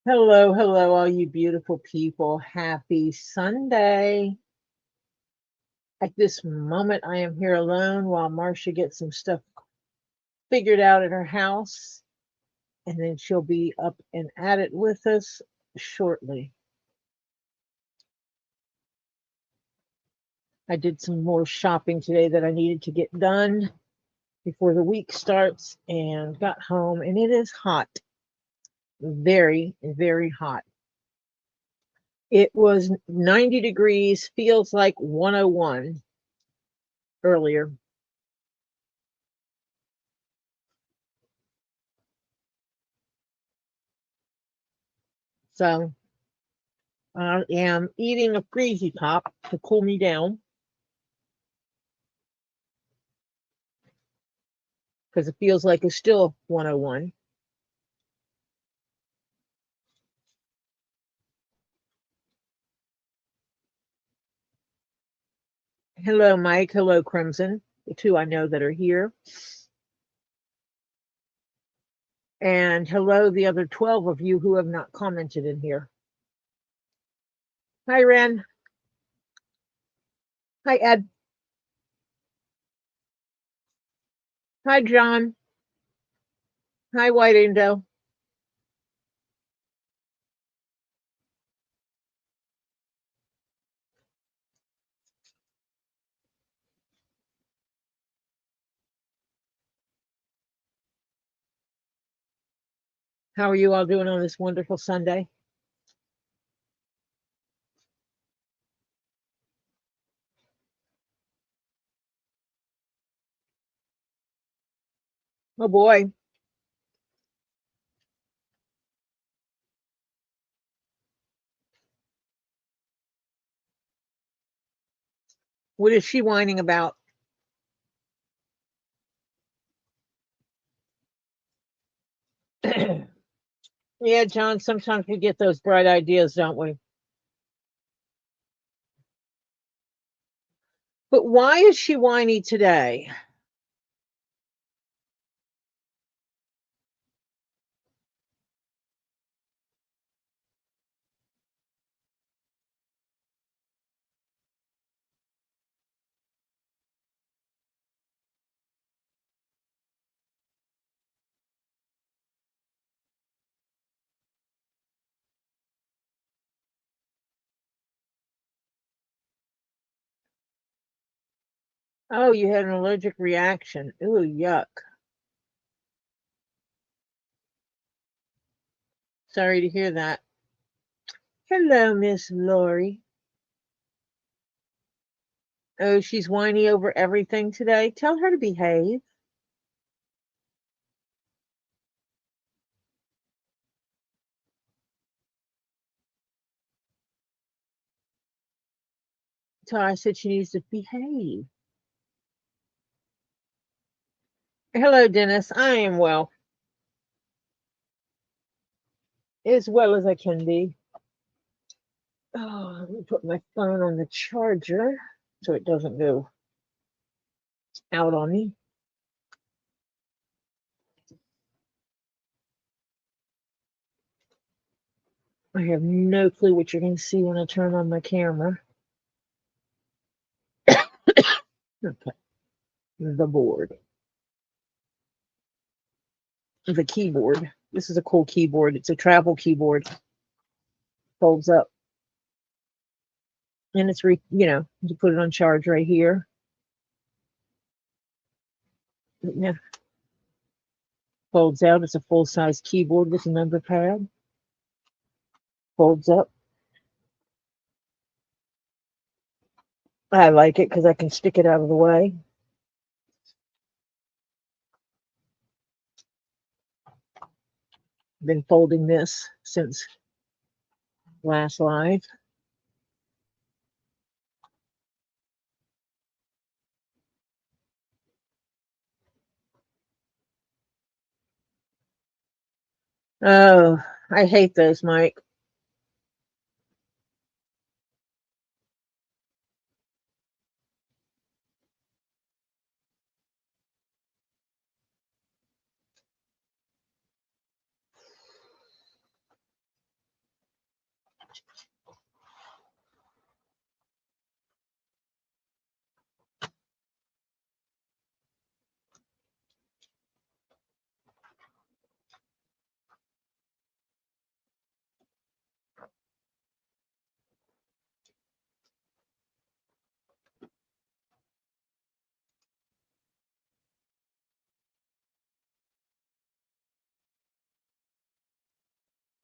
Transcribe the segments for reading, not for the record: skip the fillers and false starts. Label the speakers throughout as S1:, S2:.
S1: Hello, hello, all you beautiful people. Happy Sunday. At this moment, I am here alone while Marcia gets some stuff figured out at her house, and then she'll be up and at it with us shortly. I did some more shopping today that I needed to get done before the week starts and got home, and it is hot. Very, very hot. It was 90 degrees, feels like 101 earlier. So I am eating a freezy pop to cool me down because it feels like it's still 101. Hello, Mike. Hello, Crimson, the two I know that are here. And hello, the other 12 of you who have not commented in here. Hi, Ren. Hi, Ed. Hi, John. Hi, White Indo. How are you all doing on this wonderful Sunday? Oh, boy. What is she whining about? Yeah, John, sometimes we get those bright ideas, don't we? But why is she whiny today? Oh, you had an allergic reaction. Ooh, yuck. Sorry to hear that. Hello, Miss Lori. Oh, she's whiny over everything today. Tell her to behave. So I said she needs to behave. Hello, Dennis. I am well, as well as I can be. Oh, let me put my phone on the charger so it doesn't go out on me. I have no clue what you're going to see when I turn on my camera. Okay, the board, the keyboard. This is a cool keyboard. It's a travel keyboard. Folds up, and it's you put it on charge right here. Yeah, folds out. It's a full size keyboard with a number pad. Folds up. I like it because I can stick it out of the way. Been folding this since last live. Oh, I hate those, Mike.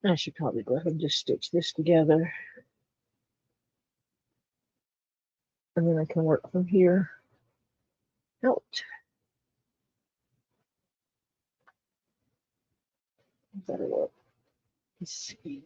S1: I should probably go ahead and just stitch this together. And then I can work from here out. That'll work. Let's see.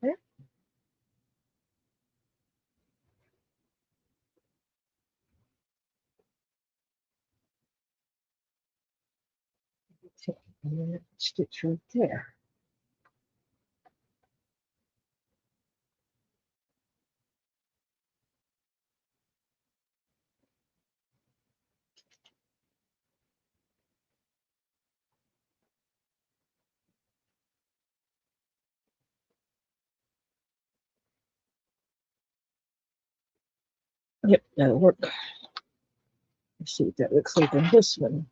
S1: Okay. And then stitch right there. Yep, that'll work. Let's see what that looks like on this one.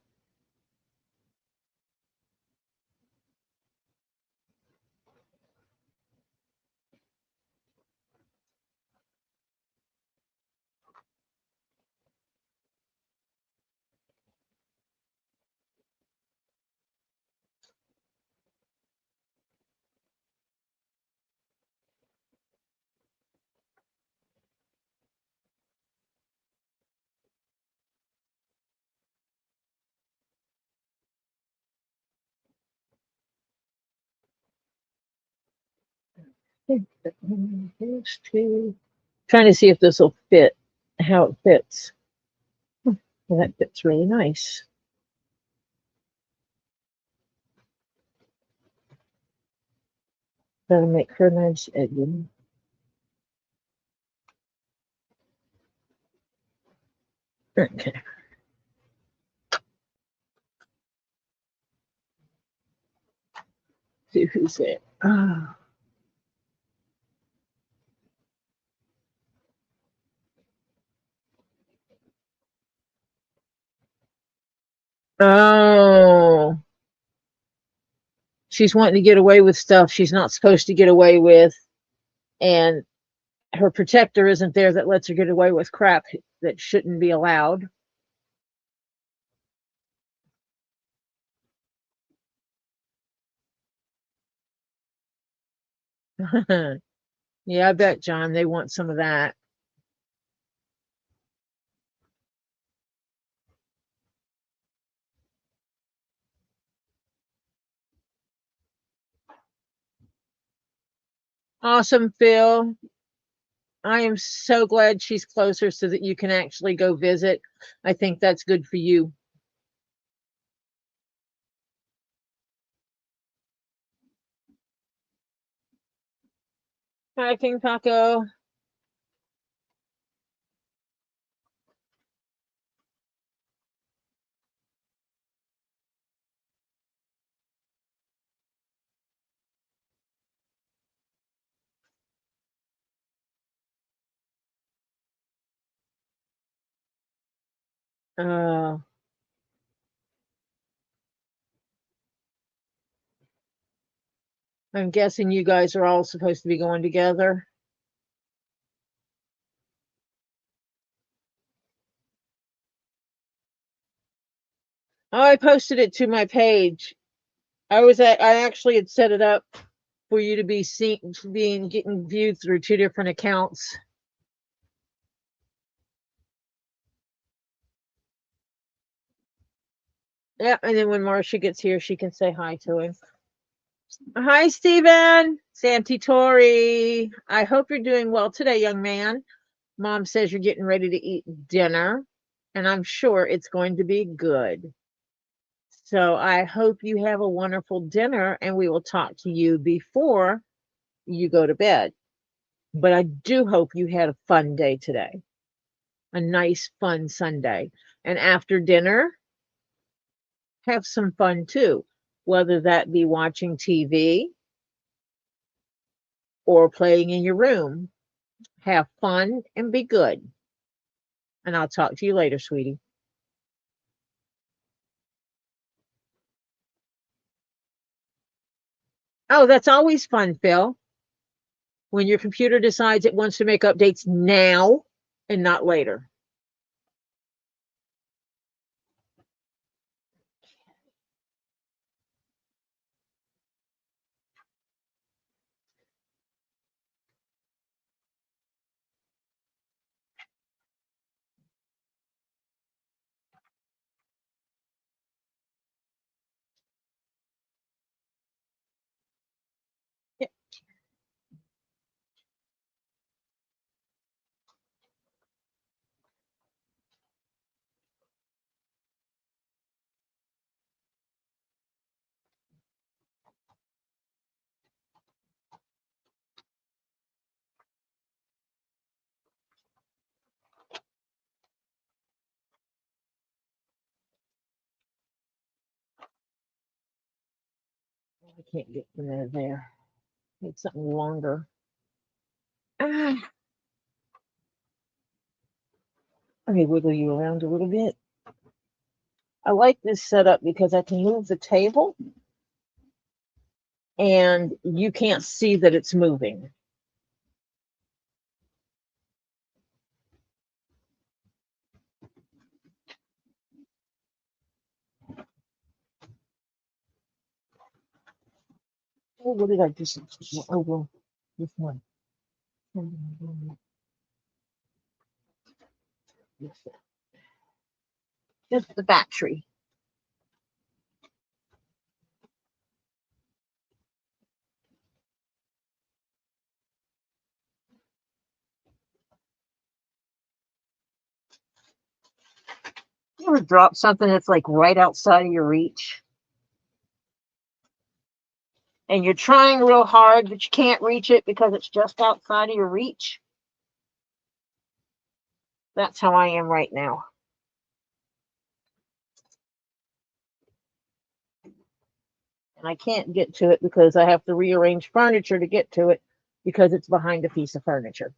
S1: Those two. Trying to see if this will fit, how it fits. Well, that fits really nice. That'll make her nice edging. Okay. See who's it. Oh, she's wanting to get away with stuff she's not supposed to get away with, and her protector isn't there that lets her get away with crap that shouldn't be allowed. Yeah, I bet, John, they want some of that. Awesome, Phil. I am so glad she's closer so that you can actually go visit. I think that's good for you. Hi, King Taco. Uh, I'm guessing you guys are all supposed to be going together. Oh, I posted it to my page. I actually had set it up for you to be seen, getting viewed through two different accounts. Yeah, and then when Marcia gets here, she can say hi to him. Hi, Stephen. Santi Tori. I hope you're doing well today, young man. Mom says you're getting ready to eat dinner. and I'm sure it's going to be good. So I hope you have a wonderful dinner, and we will talk to you before you go to bed. But I do hope you had a fun day today, a nice, fun Sunday. And after dinner, have some fun too, whether that be watching TV or playing in your room. Have fun and be good. And I'll talk to you later, sweetie. Oh, that's always fun, Phil, when your computer decides it wants to make updates now and not later. Yeah, I can't get from there to there. Need something longer. Ah, let me wiggle you around a little bit. I like this setup because I can move the table and you can't see that it's moving. Oh, what did I just? Oh, well, this one. Just the battery. You ever drop something that's like right outside of your reach? And you're trying real hard, but you can't reach it because it's just outside of your reach? That's how I am right now. And I can't get to it because I have to rearrange furniture to get to it because it's behind a piece of furniture.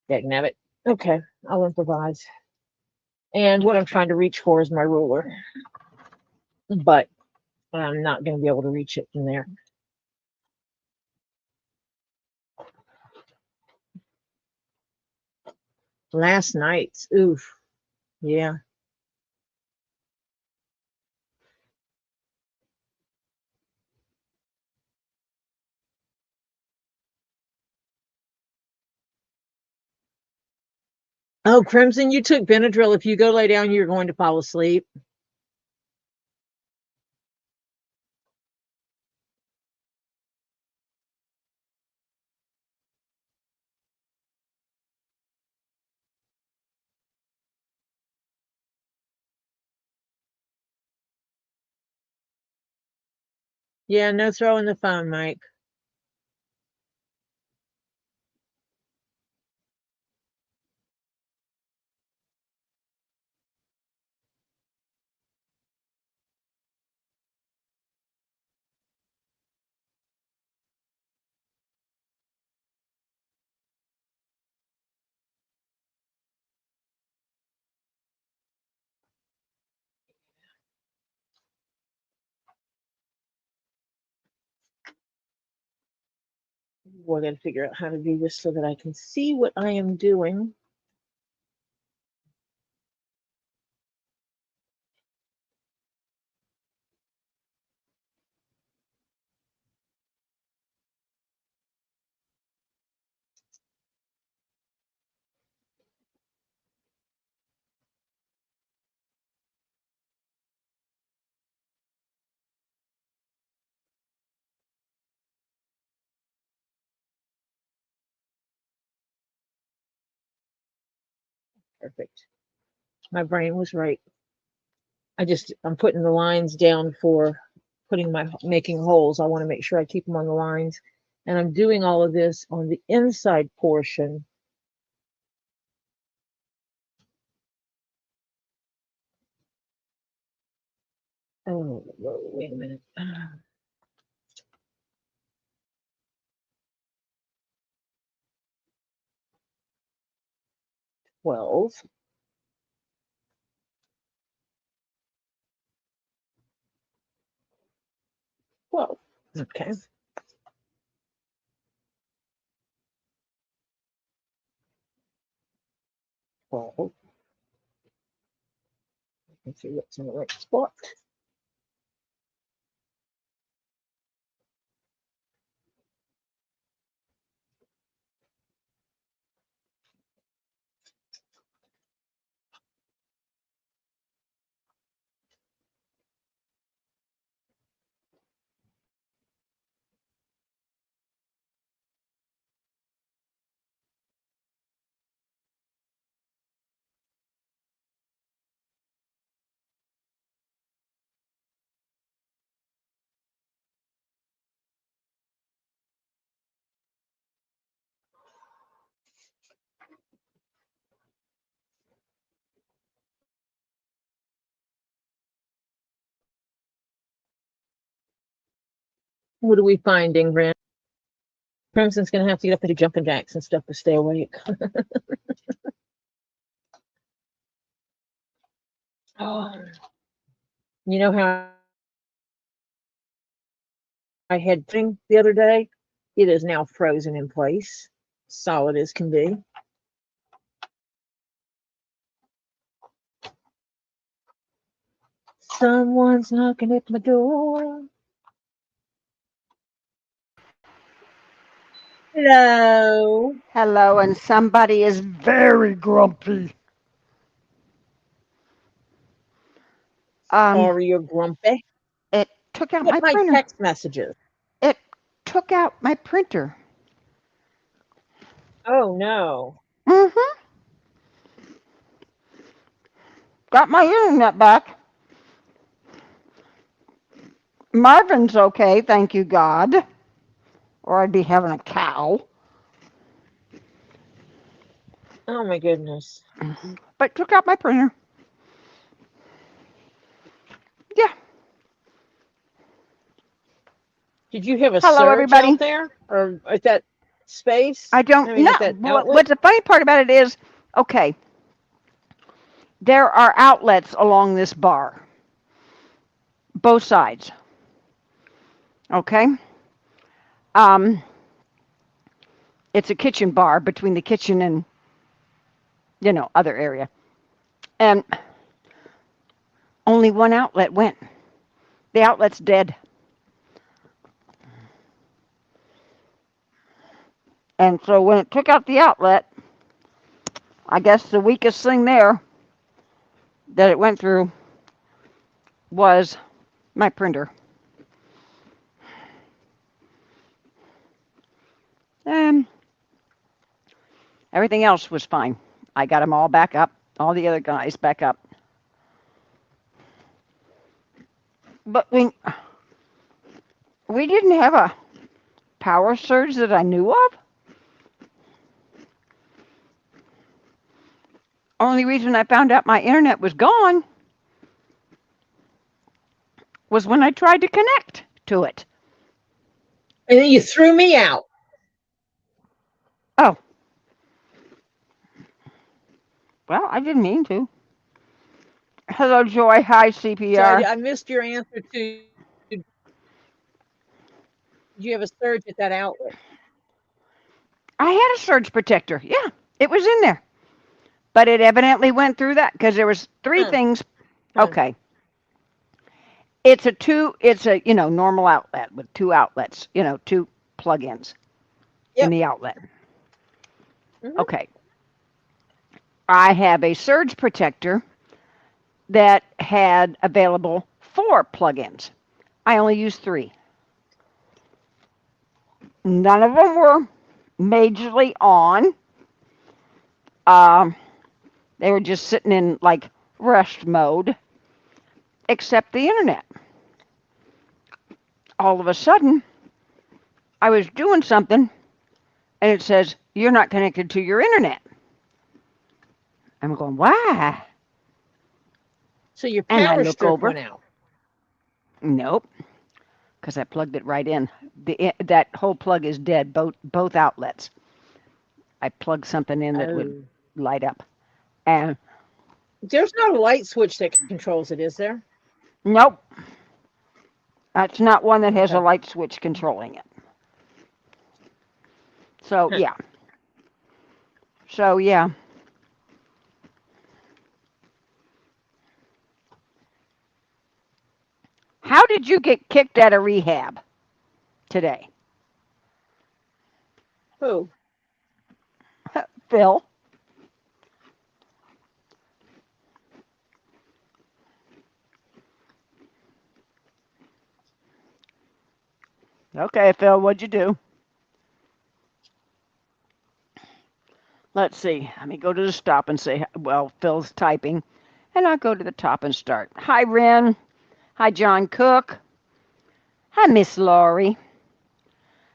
S1: Dagnabbit. Okay, I'll improvise. And what I'm trying to reach for is my ruler, but I'm not going to be able to reach it from there. Last night's, oof, yeah. Oh, Crimson, you took Benadryl. If you go lay down, you're going to fall asleep. Yeah, no throwing the phone, Mike. We're going to figure out how to do this so that I can see what I am doing. Perfect. My brain was right. I'm putting the lines down for making holes. I want to make sure I keep them on the lines. And I'm doing all of this on the inside portion. Oh, wait a minute. 12. 12. Okay. Well, let's see what's in the right spot. What are we finding, Ren? Crimson's going to have to get up and do jumping jacks and stuff to stay awake. Oh, you know how I had thing the other day? It is now frozen in place, solid as can be. Someone's knocking at my door. Hello.
S2: Hello, and somebody is very grumpy.
S1: Sorry you're grumpy.
S2: It took out
S1: Get
S2: my
S1: my
S2: printer.
S1: text messages.
S2: It took out my printer.
S1: Oh no.
S2: Mm-hmm. Got my internet back. Marvin's okay, thank you God. Or I'd be having a cow.
S1: Oh my goodness.
S2: But took out my printer. Yeah.
S1: Did you have a
S2: Hello,
S1: surge out
S2: everybody.
S1: there? Or at that space?
S2: I don't
S1: I mean,
S2: know.
S1: at that outlet?
S2: What's the funny part about it is, okay, there are outlets along this bar, both sides. Okay. Um, it's a kitchen bar between the kitchen and other area, and only one outlet went. The outlet's dead. And so when it took out the outlet, I guess the weakest thing there that it went through was my printer. And everything else was fine. I got them all back up, all the other guys back up. But we didn't have a power surge that I knew of. Only reason I found out my internet was gone was when I tried to connect to it.
S1: And then you threw me out.
S2: Oh, well, I didn't mean to. Hello, Joy. Hi,
S1: So
S2: CPR.
S1: I missed your answer to, did you have a surge at that outlet?
S2: I had a surge protector. Yeah, it was in there. But it evidently went through that because there was three
S1: Huh.
S2: things.
S1: Huh.
S2: Okay. It's a, normal outlet with two outlets, two plug-ins in
S1: Yep.
S2: the outlet.
S1: Mm-hmm.
S2: Okay. I have a surge protector that had available 4 plug-ins. I only used 3. None of them were majorly on. Um, they were just sitting in like rest mode except the internet. All of a sudden, I was doing something and it says, "You're not connected to your internet." I'm going, "Why?"
S1: So your
S2: And I
S1: power
S2: look
S1: strip
S2: over.
S1: went out.
S2: Nope, because I plugged it right in. That whole plug is dead, both outlets. I plugged something in that would
S1: Oh.
S2: light up. And
S1: There's not a light switch that controls it, is there?
S2: nope, that's not one that has a
S1: Okay.
S2: light switch controlling it. So
S1: Huh.
S2: yeah. So yeah. How did you get kicked out of rehab today,
S1: Who?
S2: Phil? Okay, Phil, what'd you do? Let's see. Let me go to the stop and say, well, Phil's typing, and I'll go to the top and start. Hi, Ren. Hi, John Cook. Hi, Miss Laurie.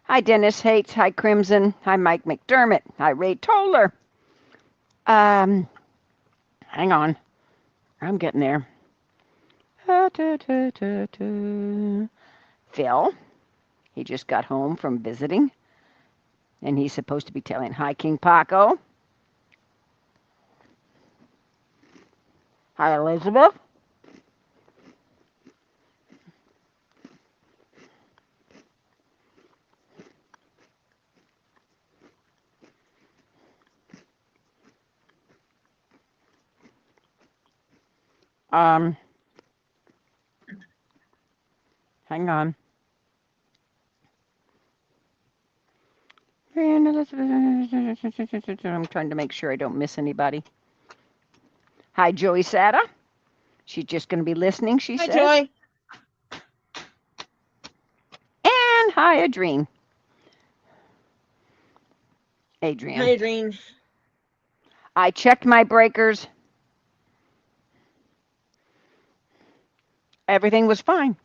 S2: Hi, Dennis Hates. Hi, Crimson. Hi, Mike McDermott. Hi, Ray Toller. Um, Hang on. I'm getting there. Phil, he just got home from visiting, and he's supposed to be telling hi, King Paco. Hi, Elizabeth. Um, Hang on. I'm trying to make sure I don't miss anybody. Hi, Joey Sada. She's just going to be listening, she
S1: Hi,
S2: says.
S1: Joy.
S2: And hi, Adrienne.
S1: Hi,
S2: Adrian.
S1: Adrienne.
S2: I checked my breakers. Everything was fine.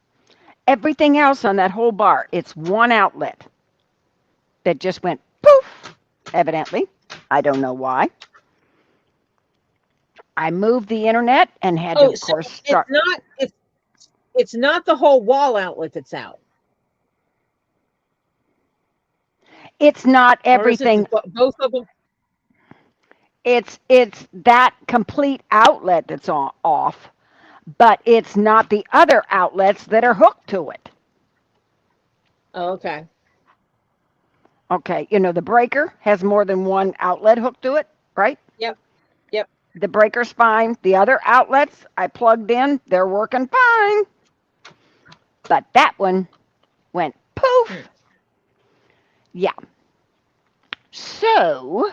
S2: Everything else on that whole bar, it's one outlet that just went poof, evidently. I don't know why. I moved the internet and had to,
S1: Oh,
S2: of
S1: so
S2: course,
S1: it's
S2: start.
S1: not it's not the whole wall outlet that's out,
S2: It's not
S1: or is it
S2: everything.
S1: both of them?
S2: It's that complete outlet that's off, but it's not the other outlets that are hooked to it.
S1: Oh, okay.
S2: Okay, the breaker has more than one outlet hooked to it, right?
S1: Yep. Yep.
S2: The breaker's fine. The other outlets I plugged in, they're working fine. But that one went
S1: Hmm.
S2: poof. Yeah. So,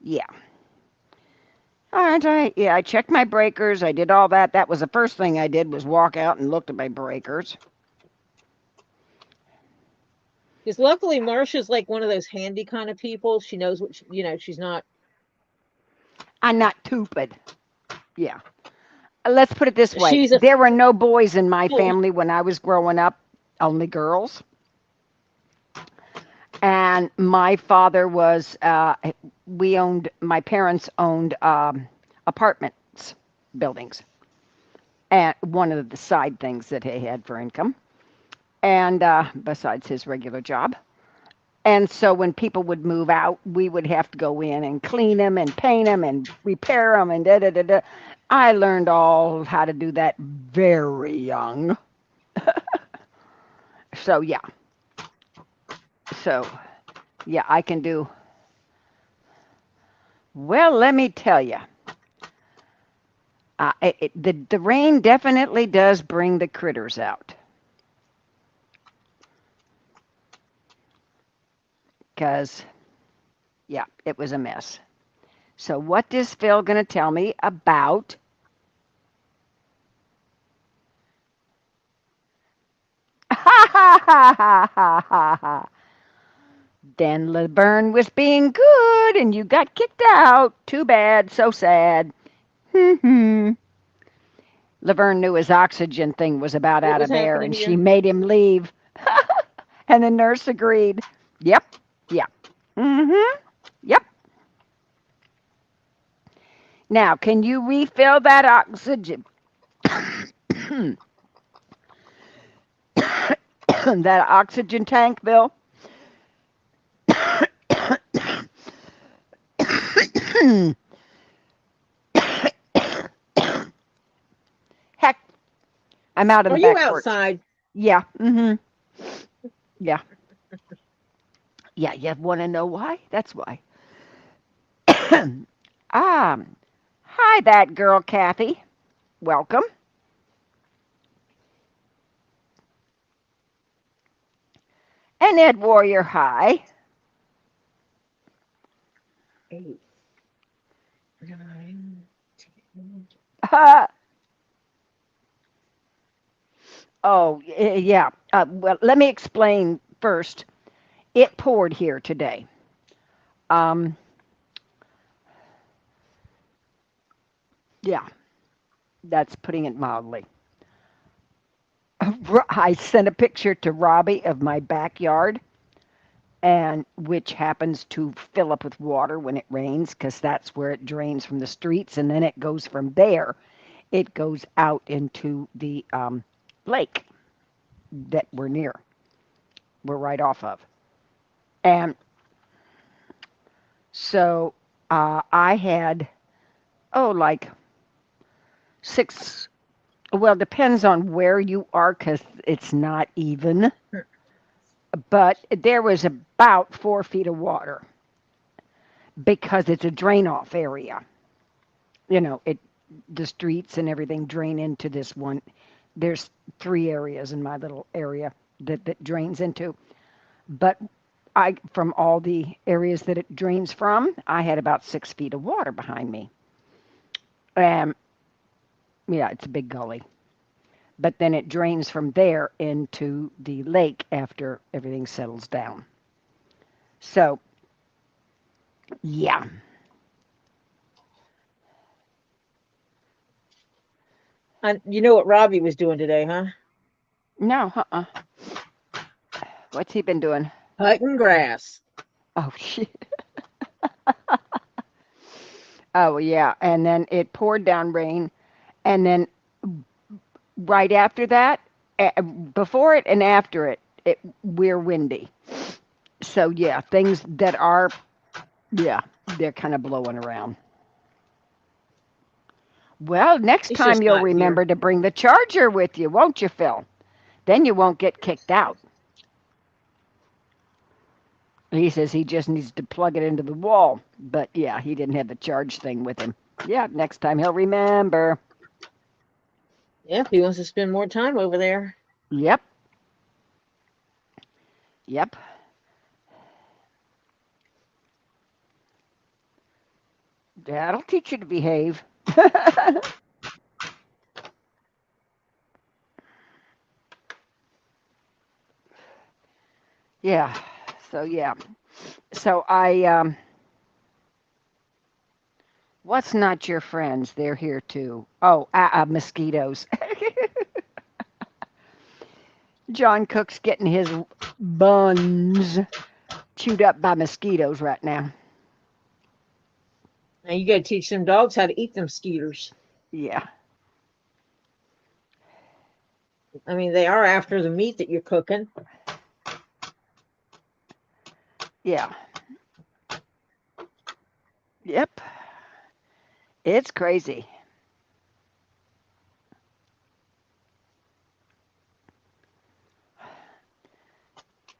S2: yeah. All right, I checked my breakers. I did all that. That was the first thing I did was walk out and looked at my breakers.
S1: Because luckily Marsha's like one of those handy kind of people. She knows what she's not.
S2: I'm not stupid. Yeah. Let's put it this way.
S1: She's a
S2: There were no boys in my
S1: fool.
S2: family when I was growing up, only girls. And my father was, my parents owned apartments, buildings, and one of the side things that he had for income, and besides his regular job. And so when people would move out, we would have to go in and clean them and paint them and repair them and da da da da. I learned all how to do that very young. So yeah, so yeah, I can do. Well, let me tell you, the rain definitely does bring the critters out. Because yeah, it was a mess. So what is Phil going to tell me about? Ha ha ha ha ha ha ha. Then Laverne was being good and you got kicked out. Too bad, so sad. Laverne knew his oxygen thing was about
S1: What
S2: out
S1: was
S2: of air,
S1: happening
S2: and she
S1: here?
S2: made him leave. And the nurse agreed. Yep, yeah. Mm-hmm. Yep. Now, can you refill that oxygen? That oxygen tank, Bill? Heck, I'm out in
S1: Are
S2: the
S1: you
S2: back porch.
S1: outside?
S2: Yeah. Mm-hmm. Yeah. Yeah. You want to know why? That's why. um. Hi, that girl, Kathy. Welcome. And Ed Warrior, hi.
S1: 8, 9, 10.
S2: Oh, yeah. Well, let me explain first. It poured here today. Um, yeah, that's putting it mildly. I sent a picture to Robbie of my backyard, and which happens to fill up with water when it rains, because that's where it drains from the streets, and then it goes from there. It goes out into the lake that we're near. We're right off of, and so I had like six. Well, depends on where you are because it's not even. But there was about 4 feet of water because it's a drain off area. It the streets and everything drain into this one. There's 3 areas in my little area that drains into. But I from all the areas that it drains from, I had about 6 feet of water behind me. Um, yeah, it's a big gully. But then it drains from there into the lake after everything settles down. So, yeah.
S1: You know what Robbie was doing today, huh?
S2: No, what's he been doing?
S1: Cutting grass.
S2: Oh, shit. Oh, yeah. And then it poured down rain. And then right after that, before it and after it, we're windy. So, yeah, things that are, yeah, they're kind of blowing around. Well, next
S1: He's
S2: time
S1: just
S2: you'll
S1: not
S2: remember
S1: here.
S2: to bring the charger with you, won't you, Phil? Then you won't get kicked out. He says he just needs to plug it into the wall. But yeah, he didn't have the charge thing with him. Yeah, next time he'll remember.
S1: Yeah, if he wants to spend more time over there.
S2: Yep, yep. That'll teach you to behave. Yeah. So yeah. So what's not your friends? They're here too. Oh, mosquitoes. John Cook's getting his buns chewed up by mosquitoes right now.
S1: Now you got to teach them dogs how to eat them skeeters.
S2: Yeah.
S1: I mean, they are after the meat that you're cooking.
S2: Yeah. Yep. It's crazy.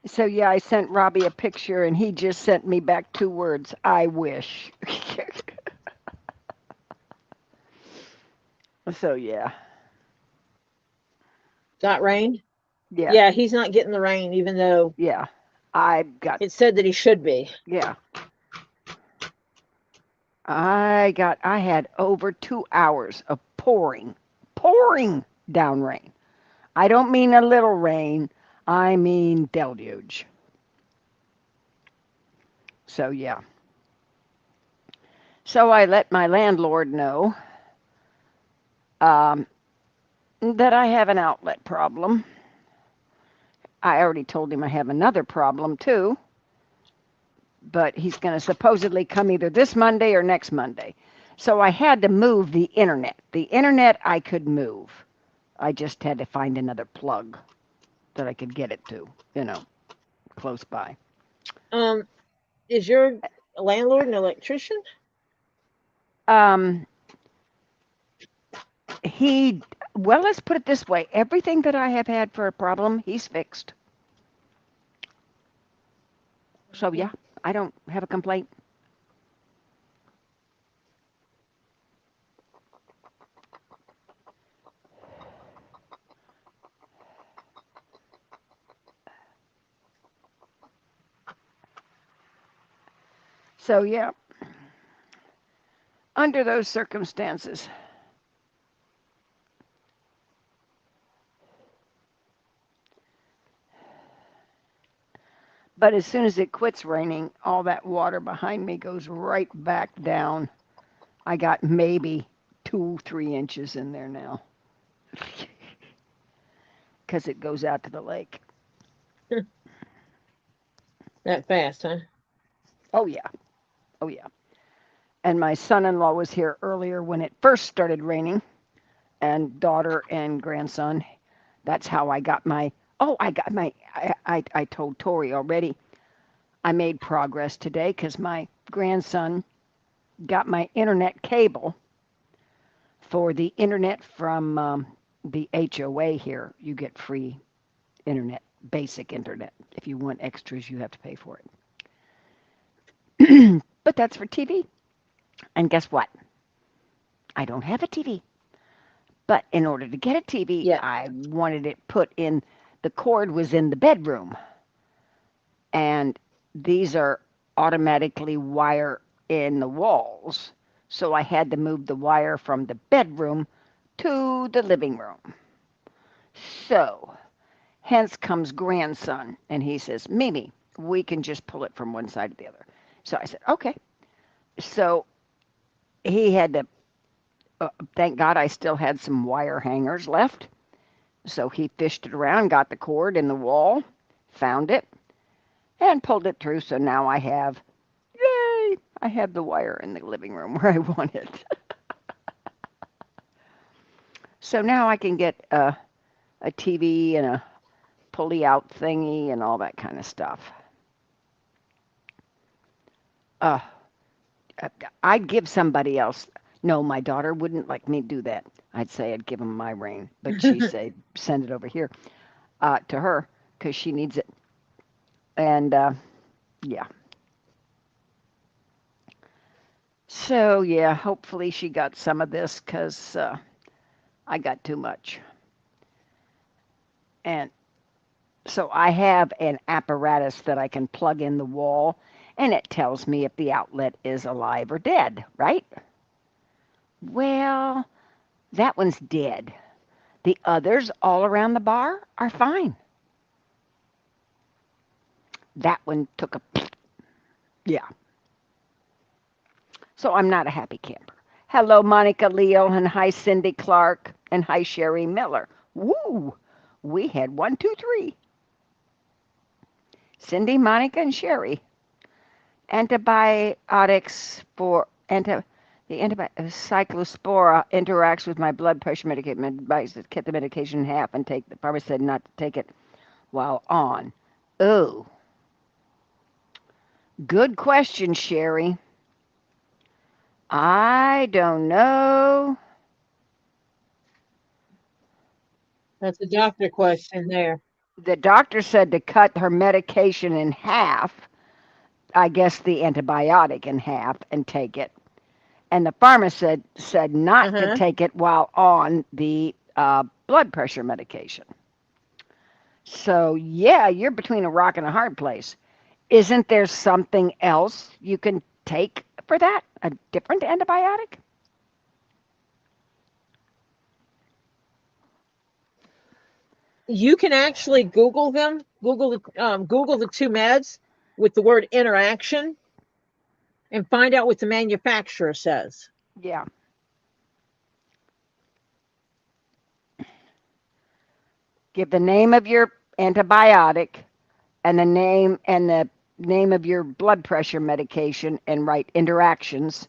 S2: So yeah, I sent Robbie a picture and he just sent me back 2 words. I wish. So yeah.
S1: Got rain?
S2: Yeah.
S1: Yeah, he's not getting the rain, even though
S2: Yeah. I got
S1: it said that he should be.
S2: yeah. I had over 2 hours of pouring down rain. I don't mean a little rain. I mean deluge. So yeah. So I let my landlord know Um, that I have an outlet problem. I already told him I have another problem too, but he's going to supposedly come either this Monday or next Monday. So I had to move the internet. The internet I could move. I just had to find another plug that I could get it to, close by.
S1: Um, is your landlord an electrician?
S2: Um, he, well, let's put it this way. Everything that I have had for a problem, he's fixed. So
S1: Okay.
S2: yeah, I don't have a complaint. So yeah, under those circumstances. But as soon as it quits raining, all that water behind me goes right back down. I got maybe 2, 3 inches in there now because it goes out to the lake.
S1: That fast, huh?
S2: Oh, yeah. Oh, yeah. And my son in law was here earlier when it first started raining, and daughter and grandson. That's how I got my. Oh, I got my. I told Tori already. I made progress today because my grandson got my internet cable for the internet from the HOA here. You get free internet, basic internet. If you want extras, you have to pay for it. But that's for TV. And guess what? I don't have a TV. But in order to get a TV,
S1: Yeah.
S2: I wanted it put in, the cord was in the bedroom. And these are automatically wire in the walls. So I had to move the wire from the bedroom to the living room. So, hence comes grandson, and he says, Mimi, we can just pull it from one side to the other. So I said, okay. So he had to, thank God I still had some wire hangers left. So he fished it around, got the cord in the wall, found it, and pulled it through. So now I have, yay, I have the wire in the living room where I want it. So now I can get a TV and a pulley out thingy and all that kind of stuff. Uh, I'd give somebody else. No, my daughter wouldn't like me to do that. I'd say I'd give them my ring, but she'd say send it over here to her because she needs it. And yeah, so yeah, hopefully she got some of this because I got too much. And so I have an apparatus that I can plug in the wall, and it tells me if the outlet is alive or dead, right? Well, that one's dead. The others all around the bar are fine. That one took a, yeah. So I'm not a happy camper. Hello, Monica Leo, and hi, Cindy Clark, and hi, Sherry Miller. Woo! We had 1, 2, 3. Cindy, Monica, and Sherry. Antibiotics for the cyclospora interacts with my blood pressure medication. Advice to cut the medication in half and take. The pharmacist said not to take it while on. Oh, good question, Sherry. I don't know.
S1: That's a doctor question there.
S2: The doctor said to cut her medication in half, I guess the antibiotic in half, and take it. And the pharmacist said not to
S1: Uh-huh.
S2: take it while on the blood pressure medication. So, yeah, you're between a rock and a hard place. Isn't there something else you can take for that? A different antibiotic?
S1: You can actually Google them. Google the two meds with the word interaction and find out what the manufacturer says.
S2: Yeah. Give the name of your antibiotic and the name of your blood pressure medication and write interactions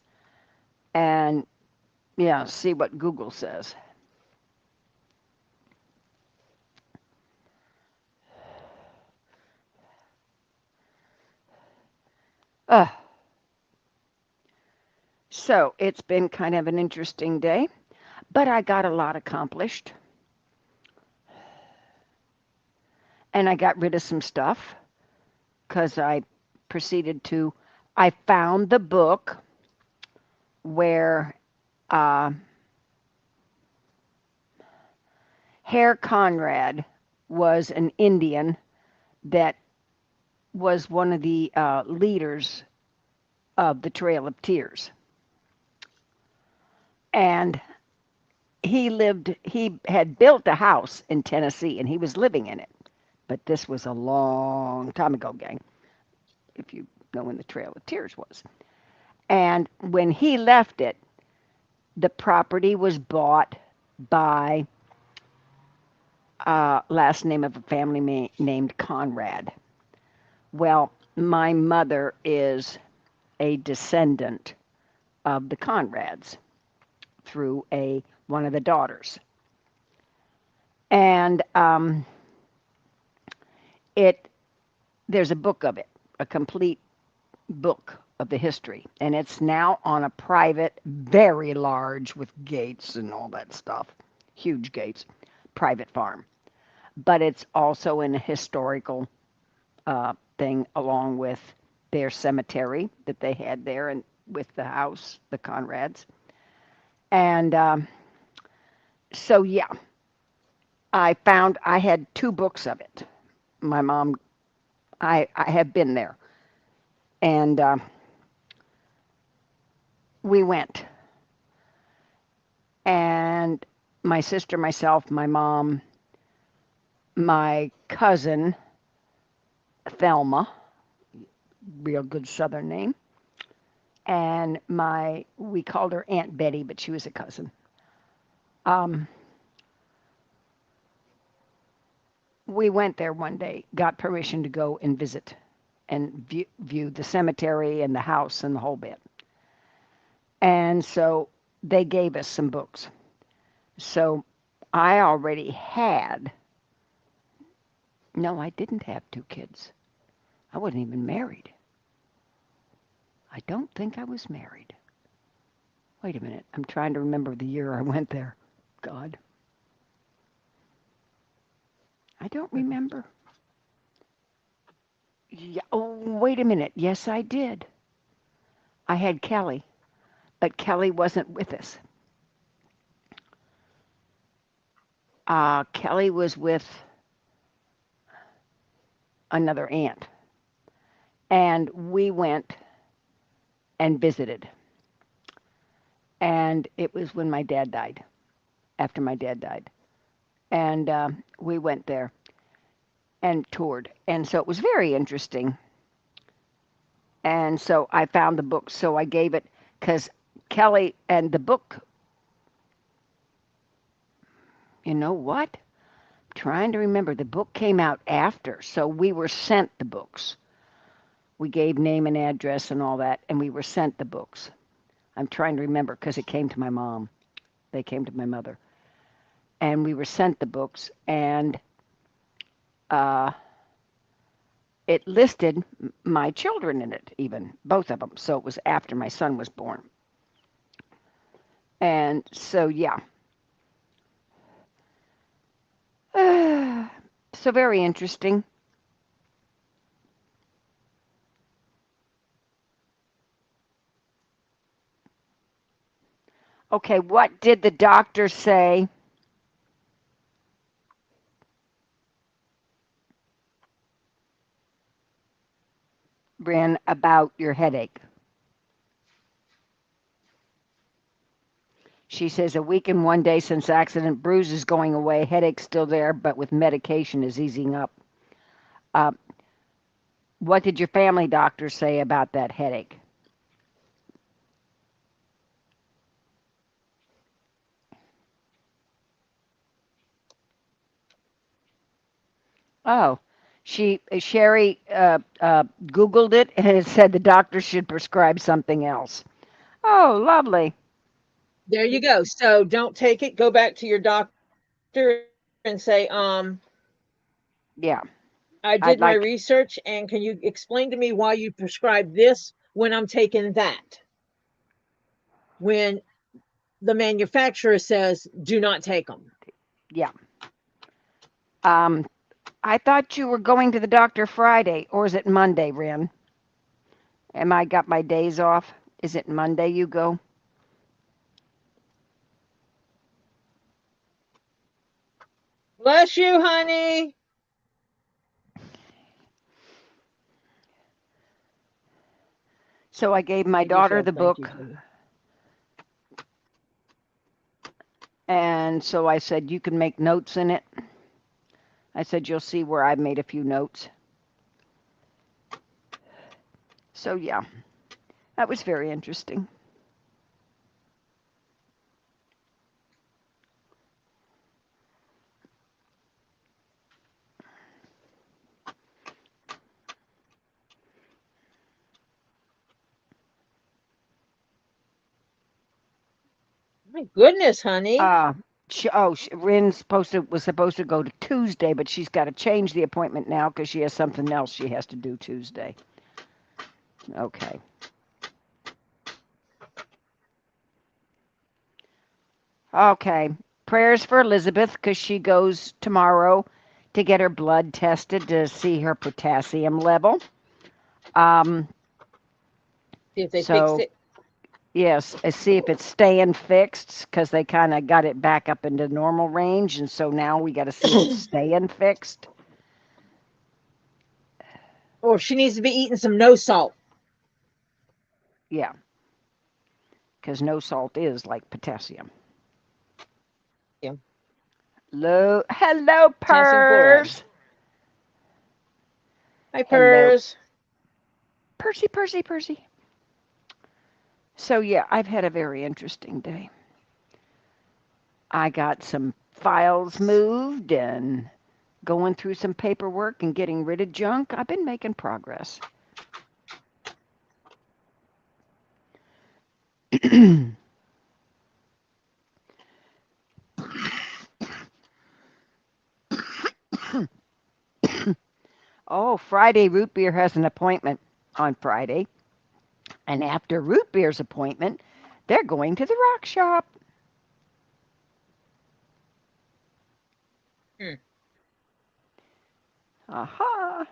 S2: and yeah, see what Google says. Uh, so it's been kind of an interesting day, but I got a lot accomplished and I got rid of some stuff because proceeded to, I found the book where uh, Herr Conrad was an Indian that was one of the leaders of the Trail of Tears. And he had built a house in Tennessee and he was living in it. But this was a long time ago, gang, if you know when the Trail of Tears was. And when he left it, the property was bought by last name of a family named Conrad. Well, my mother is a descendant of the Conrads through one of the daughters, and it there's a book of it, a complete book of the history, and it's now on a private, very large with gates and all that stuff, huge gates, private farm. But it's also in a historical thing along with their cemetery that they had there and with the house, the Conrads. And so, yeah, I had two books of it. My mom, I have been there. And we went. And my sister, myself, my mom, my cousin, Thelma, real good Southern name, and we called her Aunt Betty, but she was a cousin. Um, we went there one day, got permission to go and visit and view the cemetery and the house and the whole bit. And so they gave us some books. So I already had, no, I didn't have two kids. I wasn't even married. I don't think I was married. Wait a minute. I'm trying to remember the year I went there. God. I don't remember. Yeah, oh, wait a minute. Yes, I did. I had Kelly, but Kelly wasn't with us. Kelly was with another aunt, and we went and visited. And it was when my dad died, after my dad died. And we went there and toured. And so it was very interesting. And so I found the book. So I gave it because Kelly and the book, you know what? I'm trying to remember. The book came out after. So we were sent the books. We gave name and address and all that, and we were sent the books. I'm trying to remember because it came to my mom. They came to my mother. And we were sent the books, and uh, it listed my children in it, even both of them. So it was after my son was born. And so, yeah. So very interesting. Okay, what did the doctor say, Bryn, about your headache? She says a week and 1 day since accident, bruise is going away, headache still there, but with medication is easing up. Uh, what did your family doctor say about that headache? Oh, Sherry Googled it and it said the doctor should prescribe something else. Oh, lovely.
S1: There you go. So don't take it. Go back to your doctor and say,
S2: Yeah,
S1: I did my
S2: I'd like.
S1: research, and can you explain to me why you prescribed this when I'm taking that? When the manufacturer says, do not take them.
S2: Yeah. Um, I thought you were going to the doctor Friday, or is it Monday, Ren? Am I got my days off? Is it Monday you go?
S1: Bless you, honey.
S2: So I gave my
S1: Made you
S2: daughter
S1: feel
S2: the
S1: thank you,
S2: book,
S1: honey.
S2: and so I said, you can make notes in it. I said, you'll see where I've made a few notes. So, yeah, that was very interesting.
S1: My goodness, honey.
S2: Rin's was supposed to go to Tuesday, but she's got to change the appointment now because she has something else she has to do Tuesday. Okay. Okay. Prayers for Elizabeth because she goes tomorrow to get her blood tested to see her potassium level. Um,
S1: See if they fixed
S2: so
S1: it.
S2: yes, I see if it's staying fixed because they kind of got it back up into normal range, and so now we got to see if it's staying fixed.
S1: Or she needs to be eating some no salt.
S2: Yeah, because no salt is like potassium.
S1: Yeah,
S2: Hello,
S1: potassium chloride.
S2: Purrs.
S1: Hi,
S2: Hello,
S1: Purrs.
S2: Percy, Percy, Percy. So yeah, I've had a very interesting day. I got some files moved and going through some paperwork and getting rid of junk. I've been making progress. Oh, Friday root beer has an appointment on Friday. And after root beer's appointment, they're going to the rock shop.
S1: Hmm.
S2: Aha.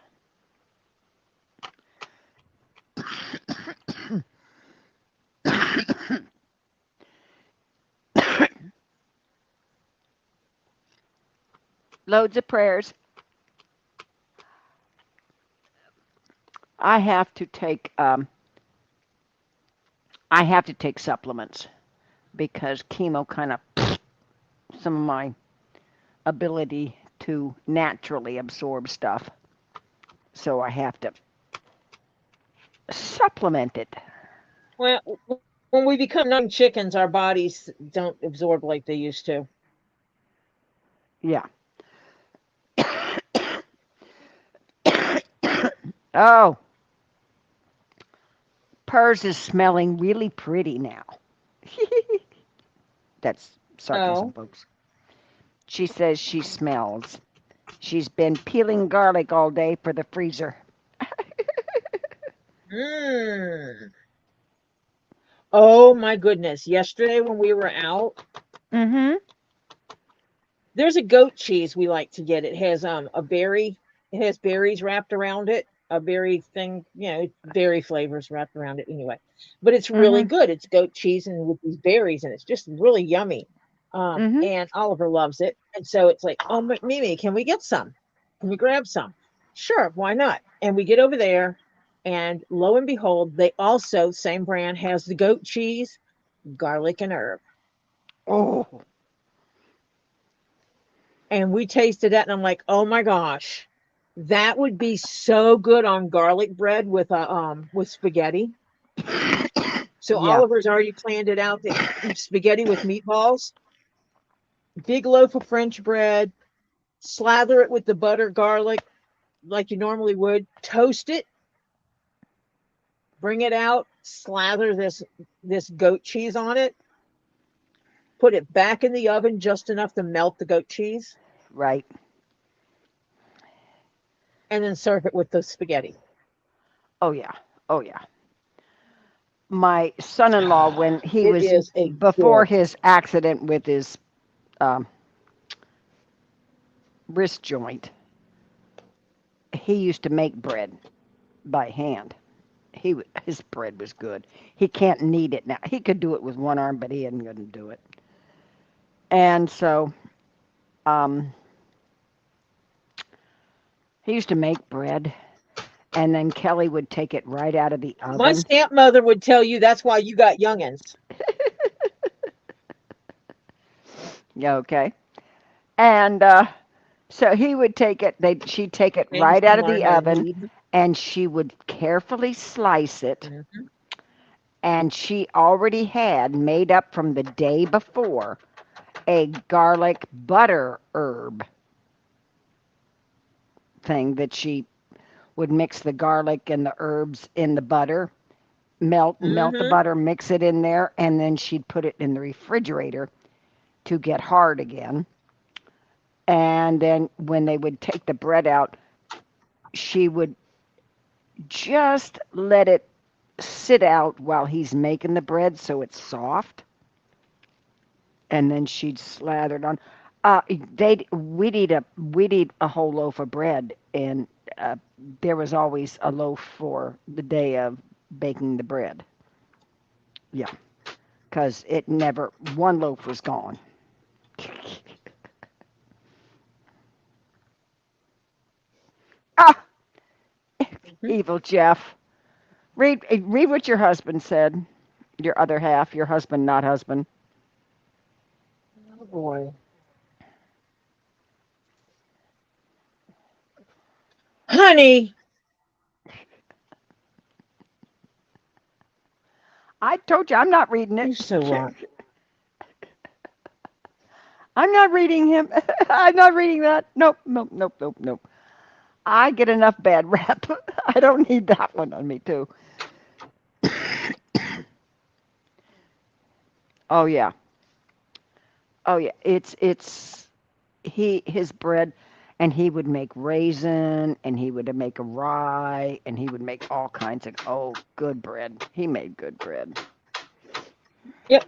S2: Loads of prayers. I have to take I have to take supplements because chemo kind of some of my ability to naturally absorb stuff. So I have to supplement it.
S1: Well, when we become non-chickens, our bodies don't absorb like they used to.
S2: Yeah. Oh, Purrs is smelling really pretty now. That's sarcasm,
S1: Oh.
S2: folks. She says she smells. She's been peeling garlic all day for the freezer.
S1: Mm. Oh my goodness. Yesterday when we were out,
S2: Mm-hmm.
S1: there's a goat cheese we like to get. It has a berry, it has berries wrapped around it, a berry thing, berry flavors wrapped around it anyway. But it's really
S2: Mm-hmm.
S1: good. It's goat cheese and with these berries and it's just really yummy.
S2: Mm-hmm.
S1: And Oliver loves it. And so it's like, "Oh, Mimi, can we get some? Can we grab some?" Sure, why not? And we get over there and lo and behold, they also, same brand, has the goat cheese, garlic and herb.
S2: Oh.
S1: And we tasted that and I'm like, "Oh my gosh. That would be so good on garlic bread with spaghetti." So
S2: Yeah.
S1: Oliver's already planned it out, the spaghetti with meatballs, big loaf of French bread, slather it with the butter, garlic, like you normally would, toast it, bring it out, slather this goat cheese on it, put it back in the oven just enough to melt the goat cheese,
S2: Right.
S1: and then serve it with the spaghetti.
S2: Oh yeah. Oh yeah. My son-in-law, when he
S1: It
S2: was
S1: is a
S2: before
S1: good.
S2: his accident with his um, wrist joint, he used to make bread by hand. His bread was good. He can't knead it now. He could do it with one arm, but he isn't going to do it. And so um, he used to make bread, and then Kelly would take it right out of the
S1: My
S2: oven.
S1: stepmother would tell you that's why you got youngins.
S2: Yeah, okay. And so he would take it. She'd take it
S1: And
S2: right
S1: she
S2: out of
S1: learned
S2: the
S1: how to
S2: oven,
S1: knead.
S2: and she would carefully slice it.
S1: Mhm.
S2: And she already had made up from the day before a garlic butter herb thing that she would mix the garlic and the herbs in the butter, melt the
S1: Mhm.
S2: butter, mix it in there, and then she'd put it in the refrigerator to get hard again. And then when they would take the bread out, she would just let it sit out while he's making the bread so it's soft, and then she'd slather it on. We'd eat a whole loaf of bread, and uh, there was always a loaf for the day of baking the bread. Yeah, because it never one loaf was gone. Ah,
S1: Mhm.
S2: evil Jeff. Read what your husband said. Your other half, your husband, not husband.
S1: Oh boy. Honey,
S2: I told you I'm not reading it.
S1: you're so right.
S2: I'm not reading him. I'm not reading that. Nope, nope, nope, nope, nope. I get enough bad rap. I don't need that one on me too. Oh yeah. Oh yeah. It's his bread, and he would make raisin, and he would make a rye, and he would make all kinds of good bread. He made good bread.
S1: Yep.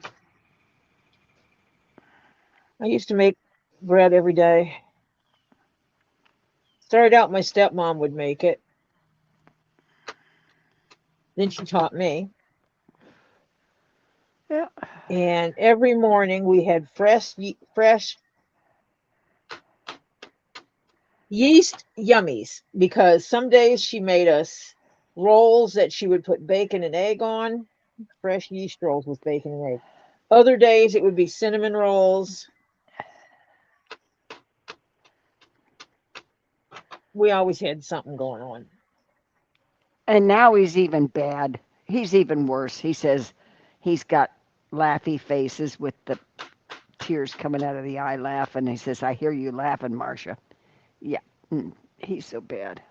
S1: I used to make bread every day. Started out my stepmom would make it. Then she taught me.
S2: Yeah.
S1: And every morning we had fresh yeast yummies because some days she made us rolls that she would put bacon and egg on, fresh yeast rolls with bacon and egg. Other days it would be cinnamon rolls. We always had something going on.
S2: And now he's even bad. He's even worse. He says he's got laughy faces with the tears coming out of the eye laughing. He says, I hear you laughing, Marcia. Yeah, he's so bad.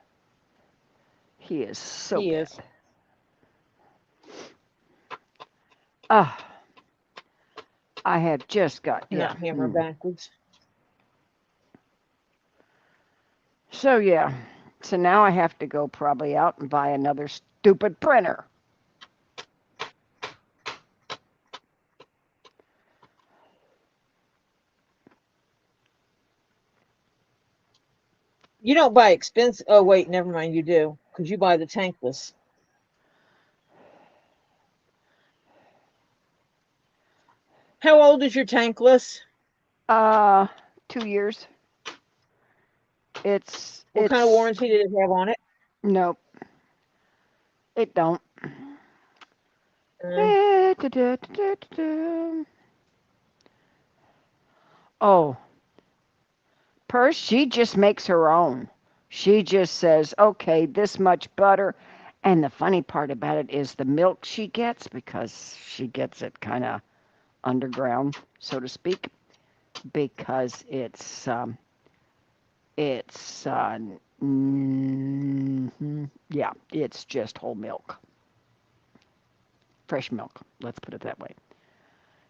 S2: He is so
S1: He is.
S2: bad. Ah, I have just got, yeah.
S1: Cannot hammer backwards.
S2: So, yeah. So now I have to go probably out and buy another stupid printer.
S1: You don't buy expensive. Oh wait, never mind. You do because you buy the tankless. How old is your tankless?
S2: Uh, 2 years.
S1: What kind of
S2: It's,
S1: warranty did it have on it?
S2: nope, it don't.
S1: Uh,
S2: Oh, Purse, she just makes her own. She just says, okay, this much butter. And the funny part about it is the milk she gets, because she gets it kind of underground, so to speak, because it's It's yeah, it's just whole milk, fresh milk. Let's put it that way.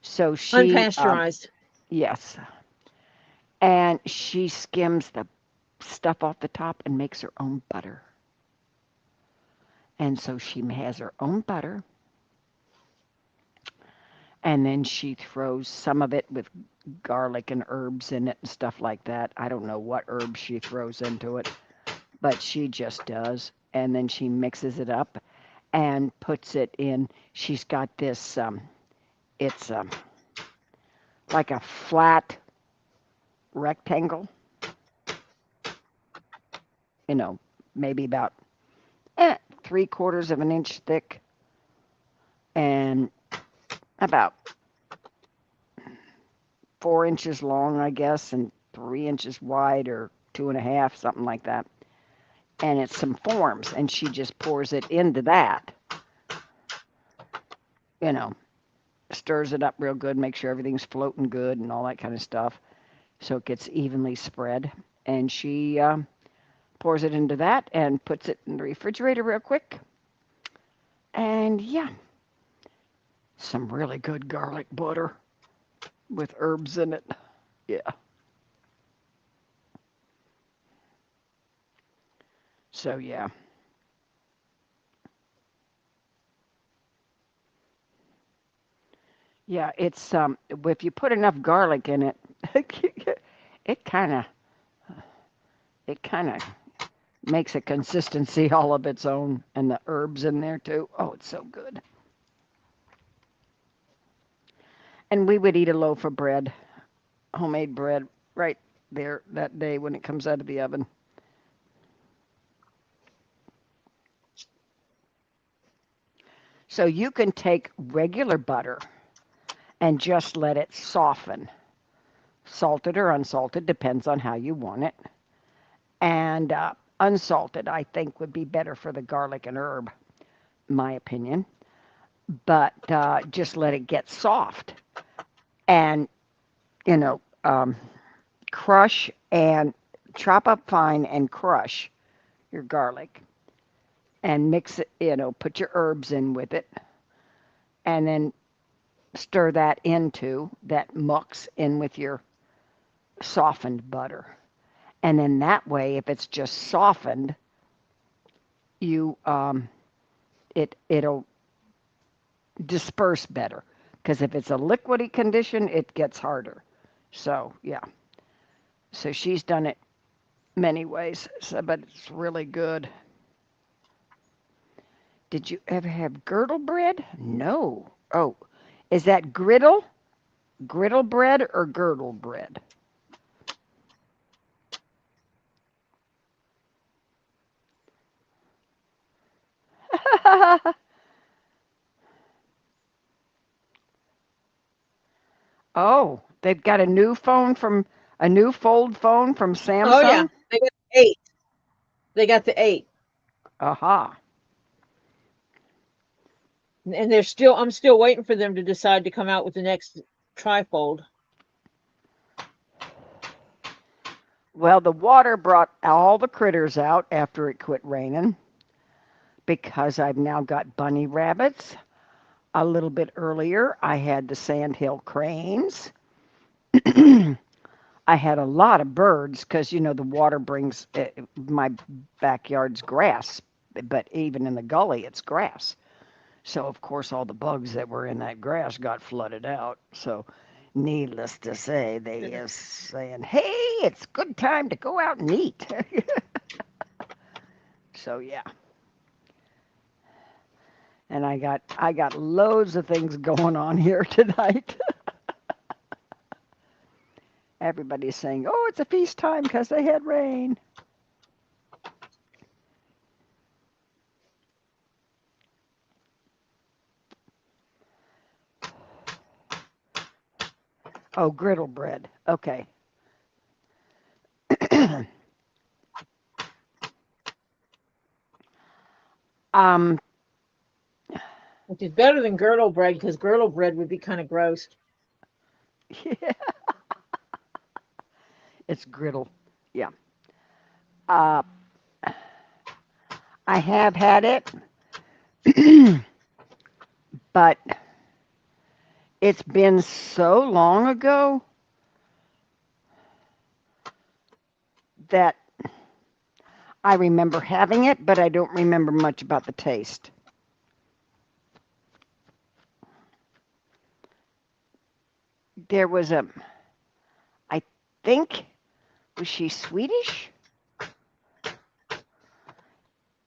S2: So
S1: Unpasteurized.
S2: yes, and she skims the stuff off the top and makes her own butter. And so she has her own butter, and then she throws some of it with garlic and herbs in it and stuff like that. I don't know what herbs she throws into it, but she just does. And then she mixes it up and puts it in. She's got this, it's like a flat rectangle, you know, maybe about 3/4 of an inch thick and about 4 inches long, I guess, and 3 inches wide or 2.5, something like that. And it's some forms, and she just pours it into that, you know, stirs it up real good, make sure everything's floating good and all that kind of stuff, so it gets evenly spread. And she pours it into that and puts it in the refrigerator real quick. And yeah, some really good garlic butter with herbs in it. Yeah. So yeah. Yeah, it's if you put enough garlic in it, it kind of it kind of makes a consistency all of its own, and the herbs in there too. Oh, it's so good. And we would eat a loaf of bread, homemade bread, right there that day when it comes out of the oven. So you can take regular butter and just let it soften. Salted or unsalted depends on how you want it. And unsalted, I think, would be better for the garlic and herb, my opinion. But just let it get soft and, you know, crush and chop up fine and crush your garlic and mix it, put your herbs in with it and then stir that into that mix in with your softened butter. And then that way, if it's just softened, you it'll disperse better. Because if it's a liquidy condition, it gets harder. So yeah, so she's done it many ways, so, but it's really good. Did you ever have girdle bread? No. Oh, is that griddle? Griddle bread or girdle bread? Oh, they've got a new fold phone from
S1: Oh yeah,
S2: Samsung.
S1: they got the 8. They got the 8,
S2: Aha.
S1: and they're still. I'm still waiting for them to decide to come out with the next trifold.
S2: Well, the water brought all the critters out after it quit raining because I've now got bunny rabbits. A little bit earlier, I had the sandhill cranes. I had a lot of birds because the water brings my backyard's grass, but even in the gully, it's grass. So of course, all the bugs that were in that grass got flooded out. So, needless to say, they is saying, "Hey, it's good time to go out and eat." So yeah, and I got loads of things going on here tonight. Everybody's saying, "Oh, it's a feast time because they had rain." Oh, griddle bread. Okay. um,
S1: Which is better than girdle bread because girdle bread would be kind of gross.
S2: yeah, it's griddle. Yeah. Uh, I have had it, but it's been so long ago that I remember having it, but I don't remember much about the taste. There was a, I think, was she Swedish?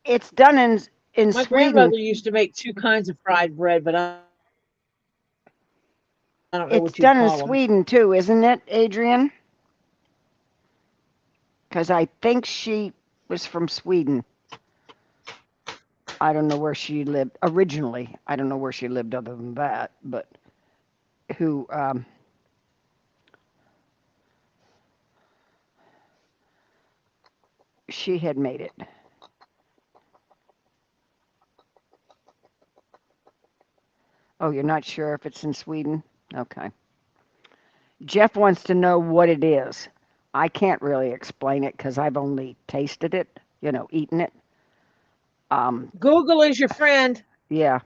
S2: It's done in
S1: My
S2: Sweden.
S1: grandmother used to make two kinds of fried bread, but I don't know
S2: It's
S1: what you'd
S2: done in
S1: call them.
S2: Sweden too, isn't it, Adrian? Because I think she was from Sweden. I don't know where she lived originally. I don't know where she lived other than that, but who she had made it. Oh, you're not sure if it's in Sweden? Okay. Jeff wants to know what it is. I can't really explain it because I've only tasted it, eaten it. Um,
S1: Google is your friend.
S2: yeah,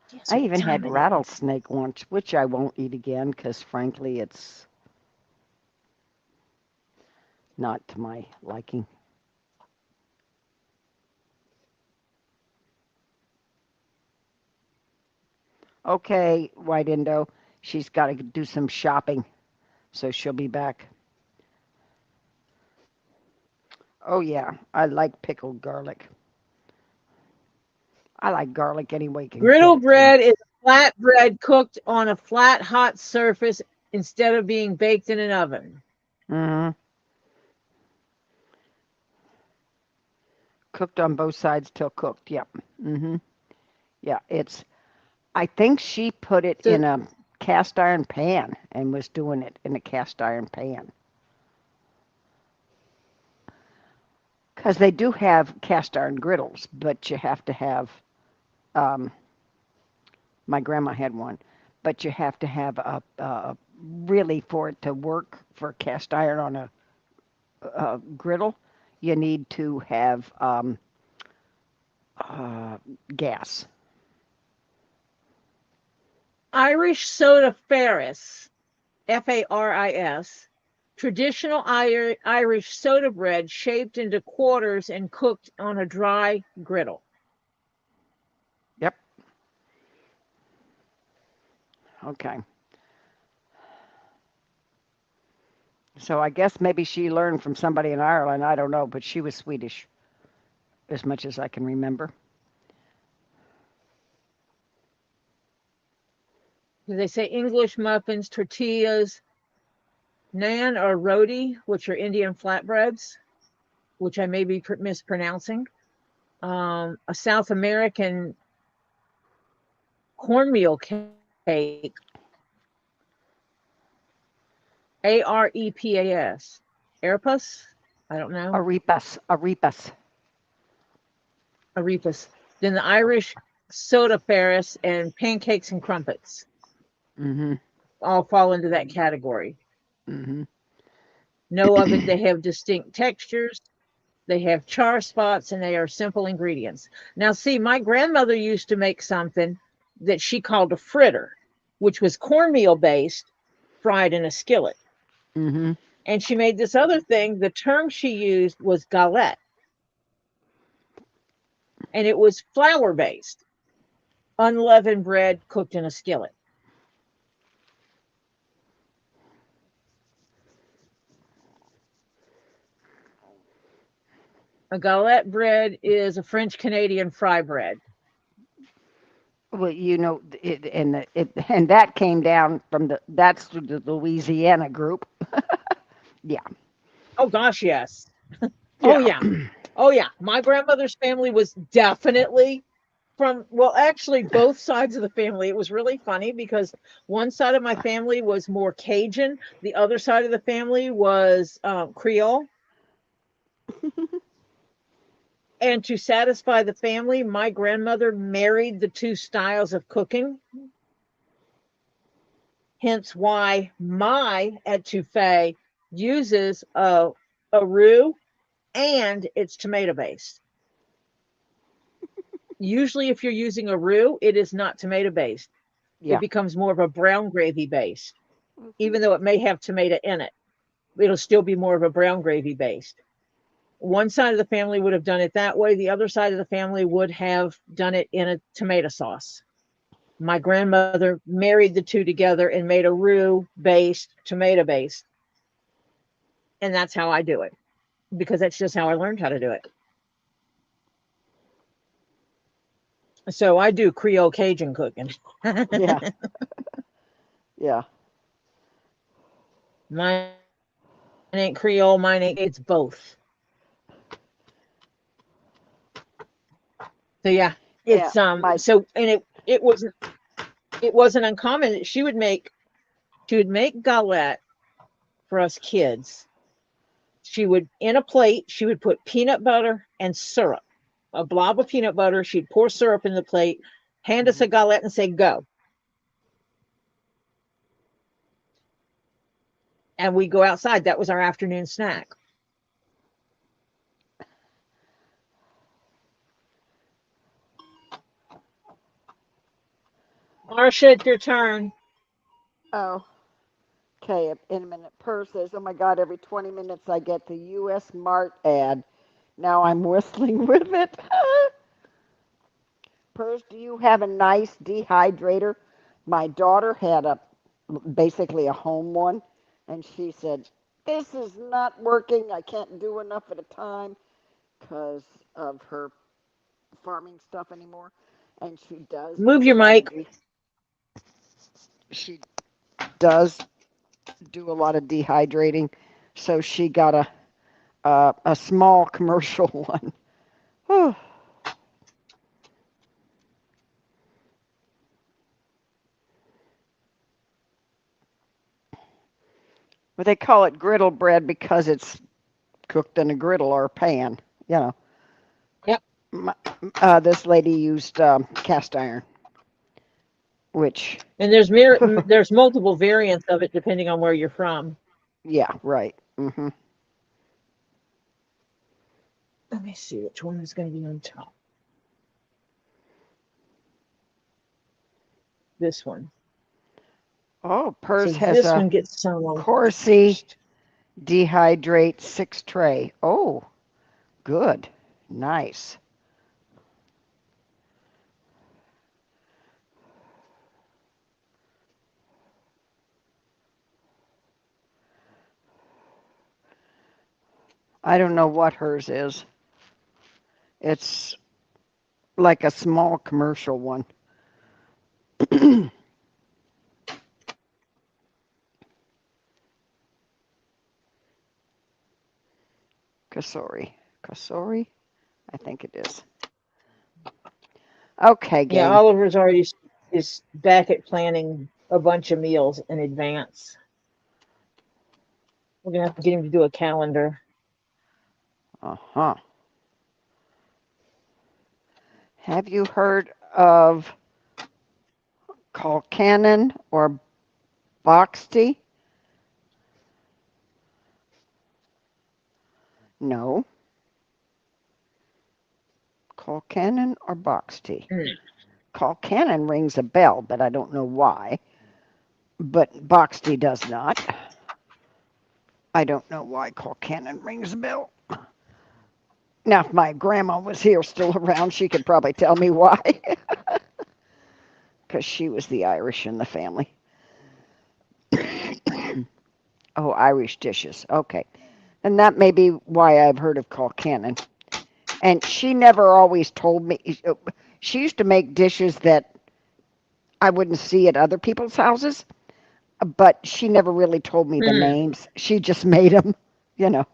S1: Guess
S2: I
S1: what
S2: even had
S1: time it is?
S2: rattlesnake once, which I won't eat again because frankly, it's not to my liking. Okay, White Indo, she's got to do some shopping, so she'll be back. Oh, yeah, I like pickled garlic. I like garlic any way you can get
S1: Griddle
S2: it, you know.
S1: bread is flat bread cooked on a flat, hot surface instead of being baked in an oven.
S2: Hmm. Cooked on both sides till cooked. Yep. Hmm. Yeah, I think she put it
S1: So
S2: in a cast iron pan and was doing it in a cast iron pan. Because they do have cast iron griddles, but you have to have, um, my grandma had one, but you have to have really for it to work for cast iron on a griddle, you need to have uh, gas.
S1: Irish soda Ferris, Faris, traditional Irish soda bread shaped into quarters and cooked on a dry griddle.
S2: Yep. Okay. So I guess maybe she learned from somebody in Ireland. I don't know, but she was Swedish, as much as I can remember.
S1: They say English muffins, tortillas, naan or roti, which are Indian flatbreads, which I may be mispronouncing. A South American cornmeal cake, Arepas. Arepas? I don't know.
S2: Arepas, arepas.
S1: Arepas. Then the Irish soda Ferris and pancakes and crumpets
S2: Mhm.
S1: all fall into that category.
S2: Mhm.
S1: No oven, they have distinct textures, they have char spots, and they are simple ingredients. Now, see, my grandmother used to make something that she called a fritter, which was cornmeal based, fried in a skillet.
S2: Mhm.
S1: And she made this other thing. The term she used was galette, and it was flour based, unleavened bread cooked in a skillet. A galette bread is a French Canadian fry bread.
S2: Well, and that came down from that's the Louisiana group. Yeah.
S1: Oh, gosh, yes. Oh,
S2: Yeah.
S1: yeah. Oh, yeah. My grandmother's family was definitely from, well, actually, both sides of the family. It was really funny because one side of my family was more Cajun, the other side of the family was Creole. And to satisfy the family, my grandmother married the two styles of cooking. Hence why my etouffee uses a roux and it's tomato based. Usually, if you're using a roux, it is not tomato based. It
S2: Yeah.
S1: becomes more of a brown gravy based,
S2: Mhm.
S1: even though it may have tomato in it. It'll still be more of a brown gravy based. One side of the family would have done it that way. The other side of the family would have done it in a tomato sauce. My grandmother married the two together and made a roux based, tomato based. And that's how I do it because that's just how I learned how to do it. So I do Creole Cajun cooking.
S2: Yeah. Yeah.
S1: Mine ain't Creole, mine ain't, it's both. So yeah,
S2: Yeah.
S1: it's
S2: My
S1: so and it wasn't uncommon that she would make galette for us kids. She would in a plate, she would put peanut butter and syrup, a blob of peanut butter. She'd pour syrup in the plate, hand us
S2: Mhm.
S1: a galette, and say go. And we go outside. That was our afternoon snack. Marcia, it's your turn.
S2: oh, okay. In a minute. Per says, "Oh my God! Every 20 minutes I get the U.S. Mart ad. Now I'm whistling with it." Pers, do you have a nice dehydrator? My daughter had a basically a home one, and she said, "This is not working. I can't do enough at a time because of her farming stuff anymore." And
S1: Move your mic.
S2: she does do a lot of dehydrating, so she got a small commercial one. Whew. But they call it griddle bread because it's cooked in a griddle or a pan. You know,
S1: Yep.
S2: my, this lady used cast iron, which,
S1: And there's multiple variants of it depending on where you're from.
S2: yeah, right. Hmm.
S1: Let me see which one is going to be on top. This one.
S2: Oh,
S1: So
S2: Pers has
S1: this
S2: a
S1: one gets some on
S2: Corsi
S1: first.
S2: dehydrate 6 tray. Oh, good. Nice. I don't know what hers is. It's like a small commercial one. Kasori. Kasori? I think it is. Okay,
S1: Yeah,
S2: gang.
S1: Oliver's already is back at planning a bunch of meals in advance. We're gonna have to get him to do a calendar.
S2: Uh huh. Have you heard of Colcannon or Boxty? No. Colcannon or Boxty?
S1: Mm.
S2: Colcannon rings a bell, but I don't know why. But Boxty does not. I don't know why Colcannon rings a bell. Now, if my grandma was here still around, she could probably tell me why. Because she was the Irish in the family. Oh, Irish dishes. Okay. And that may be why I've heard of Colcannon. And she never always told me. She used to make dishes that I wouldn't see at other people's houses, but she never really told me the
S1: Mm.
S2: names. She just made them, you know.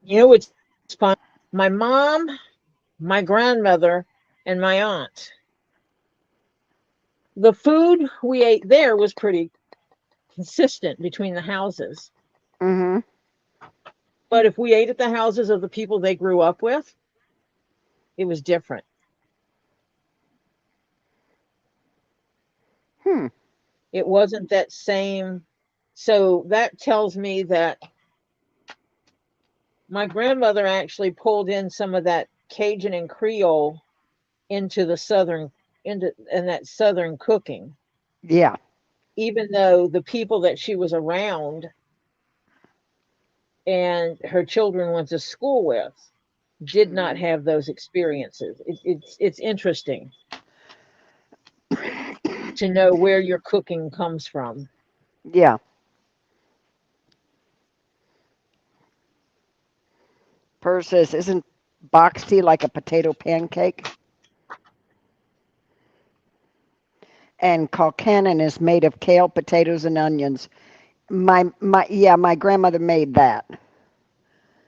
S1: You know what's fun? My mom, my grandmother, and my aunt. The food we ate there was pretty consistent between the houses.
S2: Hmm.
S1: But if we ate at the houses of the people they grew up with, it was different.
S2: Hmm.
S1: It wasn't that same. So that tells me that my grandmother actually pulled in some of that Cajun and Creole into the southern into and that southern cooking,
S2: Yeah.
S1: even though the people that she was around and her children went to school with did not have those experiences. It's interesting to know where your cooking comes from.
S2: Yeah. Purr says, isn't box tea like a potato pancake? And Colcannon is made of kale, potatoes, and onions. My grandmother made that.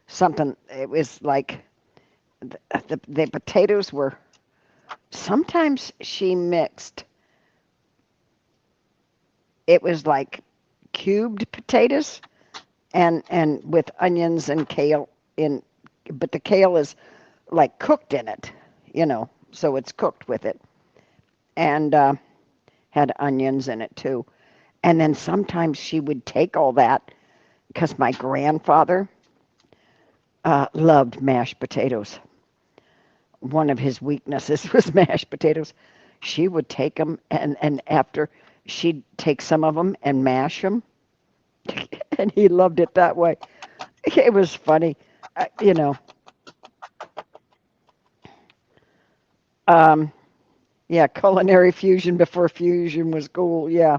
S2: Something, it was like the potatoes were, sometimes she mixed, it was like cubed potatoes and with onions and kale in, but the kale is like cooked in it, so it's cooked with it, and had onions in it too. And then sometimes she would take all that because my grandfather loved mashed potatoes. One of his weaknesses was mashed potatoes. She would take them, and after she'd take some of them and mash them, and he loved it that way. It was funny, uh, you know. Um, yeah, culinary fusion before fusion was cool. Yeah,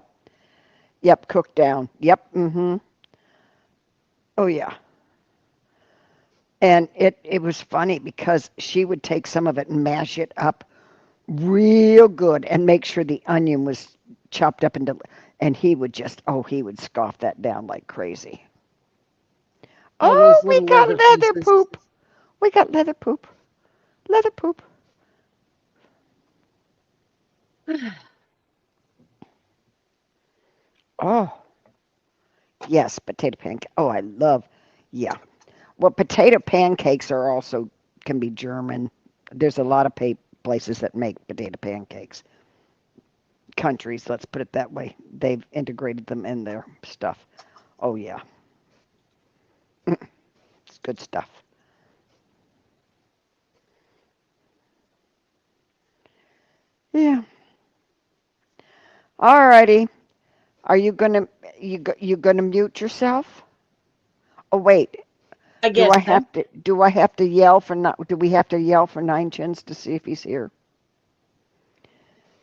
S2: yep, cooked down. Yep, mm-hmm. Oh yeah. And it was funny because she would take some of it and mash it up real good and make sure the onion was chopped up into, and he would just, oh, he would scoff that down like crazy.
S1: All
S2: Oh,
S1: those
S2: we
S1: little
S2: got
S1: leather
S2: leather
S1: pieces.
S2: poop. We got leather poop. Leather poop. Oh, yes, potato pancake. Oh, I love, yeah. Well, potato pancakes are also, can be German. There's a lot of places that make potato pancakes. Countries, let's put it that way. They've integrated them in their stuff. Oh, yeah. It's good stuff. Yeah. All righty. Are you gonna mute yourself? Oh wait.
S1: I guess so.
S2: Do I have to yell for not do we have to yell for Nine Chins to see if he's here?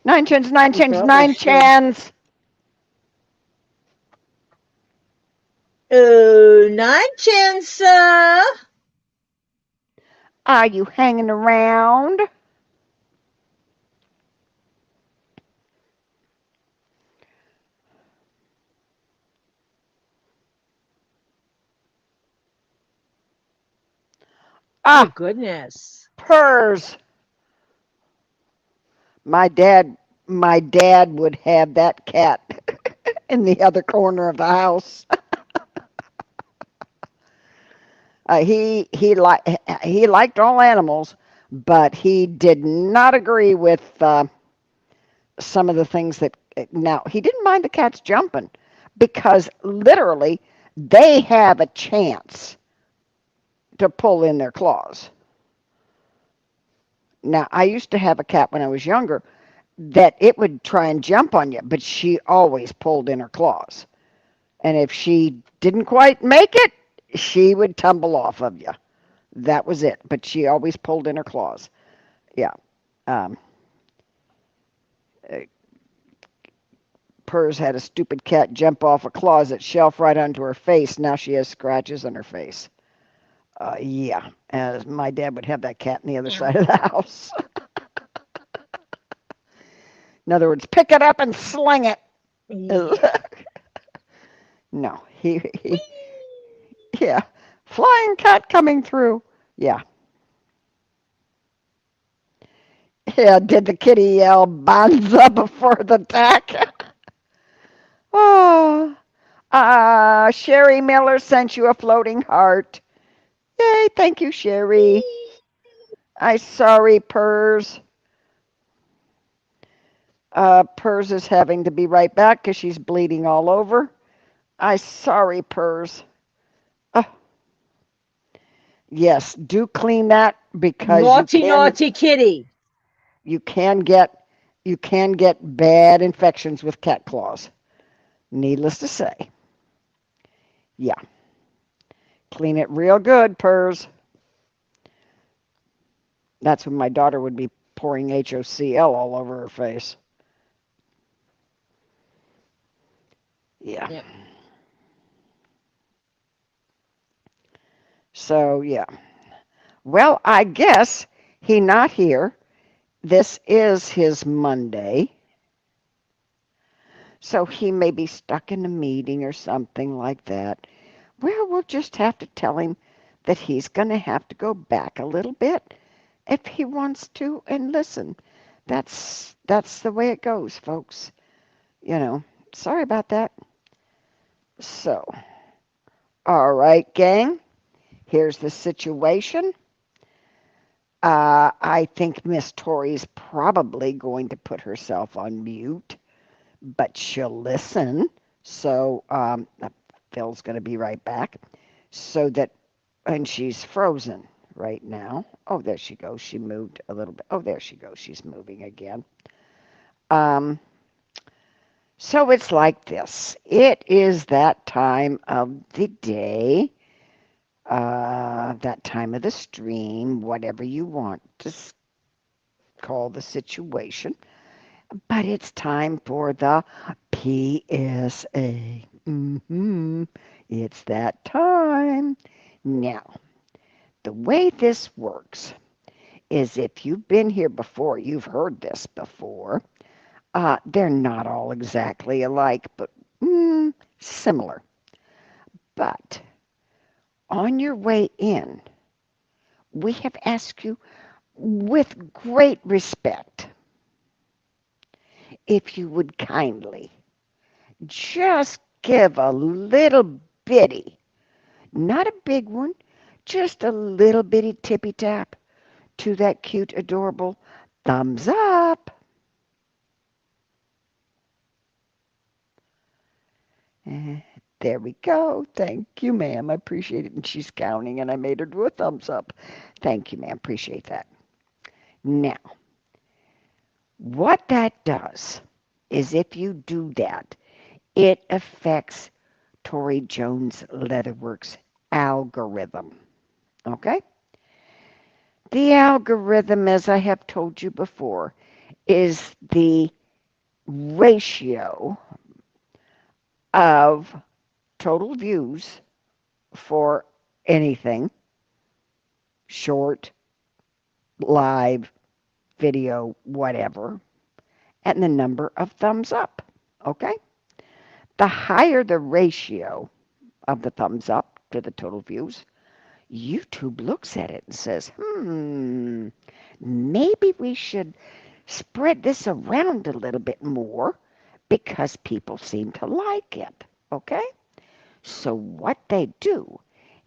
S2: Nine Chins, Nine
S1: We
S2: Chins,
S1: probably
S2: Nine
S1: should.
S2: Chins.
S1: Oh, nine chance.
S2: Are you hanging around?
S1: Oh,
S2: Ah,
S1: goodness.
S2: purrs. My dad my dad would have that cat in the other corner of the house. He liked all animals, but he did not agree with some of the things that. Now he didn't mind the cats jumping because literally they have a chance to pull in their claws. Now I used to have a cat when I was younger that it would try and jump on you, but she always pulled in her claws. And if she didn't quite make it, she would tumble off of you. That was it. But she always pulled in her claws. Yeah. Um, uh, Purrs had a stupid cat jump off a closet shelf right onto her face. Now she has scratches on her face. Yeah. As my dad would have that cat on the other
S1: Meow.
S2: side of the house. In other words, pick it up and sling it.
S1: Yeah.
S2: No,
S1: Whee!
S2: yeah. Flying cat coming through. Yeah. Yeah, did the kitty yell Banza before the attack? Oh, Sherry Miller sent you a floating heart. Yay, thank you, Sherry. I sorry, Purrs. Purrs is having to be right back because she's bleeding all over. I sorry, Purrs. Uh, yes, do clean that because
S1: Naughty, naughty kitty.
S2: you can get you can get bad infections with cat claws. Needless to say. Yeah, clean it real good, Purrs. That's when my daughter would be pouring HOCl all over her face. Yeah.
S1: Yep.
S2: So yeah. Well, I guess he not here. This is his Monday. So he may be stuck in a meeting or something like that. Well, we'll just have to tell him that he's going to have to go back a little bit if he wants to and listen. That's the way it goes, folks. You know, sorry about that. So, all right, gang, here's the situation. I think Miss Tori's probably going to put herself on mute, but she'll listen. So, Phil's going to be right back. So that, and she's frozen right now. Oh, there she goes. She moved a little bit. Oh, there she goes. She's moving again. Um, so it's like this. It is that time of the day, that time of the stream, whatever you want to call the situation. But it's time for the PSA. It's that time. Now, the way this works is if you've been here before, you've heard this before. They're not all exactly alike, but similar. But on your way in, we have asked you with great respect if you would kindly just give a little bitty, not a big one, just a little bitty tippy tap to that cute, adorable thumbs up. Eh, there we go. Thank you, ma'am. I appreciate it. And she's counting, and I made her do a thumbs up. Thank you, ma'am. Appreciate that. Now, what that does is if you do that, it affects Tori Jones Leatherworks algorithm. Okay? The algorithm, as I have told you before, is the ratio of total views for anything short, live, video, whatever, and the number of thumbs up. Okay? The higher the ratio of the thumbs up to the total views, YouTube looks at it and says, maybe we should spread this around a little bit more because people seem to like it. Okay? So what they do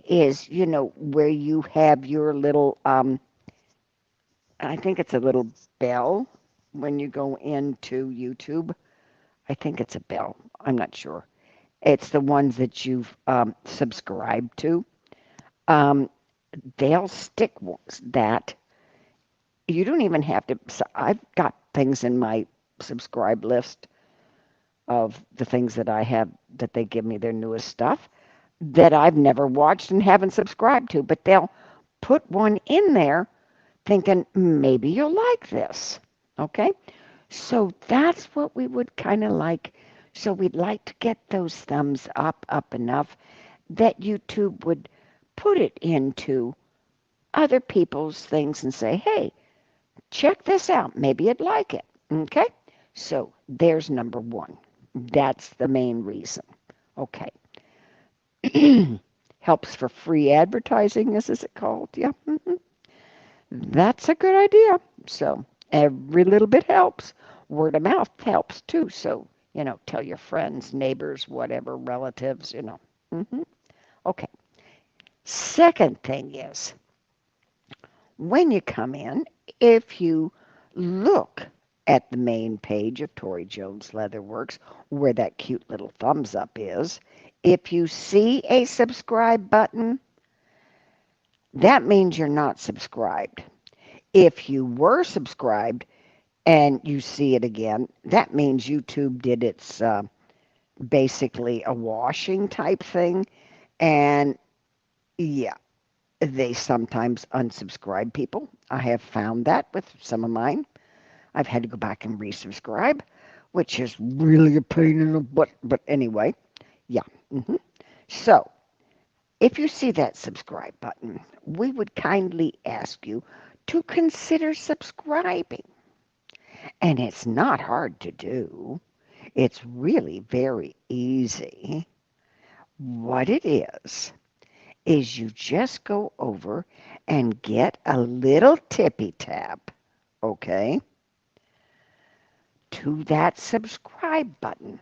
S2: is, where you have your little, I think it's a little bell when you go into YouTube. I think it's a bell. I'm not sure. It's the ones that you've subscribed to. Um, they'll stick that. You don't even have to. I've got things in my subscribe list of the things that I have that they give me their newest stuff that I've never watched and haven't subscribed to, but they'll put one in there thinking maybe you'll like this. Okay? So that's what we would kind of like. So we'd like to get those thumbs up enough that YouTube would put it into other people's things and say, hey, check this out. Maybe you'd like it. Okay? So there's number one. That's the main reason. Okay. Helps for free advertising, is it called? Yeah. That's a good idea. So every little bit helps. Word of mouth helps too. So, tell your friends, neighbors, whatever, relatives. Okay. Second thing is, when you come in, if you look at the main page of Tori Jones Leatherworks, where that cute little thumbs up is, if you see a subscribe button, that means you're not subscribed. If you were subscribed and you see it again, that means YouTube did its basically a washing type thing. And yeah, they sometimes unsubscribe people. I have found that with some of mine. I've had to go back and resubscribe, which is really a pain in the butt. But anyway, yeah. So if you see that subscribe button, we would kindly ask you to consider subscribing. And it's not hard to do. It's really very easy. What it is you just go over and get a little tippy tap, okay, to that subscribe button.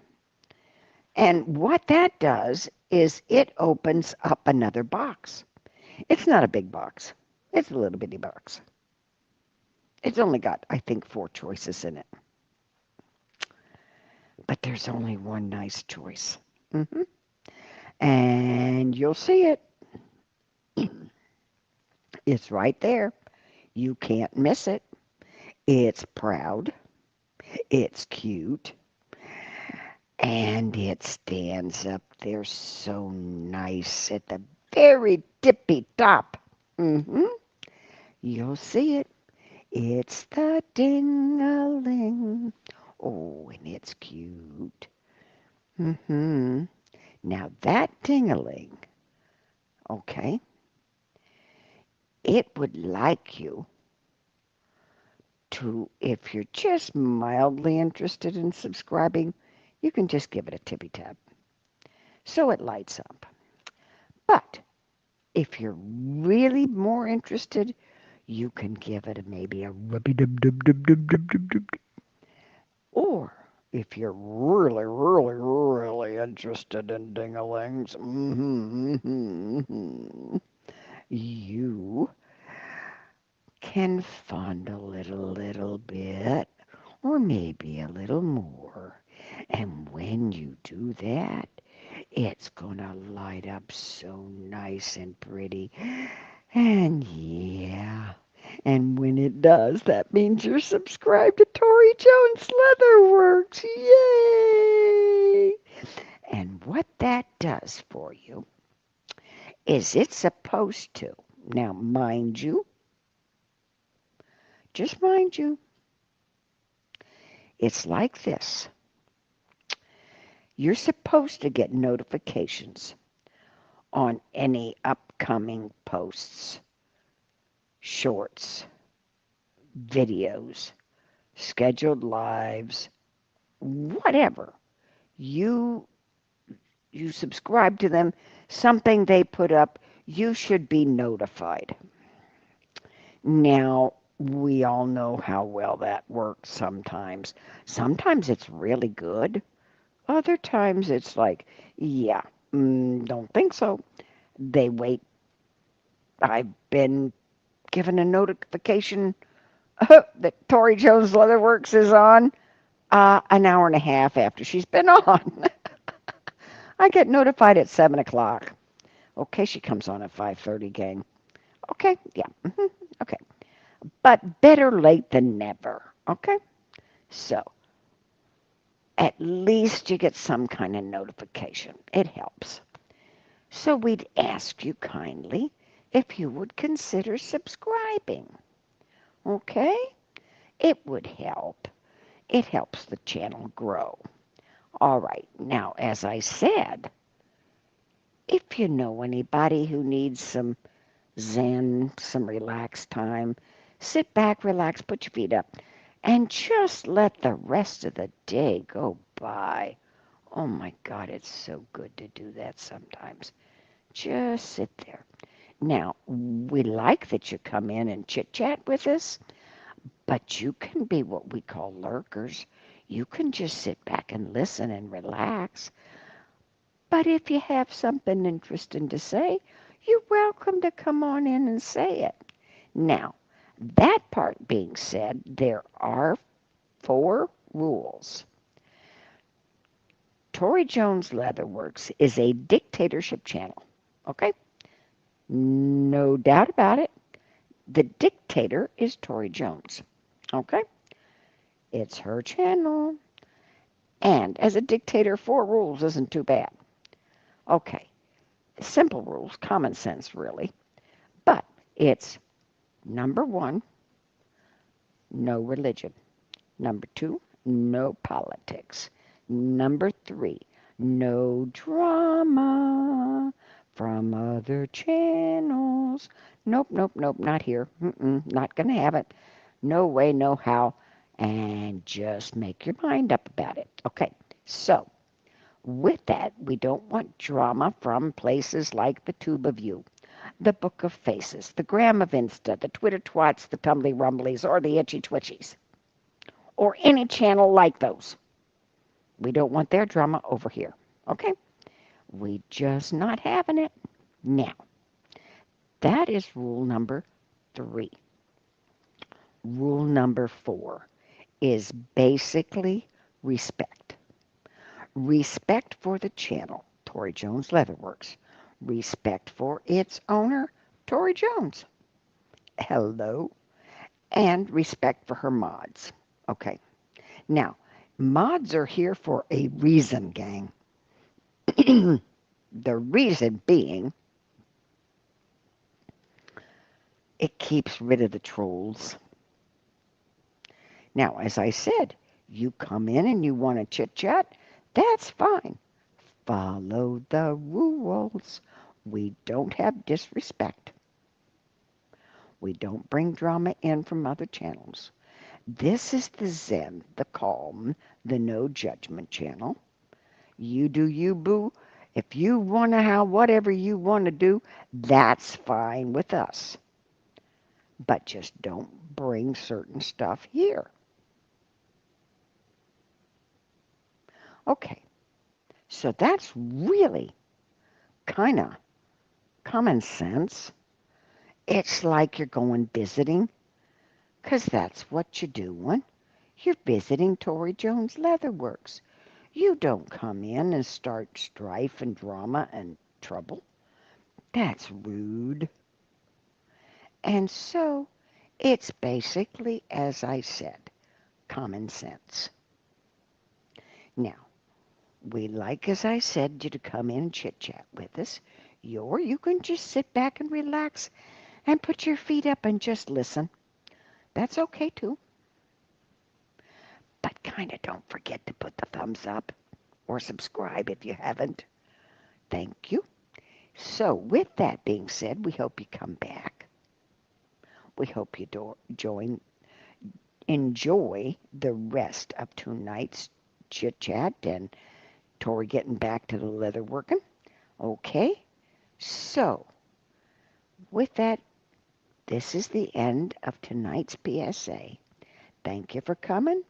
S2: And what that does is it opens up another box. It's not a big box. It's a little bitty box. It's only got, I think, 4 choices in it. But there's only one nice choice. And you'll see it. It's right there. You can't miss it. It's proud. It's cute. And it stands up there so nice at the very tippy top. You'll see it. It's the ding-a-ling. Oh, and it's cute. Now that ding-a-ling, okay, it would like you to, if you're just mildly interested in subscribing, you can just give it a tippy tap so it lights up. But if you're really more interested, you can give it maybe a rubby dub dub dub dub dub dub dub. Or if you're really, really, really interested in ding-a-lings, you can fondle it a little bit, or maybe a little more. And when you do that, it's gonna light up so nice and pretty. And yeah, and when it does, that means you're subscribed to Tori Jones Leatherworks. Yay! And what that does for you is it's supposed to, now mind you, just mind you, it's like this. You're supposed to get notifications on any upcoming posts, shorts, videos, scheduled lives, whatever. You subscribe to them, something they put up, you should be notified. Now, we all know how well that works sometimes. Sometimes it's really good. Other times it's like, yeah, don't think so. They wait. I've been given a notification that Tori Jones Leatherworks is on an hour and a half after she's been on. I get notified at 7 o'clock. Okay, she comes on at 5:30, gang. Okay, yeah, okay. But better late than never, okay? So, at least you get some kind of notification. It helps. So we'd ask you kindly if you would consider subscribing, okay? It would help. It helps the channel grow. All right, now, as I said, if you know anybody who needs some zen, some relaxed time, sit back, relax, put your feet up, and just let the rest of the day go by. Oh my God, it's so good to do that sometimes. Just sit there. Now, we like that you come in and chit-chat with us, but you can be what we call lurkers. You can just sit back and listen and relax. But if you have something interesting to say, you're welcome to come on in and say it. Now, that part being said, there are 4 rules. Tory Jones Leatherworks is a dictatorship channel. Okay? No doubt about it. The dictator is Tory Jones. Okay? It's her channel. And as a dictator, 4 rules isn't too bad. Okay. Simple rules, common sense, really. But it's number 1, no religion. Number 2, no politics. Number 3, no drama from other channels. Nope, nope, nope, not here. Not going to have it. No way, no how. And just make your mind up about it. Okay, so with that, we don't want drama from places like the Tube of You, the Book of Faces, the Gram of Insta, the Twitter Twats, the Tumbly Rumblies, or the Itchy Twitchies, or any channel like those. We don't want their drama over here. Okay? We just not having it. Now, that is rule number 3. Rule number 4 is basically respect. Respect for the channel, Tory Jones Leatherworks. Respect for its owner, Tory Jones. Hello. And respect for her mods. Okay. Now, mods are here for a reason, gang. The reason being, it keeps rid of the trolls. Now, as I said, you come in and you want to chit chat, that's fine. Follow the rules. We don't have disrespect. We don't bring drama in from other channels. This is the Zen, the calm, the no judgment channel. You do you, boo. If you want to have whatever you want to do, that's fine with us. But just don't bring certain stuff here. Okay, so that's really kind of common sense. It's like you're going visiting, 'cause that's what you're doing. You're visiting Tory Jones Leatherworks. You don't come in and start strife and drama and trouble. That's rude. And so it's basically, as I said, common sense. Now, we like, as I said, you to come in and chit chat with us. Or you can just sit back and relax and put your feet up and just listen. That's okay too. But kind of don't forget to put the thumbs up or subscribe if you haven't. Thank you. So, with that being said, we hope you come back. We hope you enjoy the rest of tonight's chit chat and Tori getting back to the leather working. Okay, so with that, this is the end of tonight's PSA. Thank you for coming,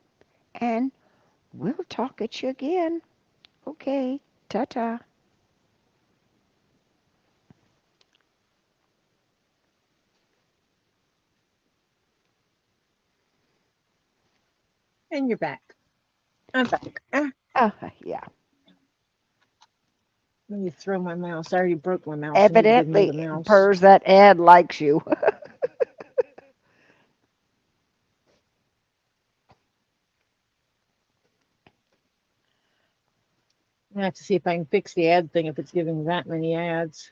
S2: and we'll talk at you again. Okay, ta-ta.
S1: And you're back. I'm back. Ah,
S2: Yeah.
S1: let me throw my mouse. I already broke my mouse. I need to get another
S2: Evidently,
S1: mouse.
S2: Purrs, that ad likes you.
S1: I have to see if I can fix the ad thing if it's giving that many ads.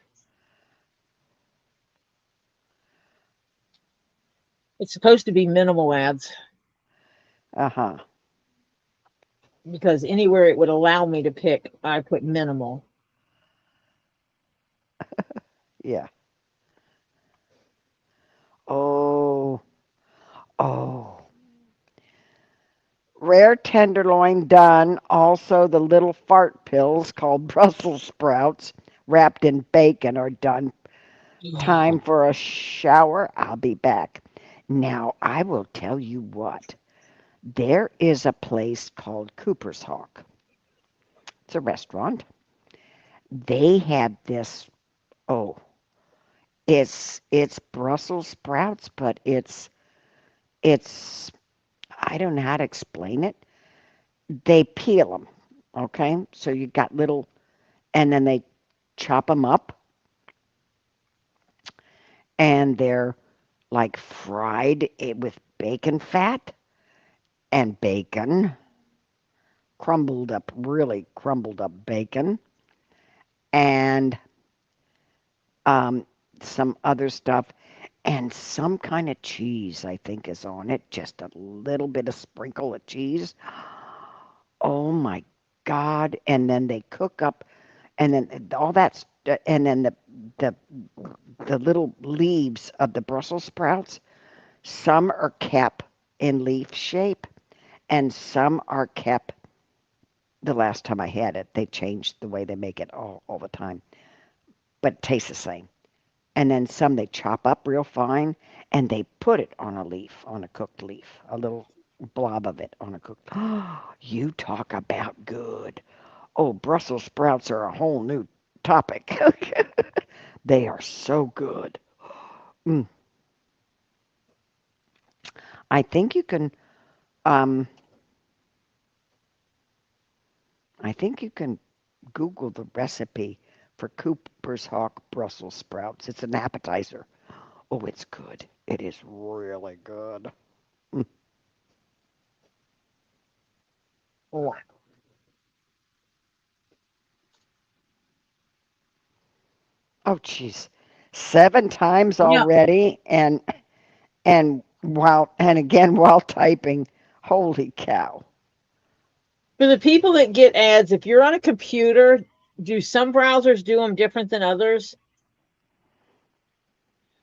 S1: It's supposed to be minimal ads
S2: Uh-huh.
S1: because anywhere it would allow me to pick, I put minimal.
S2: Yeah. Oh. Oh. Rare tenderloin done. Also, the little fart pills called Brussels sprouts wrapped in bacon are done. Time for a shower. I'll be back. Now, I will tell you what. There is a place called Cooper's Hawk. It's a restaurant. They had this, oh, It's Brussels sprouts, but it's I don't know how to explain it. They peel them, okay? So you got little, and then they chop them up, and they're like fried with bacon fat and bacon, crumbled up, really crumbled up bacon, and um, some other stuff, and some kind of cheese, I think, is on it. Just a little bit of sprinkle of cheese. Oh my God. And then they cook up, and then all that's, and then the, the little leaves of the Brussels sprouts, some are kept in leaf shape, and some are kept. The last time I had it, they changed the way they make it all the time, but it tastes the same. And then some they chop up real fine and they put it on a leaf, on a cooked leaf, a little blob of it on a cooked. Oh, you talk about good. Oh, Brussels sprouts are a whole new topic. They are so good. Mm. I think you can. Um, I think you can Google the recipe for Cooper's Hawk Brussels sprouts. It's an appetizer. Oh, it's good. It is really good. Mm.
S1: Wow.
S2: Oh, jeez. 7 times
S1: Yeah.
S2: already, and again while typing. Holy cow.
S1: For the people that get ads, if you're on a computer, do some browsers do them different than others?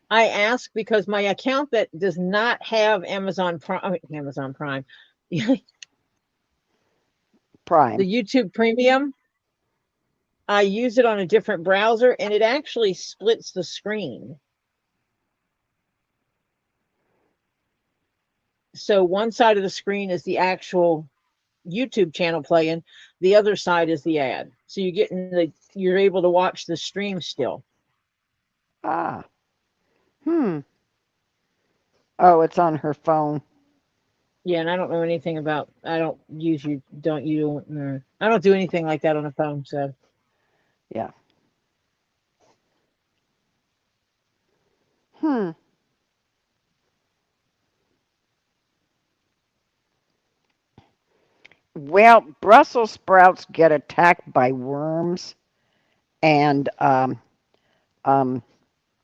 S1: I ask because my account that does not have Amazon Prime, the
S2: Prime.
S1: YouTube Premium, I use it on a different browser and it actually splits the screen. So one side of the screen is the actual YouTube channel playing, the other side is the ad. So you're able to watch the stream still.
S2: Ah. Hmm. Oh, it's on her phone.
S1: Yeah, and I don't know anything about. I don't use you. Don't you? I don't do anything like that on a phone. So
S2: Yeah. Hmm. Well, Brussels sprouts get attacked by worms and um,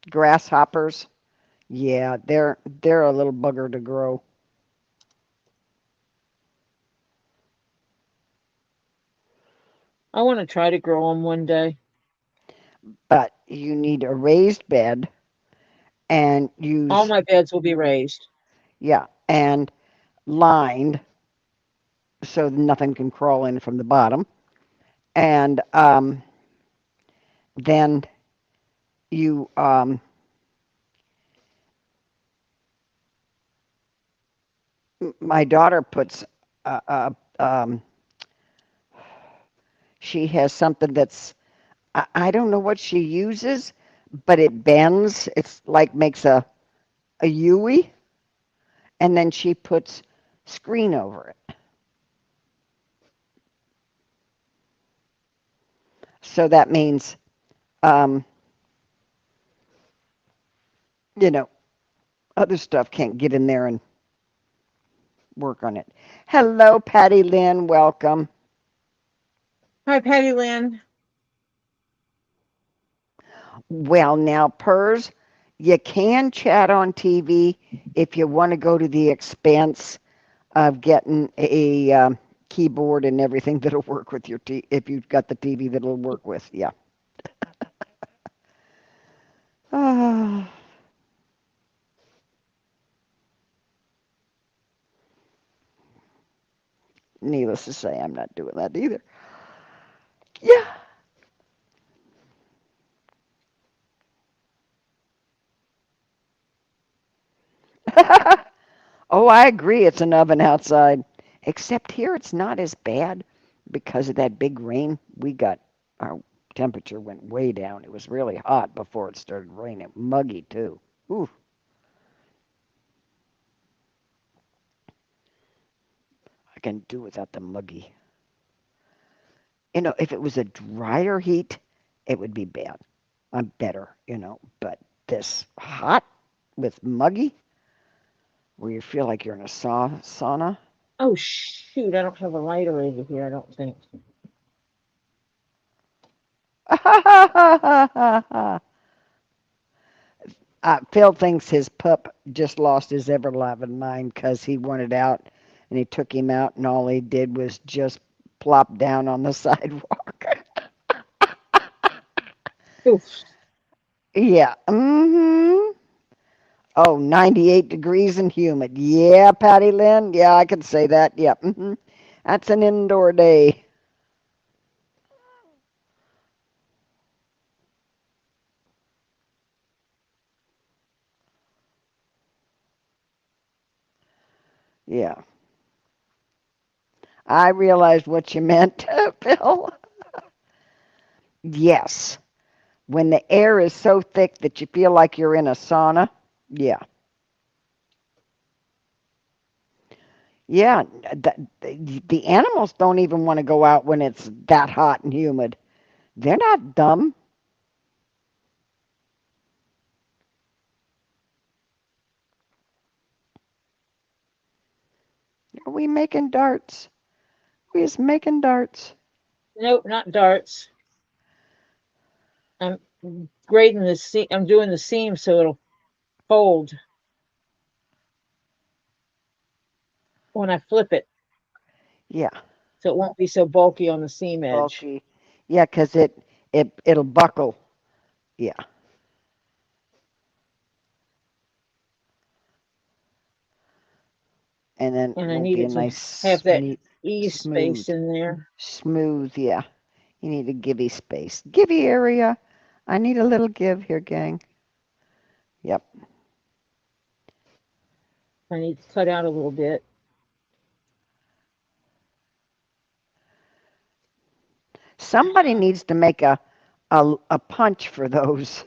S2: grasshoppers. Yeah, they're a little bugger to grow,
S1: I want to try to grow them one day.
S2: but you need a raised bed and
S1: All
S2: use,
S1: my beds will be raised.
S2: yeah, and lined so nothing can crawl in from the bottom. And then you, my daughter puts, uh, uh, um, she has something that's, I don't know what she uses, but it bends. It's like makes a U, and then she puts screen over it. So that means, um, you know, other stuff can't get in there and work on it. Hello, Patty Lynn. Welcome.
S1: Hi, Patty Lynn.
S2: Well, now, PERS, you can chat on TV if you want to go to the expense of getting a keyboard and everything that'll work with your if you've got the TV that'll work with. Yeah. Ah, needless to say, I'm not doing that either. Yeah. Oh, I agree. It's an oven outside. Except here, it's not as bad because of that big rain we got. temperature went way down. It was really hot before it started raining. Muggy too. Ooh, I can do without the muggy. If it was a drier heat, it would be bad. I'm better. But this hot with muggy, where you feel like you're in a sauna.
S1: Oh shoot, I don't have a lighter over here, I don't think.
S2: Phil thinks his pup just lost his ever loving mind because he wanted out and he took him out and all he did was just plop down on the sidewalk.
S1: Oof.
S2: Yeah. Oh, 98 degrees and humid. Yeah, Patty Lynn. Yeah, I can say that. Yep. That's an indoor day. Yeah. I realized what you meant, Phil. Yes. When the air is so thick that you feel like you're in a sauna. Yeah. Yeah, the animals don't even want to go out when it's that hot and humid. They're not dumb. Are we making darts? We just making darts.
S1: Nope, not darts. I'm grading the seam. I'm doing the seam so it'll fold when I flip it,
S2: Yeah,
S1: so it won't be so bulky on the seam edge.
S2: bulky. Yeah, 'cause it'll buckle. Yeah, and then it
S1: And I
S2: won't
S1: need
S2: be a
S1: it to
S2: nice,
S1: have that
S2: neat,
S1: ease
S2: smooth,
S1: space in there.
S2: smooth. Yeah, you need a givey space, givey area. I need a little give here, gang. Yep.
S1: I need to cut out a little bit.
S2: Somebody needs to make a punch for those,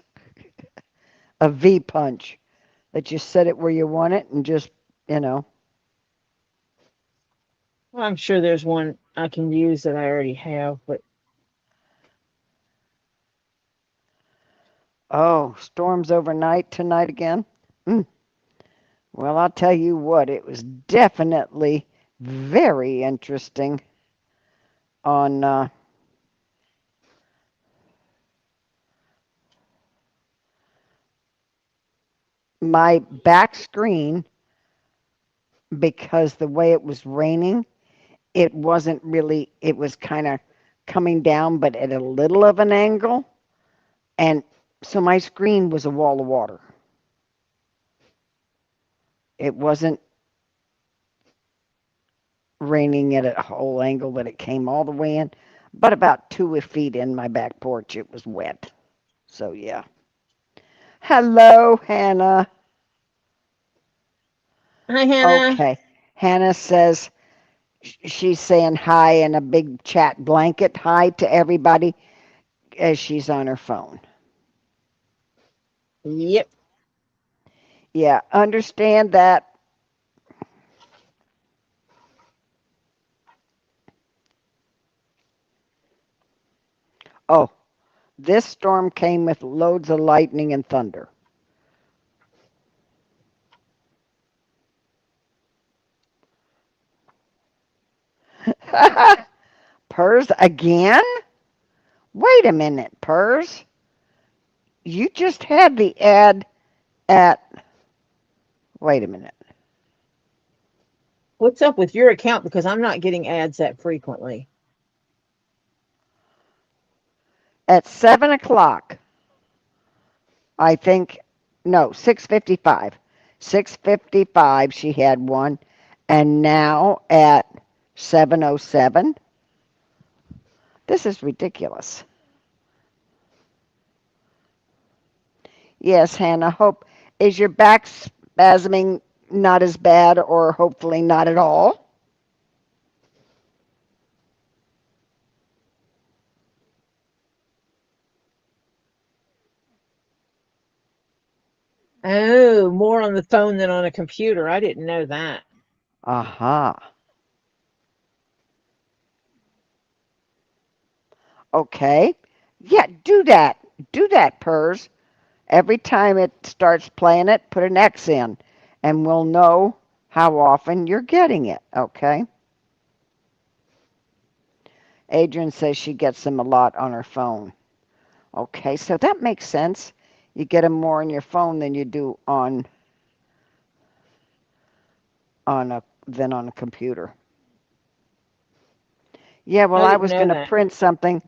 S2: a V punch that you set it where you want it and just, you know.
S1: Well, I'm sure there's one I can use that I already have, but
S2: Oh, storms overnight tonight again? Mm. Well, I'll tell you what, it was definitely very interesting on my back screen because the way it was raining, it wasn't really, it was kind of coming down, but at a little of an angle. And so my screen was a wall of water. It wasn't raining at a whole angle that it came all the way in, but about 2 feet in my back porch, it was wet. So, yeah. Hello, Hannah.
S1: hi, Hannah.
S2: Okay. Hannah says she's saying hi in a big chat blanket. Hi to everybody as she's on her phone.
S1: Yep,
S2: Yeah, understand that. Oh, this storm came with loads of lightning and thunder. Pers again? Wait a minute, Pers. You just had the ad at. Wait a minute.
S1: what's up with your account? Because I'm not getting ads that frequently.
S2: At 7 o'clock, I think, no, 6:55. 6:55 she had one, and now at 7:07. This is ridiculous. Yes, Hannah, hope is your back spasming not as bad or hopefully not at all?
S1: Oh, more on the phone than on a computer. I didn't know that.
S2: Aha. Okay. Yeah, do that. Do that, Pers. Every time it starts playing it, put an X in, and we'll know how often you're getting it, okay? Adrian says she gets them a lot on her phone. Okay, so that makes sense. You get them more on your phone than you do on a than on a computer. Yeah, well,
S1: I
S2: I
S1: didn't
S2: was
S1: know
S2: going to
S1: that.
S2: print something.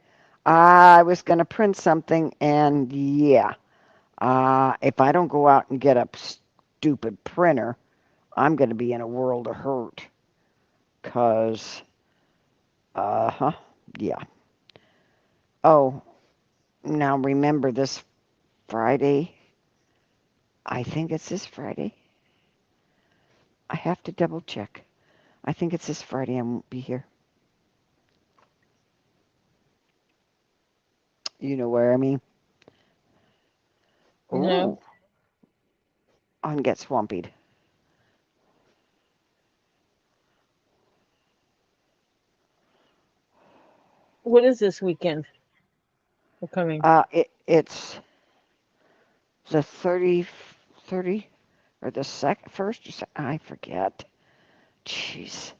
S2: I was going to print something, and yeah, if I don't go out and get a stupid printer, I'm going to be in a world of hurt. Cause, huh, yeah. Oh, now remember this Friday. I think it's this Friday. I have to double check. I think it's this Friday. I won't be here. You know where I mean?
S1: No.
S2: Oh, on Get Swampied.
S1: What is this weekend? We're coming.
S2: It's the 30 or the first or second. I forget. Jeez,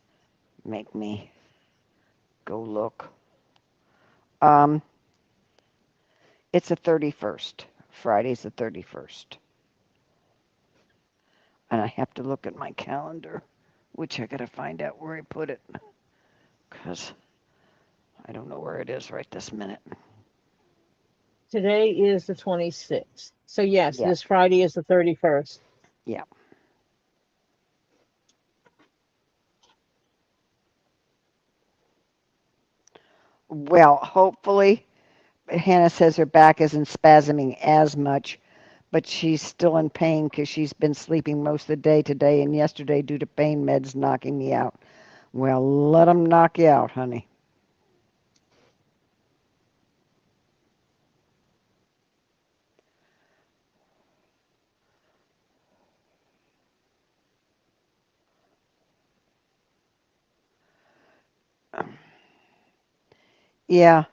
S2: make me go look. Um, it's the 31st. Friday's the 31st. And I have to look at my calendar, which I gotta find out where I put it, because I don't know where it is right this minute.
S1: Today is the 26th. So, yes,
S2: Yeah,
S1: this Friday is the 31st.
S2: yeah. Well, hopefully, Hannah says her back isn't spasming as much, but she's still in pain because she's been sleeping most of the day today and yesterday due to pain meds knocking me out. Well, let them knock you out, honey. Yeah,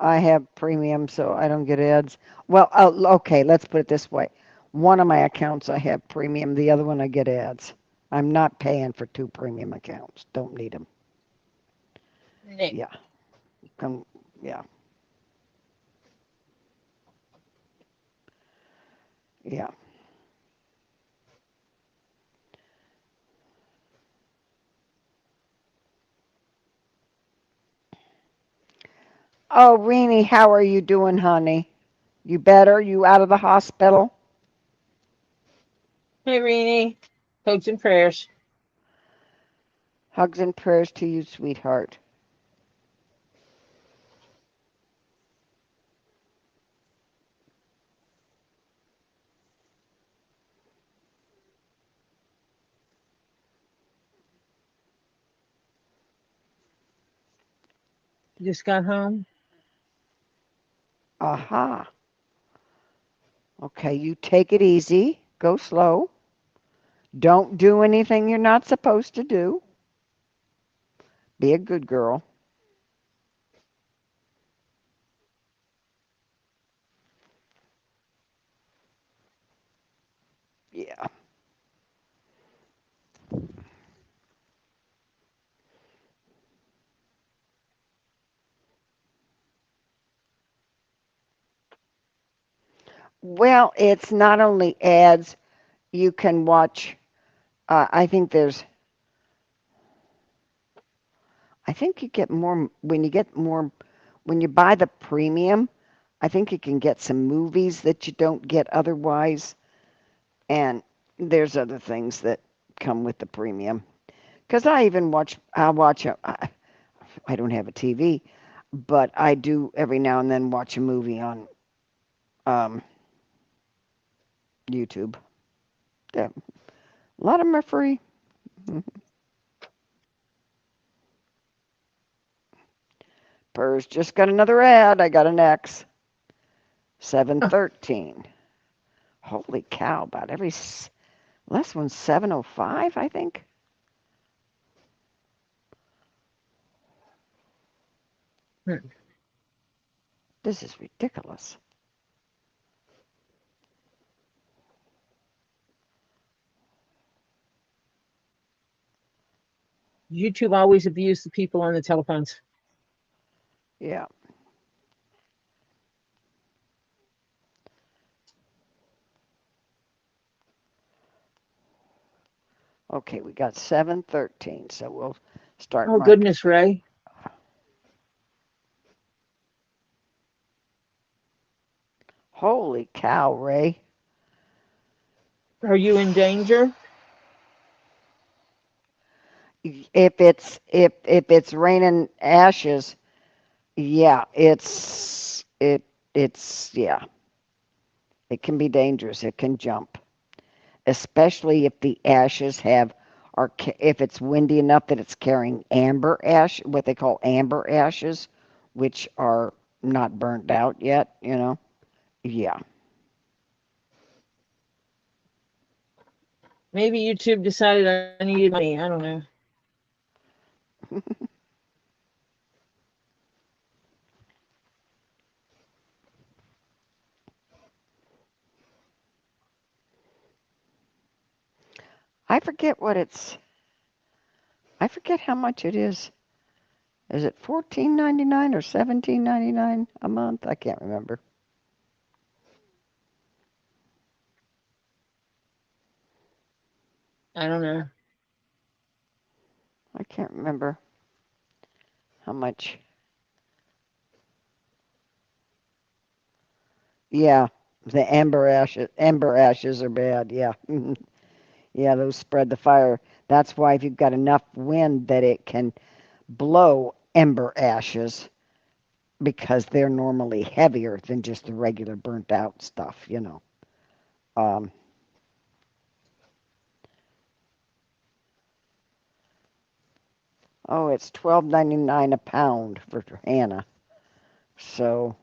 S2: I have premium, so I don't get ads. Well, okay, let's put it this way. One of my accounts I have premium, the other one I get ads. I'm not paying for two premium accounts. Don't need them.
S1: Nick.
S2: Yeah, come, yeah, yeah. Oh, Reenie, how are you doing, honey? You better? You out of the hospital?
S1: Hey, Renee. Hopes and prayers.
S2: Hugs and prayers to you, sweetheart.
S1: Just got home.
S2: Aha. Okay, you take it easy. Go slow. Don't do anything you're not supposed to do. Be a good girl. Yeah. Well, it's not only ads. You can watch. I think there's. I think you get more when you get more when you buy the premium. I think you can get some movies that you don't get otherwise, and there's other things that come with the premium. Because I even watch. I watch. I don't have a TV, but I do every now and then watch a movie on um, YouTube. Yeah, a lot of them are free. Purr's just got another ad. I got an X. 713. Holy cow! About every last one's 705, I think.
S1: Hmm.
S2: This is ridiculous.
S1: YouTube always abused the people on the telephones.
S2: Yeah. Okay, we got 713, so we'll start
S1: Oh
S2: marking.
S1: goodness, Ray.
S2: Holy cow, Ray.
S1: Are you in danger?
S2: If it's raining ashes, yeah, it's yeah, it can be dangerous. It can jump, especially if the ashes have are if it's windy enough that it's carrying amber ash, what they call amber ashes, which are not burnt out yet. Yeah.
S1: Maybe YouTube decided I needed money. I don't know.
S2: I forget what it's I forget how much it is. Is it 14.99 or 17.99 a month? I can't remember.
S1: I don't know.
S2: I can't remember how much. Yeah, the amber ashes are bad. Yeah. Yeah, those spread the fire. That's why if you've got enough wind that it can blow ember ashes because they're normally heavier than just the regular burnt out stuff. Um, oh, it's 12.99 a pound for Hannah. So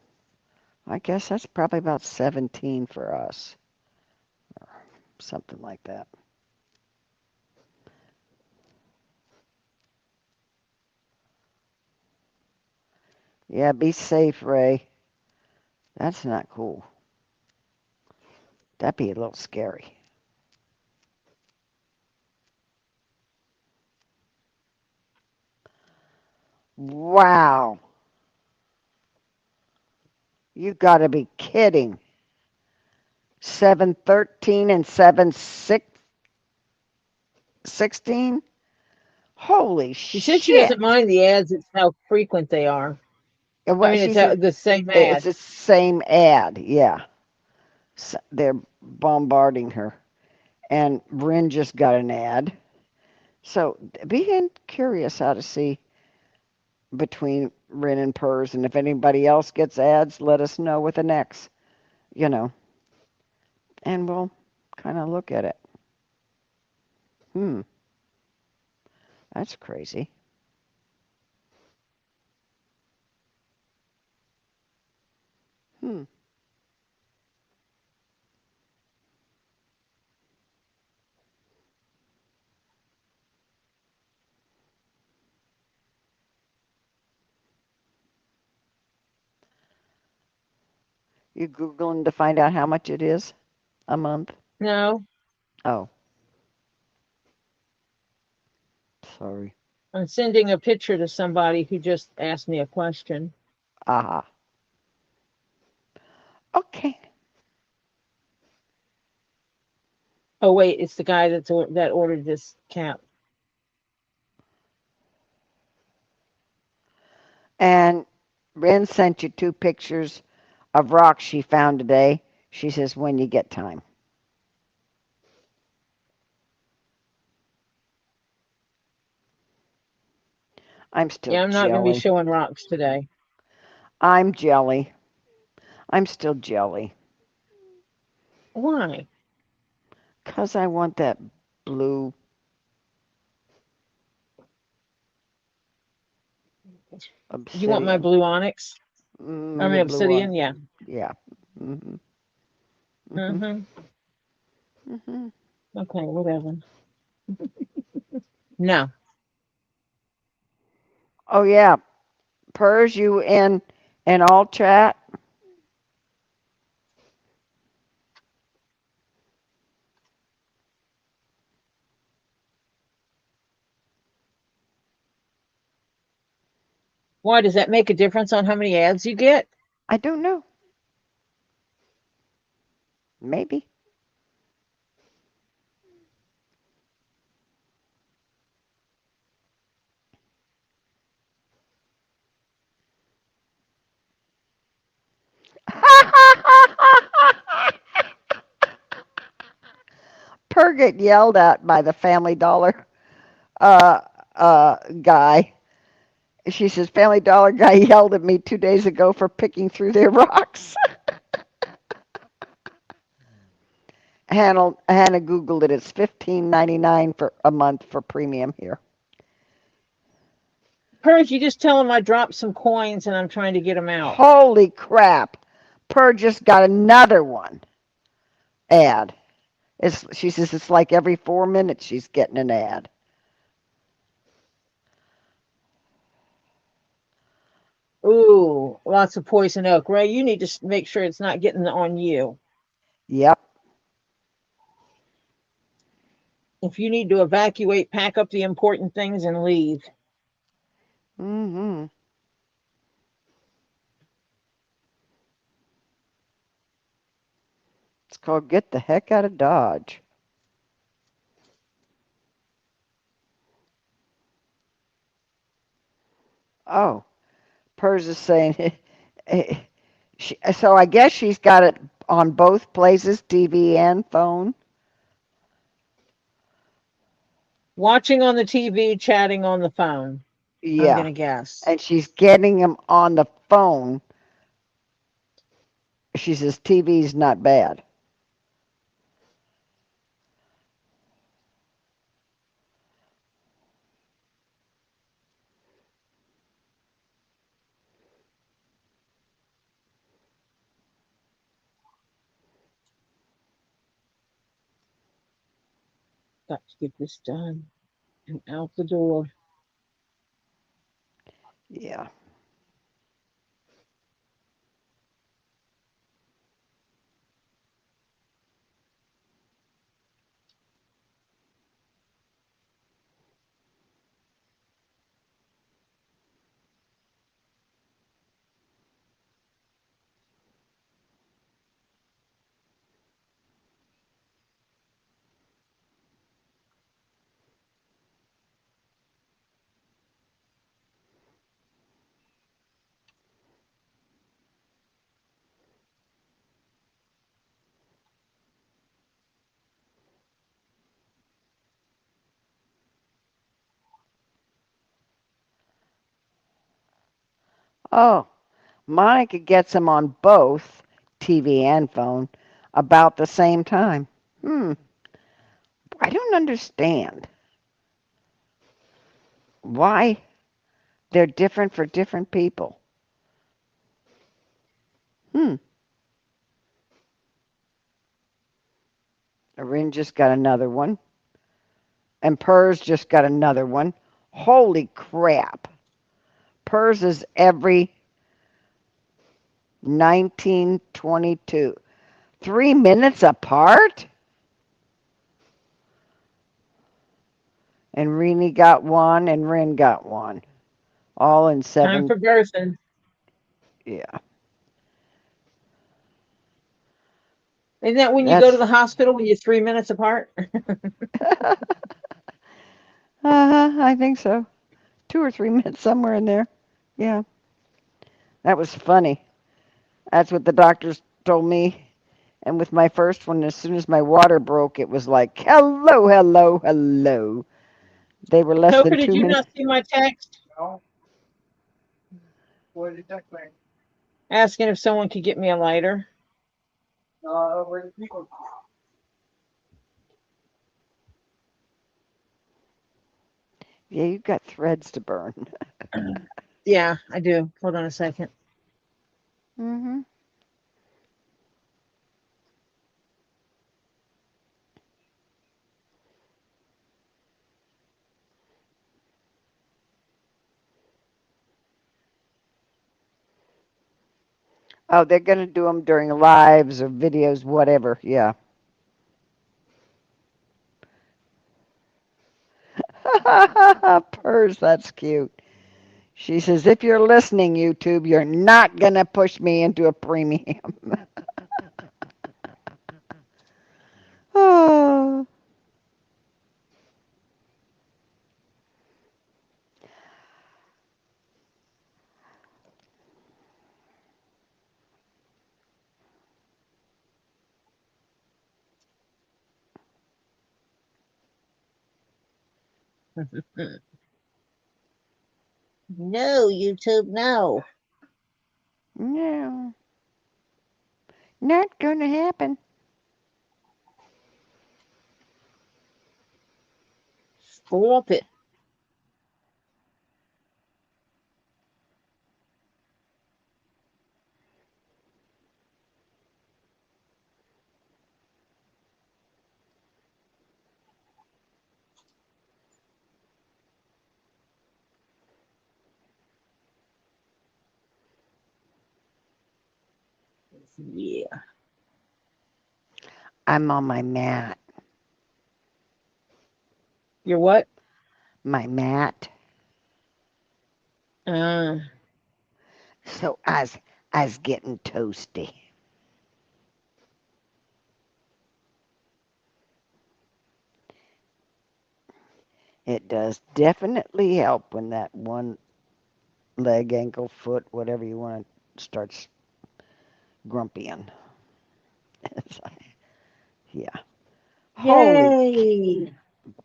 S2: I guess that's probably about 17 for us, or something like that. Yeah, be safe, Ray. That's not cool. That'd be a little scary. Wow. You gotta be kidding. 713 and 716? Holy
S1: She said she doesn't
S2: shit.
S1: mind the ads. It's how frequent they are.
S2: And
S1: I
S2: what
S1: mean,
S2: she
S1: it's
S2: says,
S1: the same
S2: it's
S1: ad.
S2: the same ad. Yeah. They're bombarding her. And Rin just got an ad. So being curious how to see between Rin and Pers. And if anybody else gets ads, let us know with an X, you know, and we'll kind of look at it. Hmm, that's crazy. Hmm, you Googling to find out how much it is a month?
S1: No,
S2: Oh, sorry.
S1: I'm sending a picture to somebody who just asked me a question.
S2: Aha. Okay.
S1: Oh wait, it's the guy that ordered this cap.
S2: And Ren sent you two pictures of rocks she found today. She says when you get time. I'm still
S1: Yeah, I'm not going to be
S2: jelly.
S1: showing rocks today.
S2: I'm jelly. I'm still jelly.
S1: Why?
S2: 'Cause I want that blue
S1: You want my
S2: obsidian.
S1: blue onyx? I
S2: The
S1: mean
S2: blue one.
S1: obsidian. Yeah.
S2: Yeah. Hmm. Hmm.
S1: Mm-hmm.
S2: Hmm.
S1: Okay, whatever. No.
S2: Oh yeah, Pers, you in all chat.
S1: Why does that make a difference on how many ads you get?
S2: I don't know. Maybe. Per get yelled at by the Family Dollar uh, guy. She says, Family Dollar guy yelled at me 2 days ago for picking through their rocks. Hannah Googled it. It's $15.99 for a month for premium here.
S1: Purge, you just tell them I dropped some coins and I'm trying to get them out.
S2: Holy crap. Per just got another one ad. She says it's like every 4 minutes she's getting an ad.
S1: Ooh, lots of poison oak. Ray, you need to make sure it's not getting on you.
S2: Yep.
S1: If you need to evacuate, pack up the important things and leave.
S2: Hmm. It's called Get the Heck Out of Dodge. Oh, Pers is saying, so I guess she's got it on both places, TV and phone.
S1: Watching on the TV, chatting on the phone. I'm going
S2: Yeah,
S1: to guess.
S2: and she's getting them on the phone. She says TV's not bad.
S1: Got to get this done and out the door.
S2: Yeah. Oh, Monica gets them on both TV and phone about the same time. Hmm. I don't understand why they're different for different people. Hmm. Erin just got another one. And Pers just got another one. Holy crap. Pers is every 1922. 3 minutes apart? And Rini got one and Rin got one. All in
S1: Time
S2: seven.
S1: for Garrison.
S2: Yeah.
S1: Isn't that when you go to
S2: That's
S1: the hospital when you're 3 minutes apart?
S2: I think so. 2 or 3 minutes somewhere in there. Yeah. That was funny. That's what the doctors told me. And with my first one, as soon as my water broke, it was like, hello, hello, hello. They were less
S1: Coker,
S2: than
S1: did
S2: two
S1: you
S2: minutes.
S1: not see my text? Asking if someone could get me a lighter.
S2: Yeah, you've got threads to burn.
S1: Yeah, I do. Hold on a second.
S2: Hmm. Oh, they're going to do them during lives or videos, whatever. Yeah. Purrs, that's cute. She says, if you're listening, YouTube, you're not going to push me into a premium. Oh.
S1: No, YouTube, no.
S2: No, not going to happen.
S1: Stop it. Yeah.
S2: I'm on my mat.
S1: You're what?
S2: My mat.
S1: Uh,
S2: So I's getting toasty. It does definitely help when that one leg, ankle, foot, whatever you want to starts grumpying. It's like, yeah. Holy
S1: yay.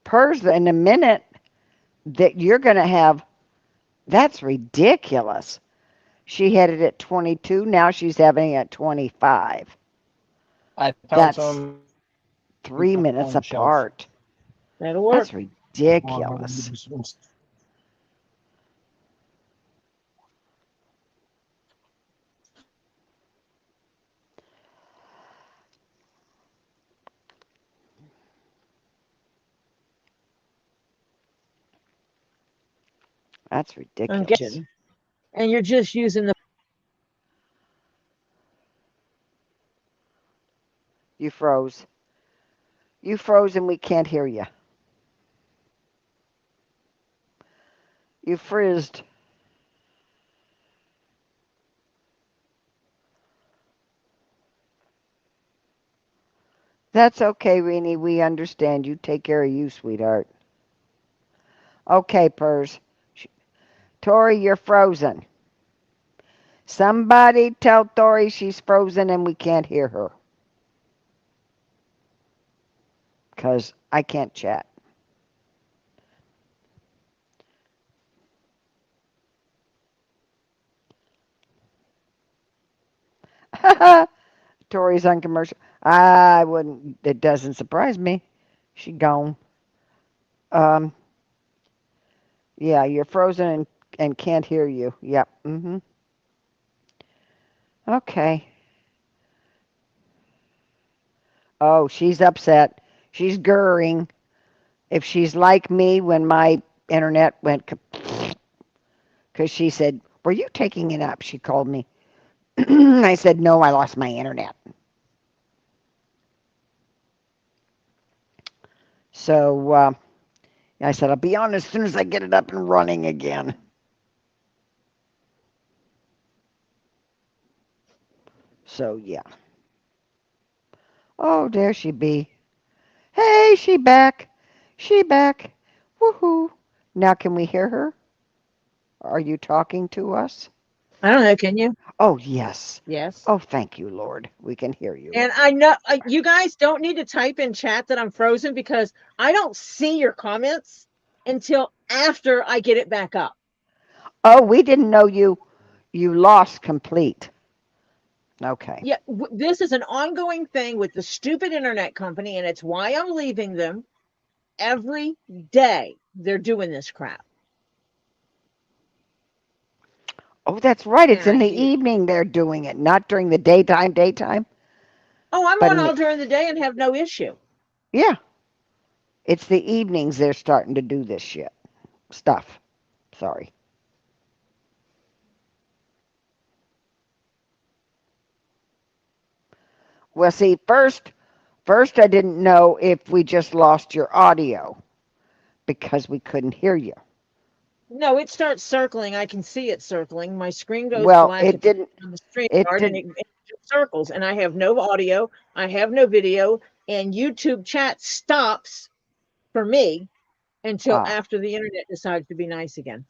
S2: purrs in a minute that you're going to have. That's ridiculous. She had it at 22. Now she's having it at 25.
S3: I found
S2: That's
S3: some on the
S2: 3 minutes
S3: shelf.
S2: apart.
S1: That'll work.
S2: That's ridiculous. That's
S1: I'm
S2: ridiculous.
S1: guessing. And you're just using the.
S2: You froze. You froze and we can't hear you. You frizzed. That's okay, Renee. We understand. You take care of you, sweetheart. Okay, Purrs. Tori, you're frozen. Somebody tell Tori she's frozen and we can't hear her. Because I can't chat. Tori's on commercial. I wouldn't. It doesn't surprise me. She gone. Um, yeah, you're frozen and can't hear you. Yep. Okay. Oh, she's upset. She's gurring. If she's like me when my internet went, because she said, "Were you taking it up?" She called me. I said, "No, I lost my internet." So I said, "I'll be on as soon as I get it up and running again." So yeah. Oh, there she be. Hey, she back. She back. Woohoo. Now can we hear her? Are you talking to us?
S1: I don't know. Can you?
S2: Oh, yes.
S1: Yes.
S2: Oh, thank you, Lord. We can hear you.
S1: And I know you guys don't need to type in chat that I'm frozen because I don't see your comments until after I get it back up.
S2: Oh, we didn't know you lost complete. Okay.
S1: Yeah, this is an ongoing thing with the stupid internet company, and it's why I'm leaving them. Every day they're doing this crap.
S2: Oh, that's right. It's
S1: And
S2: in
S1: I,
S2: the evening they're doing it, not during the daytime,
S1: oh, I'm
S2: but
S1: on
S2: in
S1: all
S2: the,
S1: during the day and have no issue.
S2: yeah, it's the evenings they're starting to do this shit stuff. Sorry. Well, see, first I didn't know if we just lost your audio because we couldn't hear you.
S1: No, it starts circling. I can see it circling. My screen goes
S2: Well,
S1: black
S2: it
S1: at the
S2: didn't.
S1: on the
S2: It
S1: StreamYard, and
S2: did.
S1: it circles. And I have no audio. I have no video, and YouTube chat stops for me until
S2: Ah.
S1: after the internet decides to be nice again.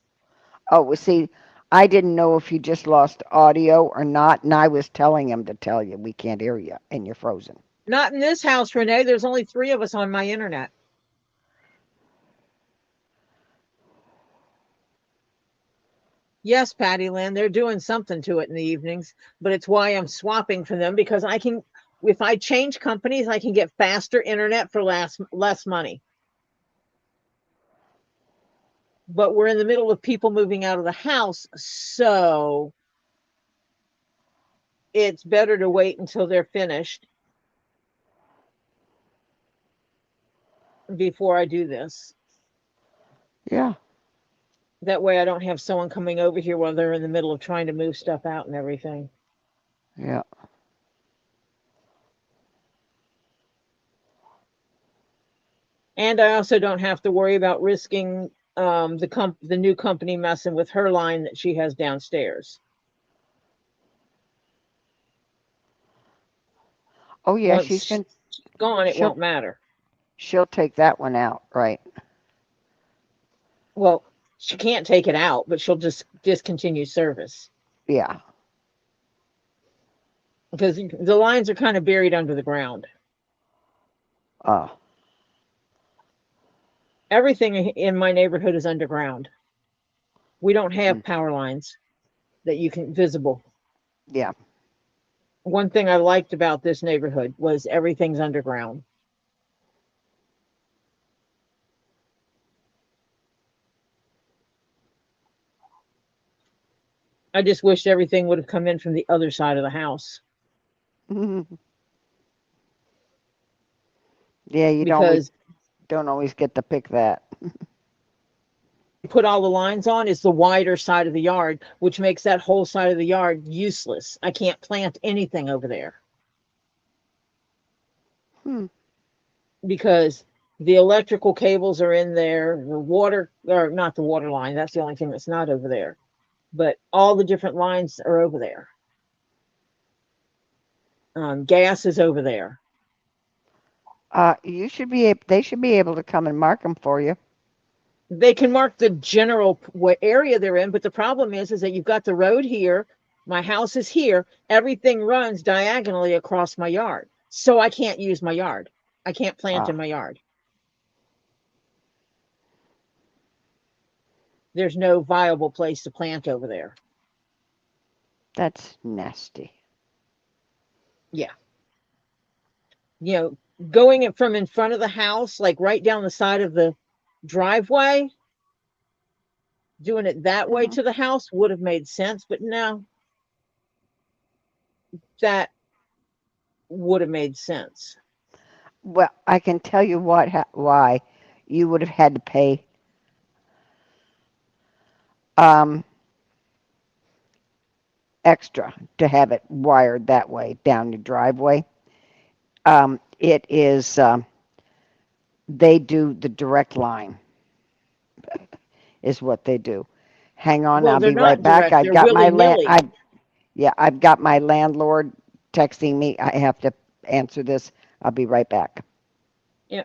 S2: Oh, well, see, I didn't know if you just lost audio or not, and I was telling him to tell you we can't hear you and you're frozen.
S1: Not in this house, Renee. There's only 3 of us on my internet. Yes, Patty Land, they're doing something to it in the evenings, but it's why I'm swapping for them because I can, if I change companies, I can get faster internet for less money. But we're in the middle of people moving out of the house, so it's better to wait until they're finished before I do this.
S2: Yeah.
S1: That way I don't have someone coming over here while they're in the middle of trying to move stuff out and everything.
S2: Yeah.
S1: And I also don't have to worry about risking the new company messing with her line that she has downstairs.
S2: Oh, yeah,
S1: Once she's gone, it
S2: she'll
S1: won't matter.
S2: she'll take that one out, right?
S1: Well, she can't take it out, but she'll just discontinue service
S2: Yeah.
S1: because the lines are kind of buried under the ground.
S2: Oh.
S1: Everything in my neighborhood is underground. We don't have
S2: Mm.
S1: power lines that you can visible.
S2: Yeah.
S1: One thing I liked about this neighborhood was everything's underground. I just wish everything would have come in from the other side of the house
S2: Yeah, you
S1: because
S2: don't always get to pick that.
S1: put all the lines on is the wider side of the yard, which makes that whole side of the yard useless. I can't plant anything over there
S2: Hmm.
S1: because the electrical cables are in there, the water, or not the water line, that's the only thing that's not over there. But all the different lines are over there. Gas is over there.
S2: They should be able to come and mark them for you.
S1: They can mark the general what area they're in, but the problem is that you've got the road here, my house is here, everything runs diagonally across my yard, so I can't use my yard. I can't plant in
S2: Ah,
S1: my yard. There's no viable place to plant over there.
S2: that's nasty.
S1: Yeah, you know, going it from in front of the house, like right down the side of the driveway, doing it that way
S2: Hmm.
S1: to the house would have made sense, but no, that would have made sense.
S2: Well, I can tell you why you would have had to pay um, extra to have it wired that way down your driveway. It is they do the direct line is what they do. Hang on,
S1: Well,
S2: I'll
S1: they're
S2: be right
S1: not
S2: back.
S1: direct,
S2: I've
S1: they're
S2: got my
S1: willy-nilly.
S2: I've got my landlord texting me. I have to answer this. I'll be right back.
S1: Yeah.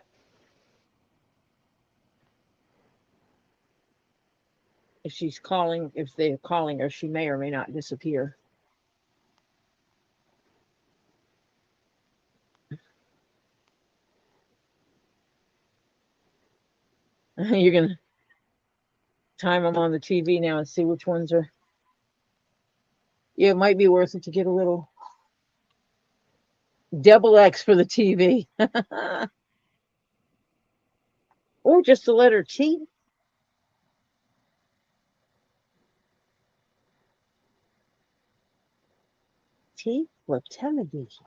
S1: If she's calling, if they're calling her, she may or may not disappear. You're gonna time them on the TV now and see which ones are. Yeah, it might be worth it to get a little double X for the TV, or just the letter T. T for television.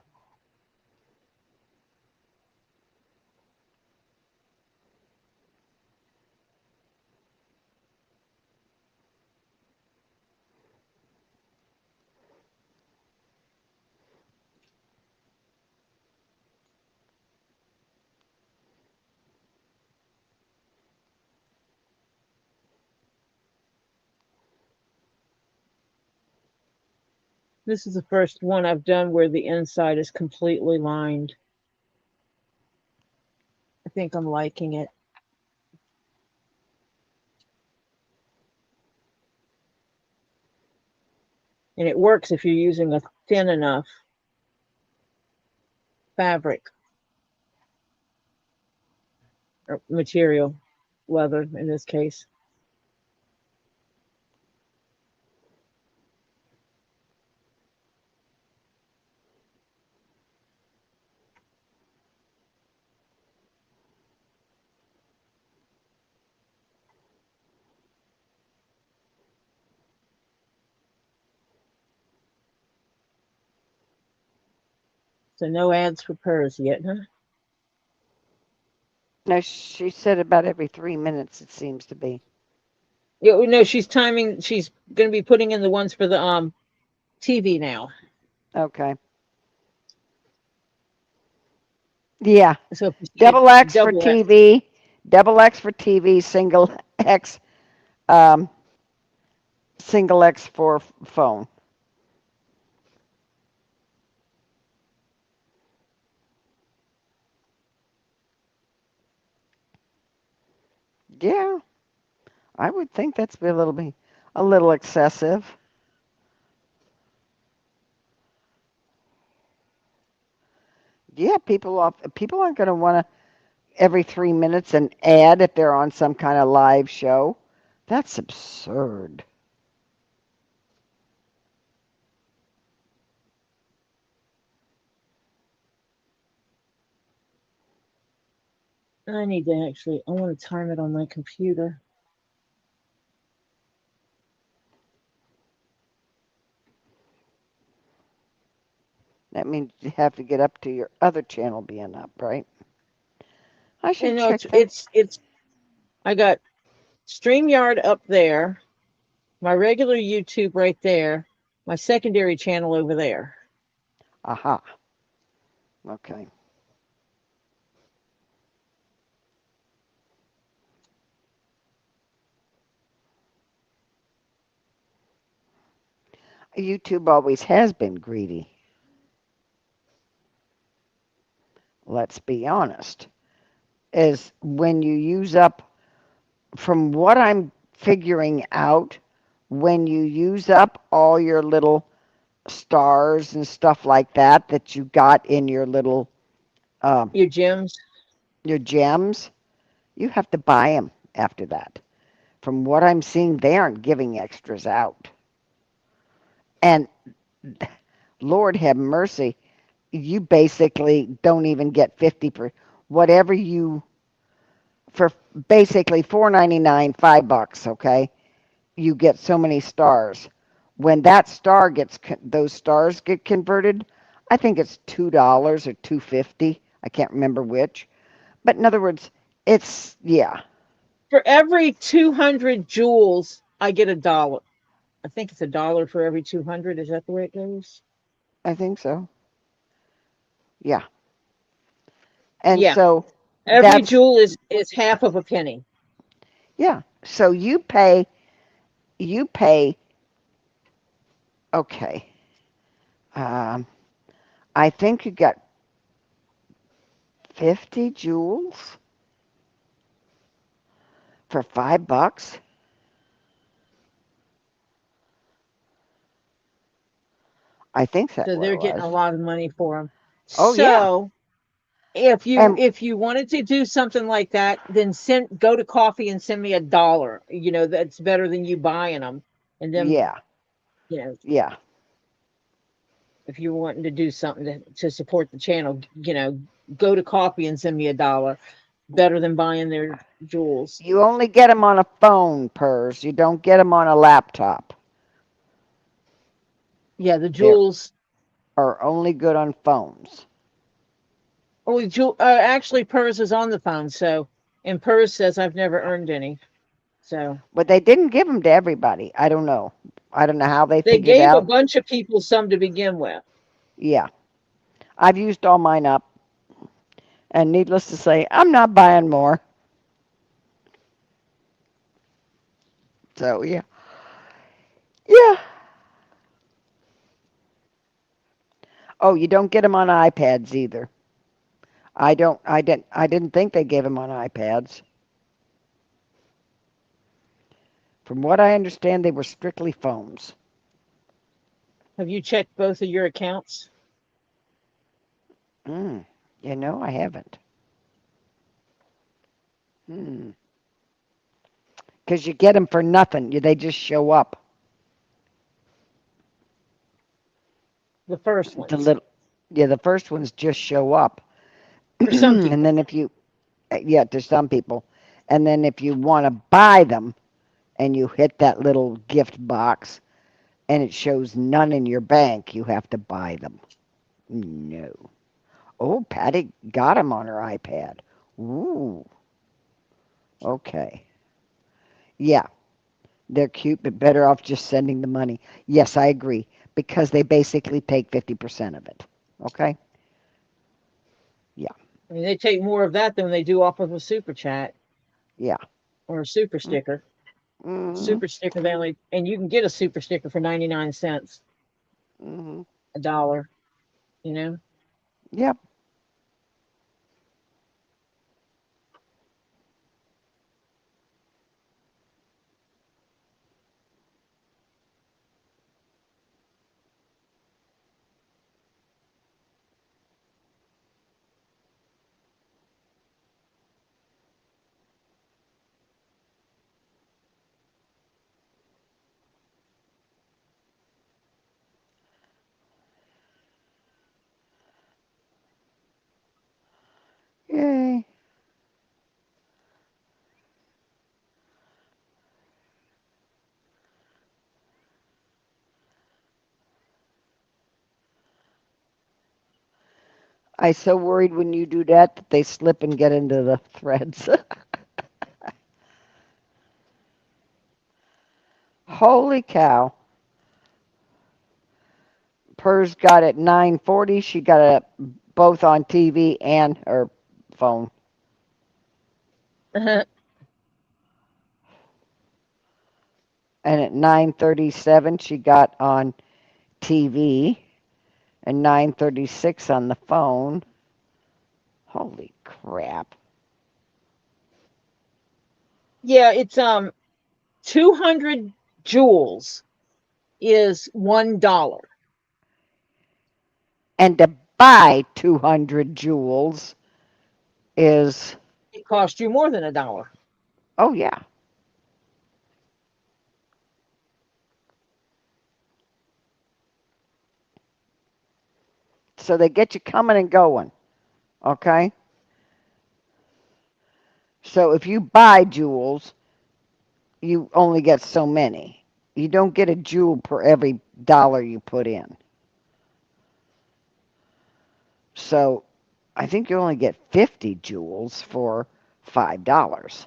S1: This is the first one I've done where the inside is completely lined. I think I'm liking it. And it works if you're using a thin enough fabric or material, leather in this case. So no ads for purrs yet, huh?
S2: No, she said about every 3 minutes, it seems to be.
S1: Yeah, no, she's timing. She's going to be putting in the ones for the TV now.
S2: Okay. Yeah.
S1: So if you see
S2: Double
S1: it,
S2: X for
S1: double X.
S2: TV, double X for TV, X, um, single X for phone. Yeah, I would think that's a little excessive. Yeah, people aren't going to want to every 3 minutes an ad if they're on some kind of live show. That's absurd.
S1: I need to actually. I want to time it on my computer.
S2: That means you have to get up to your other channel being up, right? I should
S1: And no,
S2: check that.
S1: it's. I got StreamYard up there, my regular YouTube right there, my secondary channel over there.
S2: Aha. Okay. YouTube always has been greedy. Let's be honest. Is when you use up, from what I'm figuring out, when you use up all your little stars and stuff like that you got in your little um,
S1: Your gems.
S2: your gems, you have to buy them after that. From what I'm seeing, they aren't giving extras out. And Lord have mercy, you basically don't even get 50 per whatever you for basically 4.99, $5, okay? You get so many stars. When that star gets those stars get converted, I think it's $2 or 2.50. I can't remember which. But in other words, it's yeah,
S1: For every 200 jewels, I get $1. I think it's $1 for every 200. Is that the way it goes?
S2: I think so. Yeah. And
S1: Yeah.
S2: so
S1: Every
S2: that's
S1: jewel is half of a penny.
S2: yeah. So you pay okay. Um, I think you got 50 jewels for $5. I think that's
S1: So
S2: what
S1: they're
S2: it
S1: getting
S2: was.
S1: a lot of money for them.
S2: Oh yeah.
S1: So if you
S2: And
S1: if you wanted to do something like that, then go to coffee and send me $1. That's better than you buying them. And then
S2: yeah.
S1: you know
S2: Yeah.
S1: if you're wanting to do something to support the channel, go to coffee and send me $1. Better than buying their jewels.
S2: You only get them on a phone, Pers. You don't get them on a laptop.
S1: Yeah, the
S2: They
S1: jewels.
S2: are only good on phones.
S1: Oh, actually, Purse is on the phone. So, and Purse says I've never earned any. So
S2: But they didn't give them to everybody. I don't know. I don't know how they
S1: they
S2: figured
S1: gave a
S2: out.
S1: bunch of people some to begin with.
S2: Yeah. I've used all mine up. And needless to say, I'm not buying more. So, yeah. Yeah. Oh, you don't get them on iPads either. I don't. I didn't think they gave them on iPads. From what I understand, they were strictly phones.
S1: Have you checked both of your accounts?
S2: Mm, I haven't. Hmm. Because you get them for nothing. They just show up.
S1: The first
S2: The
S1: ones,
S2: little, yeah, the first ones just show up,
S1: for some
S2: and
S1: people.
S2: then if you, yeah, to some people, and then if you want to buy them, and you hit that little gift box, and it shows none in your bank, you have to buy them. No. Oh, Patty got them on her iPad. Ooh, okay. Yeah, they're cute, but better off just sending the money. Yes, I agree, because they basically take 50% of it. Okay? Yeah,
S1: I mean, they take more of that than they do off of a super chat
S2: yeah.
S1: or a super sticker.
S2: Mm-hmm.
S1: Super sticker, they only, and you can get a super sticker for 99 cents,
S2: Mm-hmm.
S1: a dollar, you know?
S2: Yep. Yay. I so worried when you do that they slip and get into the threads. Holy cow. Pers got it 9:40. She got it both on TV and her phone. And at 9:37 she got on TV and 9:36 on the phone. Holy crap.
S1: Yeah, it's 200 joules is $1.
S2: And to buy 200 jewels is,
S1: It costs you more than a dollar.
S2: oh yeah. So they get you coming and going, okay? So if you buy jewels, you only get so many. You don't get a jewel per every dollar you put in. So I think you only get 50 jewels for $5.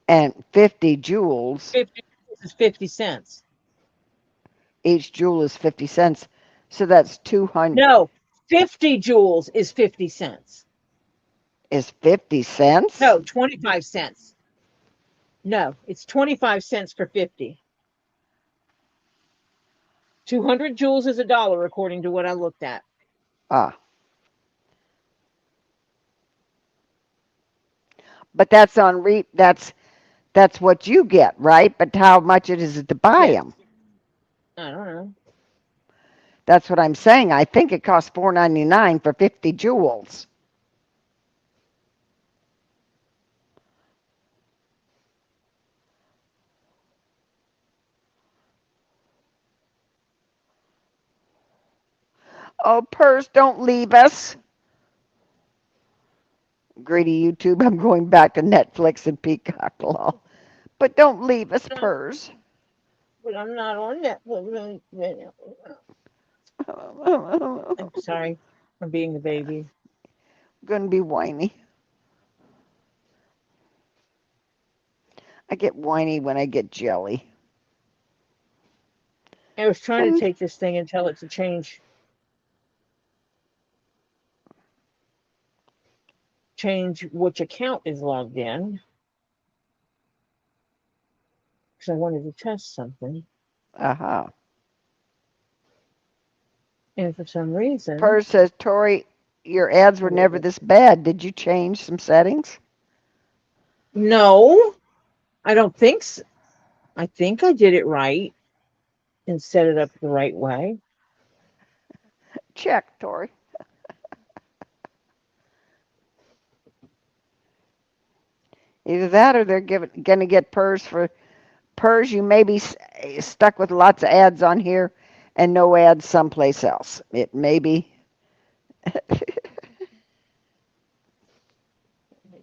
S2: And 50 jewels,
S1: 50 is 50 cents.
S2: each jewel is 50 cents. So that's 200
S1: No, 50 joules is 50 cents.
S2: is 50 cents?
S1: No, 25 cents. No, it's 25 cents for 50. 200 joules is a dollar, according to what I looked at.
S2: Ah, but that's on that's what you get, right? But how much it is to buy
S1: Yes.
S2: them?
S1: I don't know.
S2: That's what I'm saying. I think it costs $4.99 for 50 jewels. Oh, Purse, don't leave us. Greedy YouTube, I'm going back to Netflix and Peacock Law. But don't leave us,
S1: No,
S2: Purse.
S1: but I'm not on Netflix. I'm sorry for being the baby.
S2: Gonna be whiny. I get whiny when I get jelly.
S1: I was trying to
S2: And
S1: take this thing and tell it to change which account is logged in because I wanted to test something.
S2: aha.
S1: And for some reason,
S2: Purr says, Tori, your ads were never this bad. Did you change some settings?
S1: no, I don't think so. I think I did it right and set it up the right way.
S2: Check, Tori. Either that or they're going to get Purrs for Purrs. You may be stuck with lots of ads on here and no ads someplace else. It may be.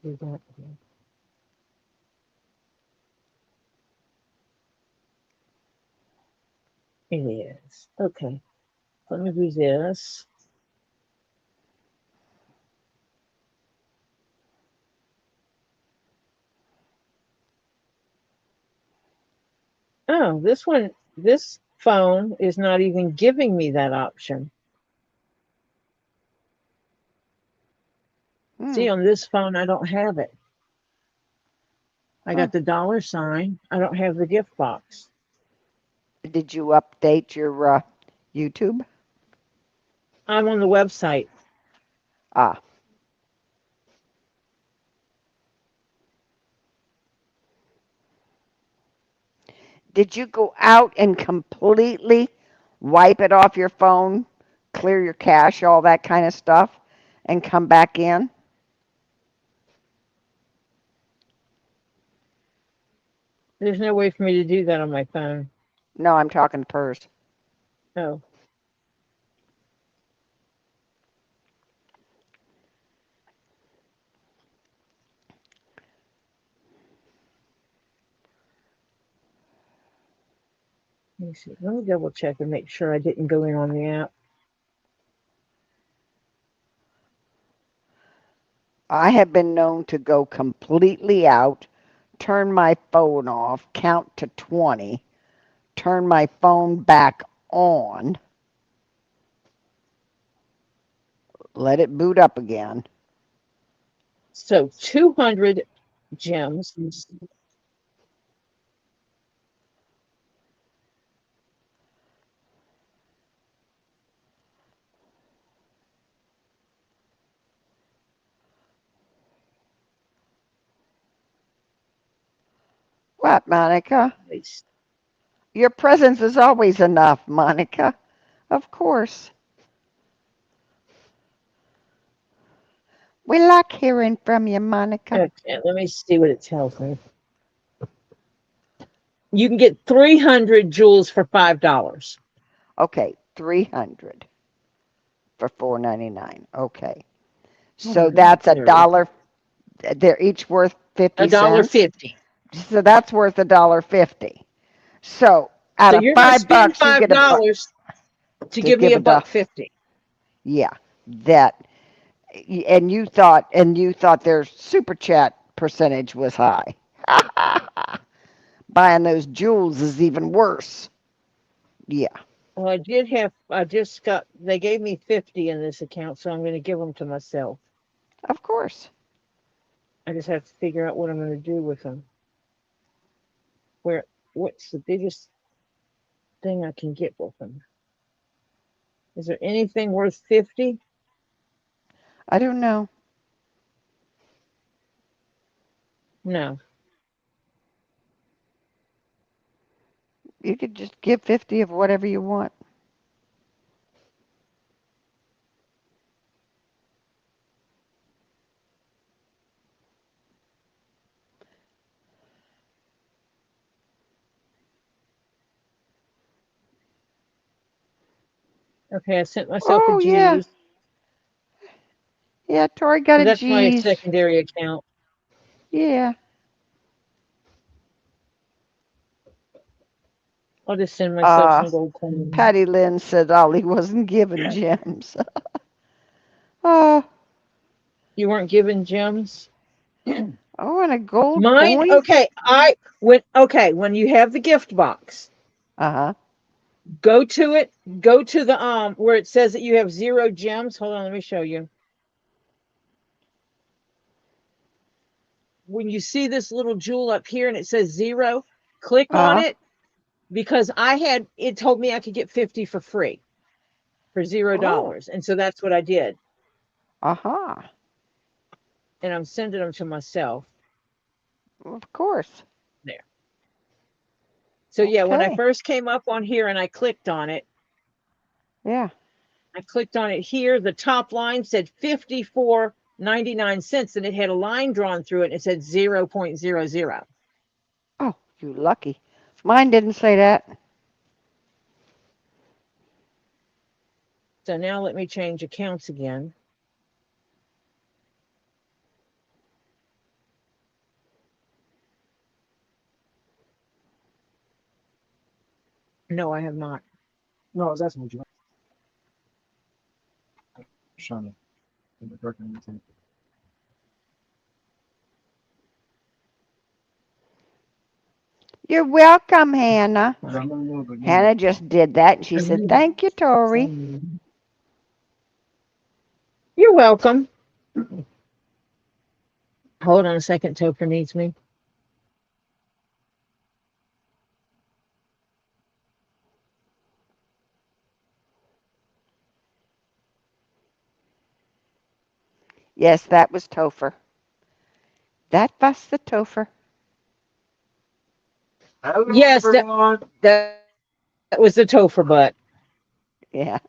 S1: Do that again. It is. Okay. Let me do this. Oh, this phone is not even giving me that option. See, on this phone, I don't have it. I got the $sign. I don't have the gift box.
S2: Did you update your YouTube?
S1: I'm on the website.
S2: Ah. Did you go out and completely wipe it off your phone, clear your cache, all that kind of stuff, and come back in?
S1: There's no way for me to do that on my phone.
S2: No, I'm talking Purrs.
S1: Oh. Let me see. Let me double check and make sure I didn't go in on the app.
S2: I have been known to go completely out, turn my phone off, count to 20, turn my phone back on, let it boot up again.
S1: So 200 gems.
S2: What, Monica? Your presence is always enough, Monica. Of course. We like hearing from you, Monica.
S1: Okay, let me see what it tells me. You can get 300 jewels for $5.
S2: Okay, 300 for $4.99. Okay. So that's $1. They're each worth 50 cents.
S1: $1.50.
S2: So that's worth $1.50. So out
S1: So
S2: of
S1: you're going to spend
S2: $5, you get
S1: $5 to give me $1.50.
S2: Yeah, that. And you thought their super chat percentage was high. Buying those jewels is even worse. Yeah.
S1: Well, they gave me 50 in this account, so I'm going to give them to myself.
S2: Of course.
S1: I just have to figure out what I'm going to do with them. What's the biggest thing I can get with them? Is there anything worth 50?
S2: I don't know.
S1: No.
S2: You could just give 50 of whatever you want.
S1: Okay, I sent myself a G's.
S2: Yeah. Yeah, Tori got
S1: So
S2: a
S1: that's my
S2: G's.
S1: secondary account.
S2: Yeah.
S1: I'll just send myself some gold coins.
S2: Patty Lynn said Ollie wasn't given gems. Oh.
S1: You weren't given gems?
S2: Oh, and a gold
S1: Mine?
S2: coin?
S1: Okay, when you have the gift box,
S2: Uh-huh.
S1: go to it, go to the where it says that you have 0 gems. Hold on, let me show you. When you see this little jewel up here and it says 0, click on it, because it told me I could get 50 for free. for $0. And so that's what I did.
S2: Aha.
S1: And I'm sending them to myself.
S2: Of course.
S1: There. So yeah, when I
S2: Okay.
S1: first came up on here and I clicked on it,
S2: Yeah.
S1: here, the top line said 54.99 and it had a line drawn through it and it said 0.00.
S2: Oh, you lucky. Mine didn't say that.
S1: So now let me change accounts again. No, I have not.
S3: No, that's what you want. Shiny.
S2: You're welcome, Hannah. Hannah just did that, and she said, "Thank you, Tori."
S1: You're welcome. Hold on a second. Topher needs me.
S2: Yes, that was Topher. That was the Topher.
S1: Yes, that was the Topher butt.
S2: Yeah.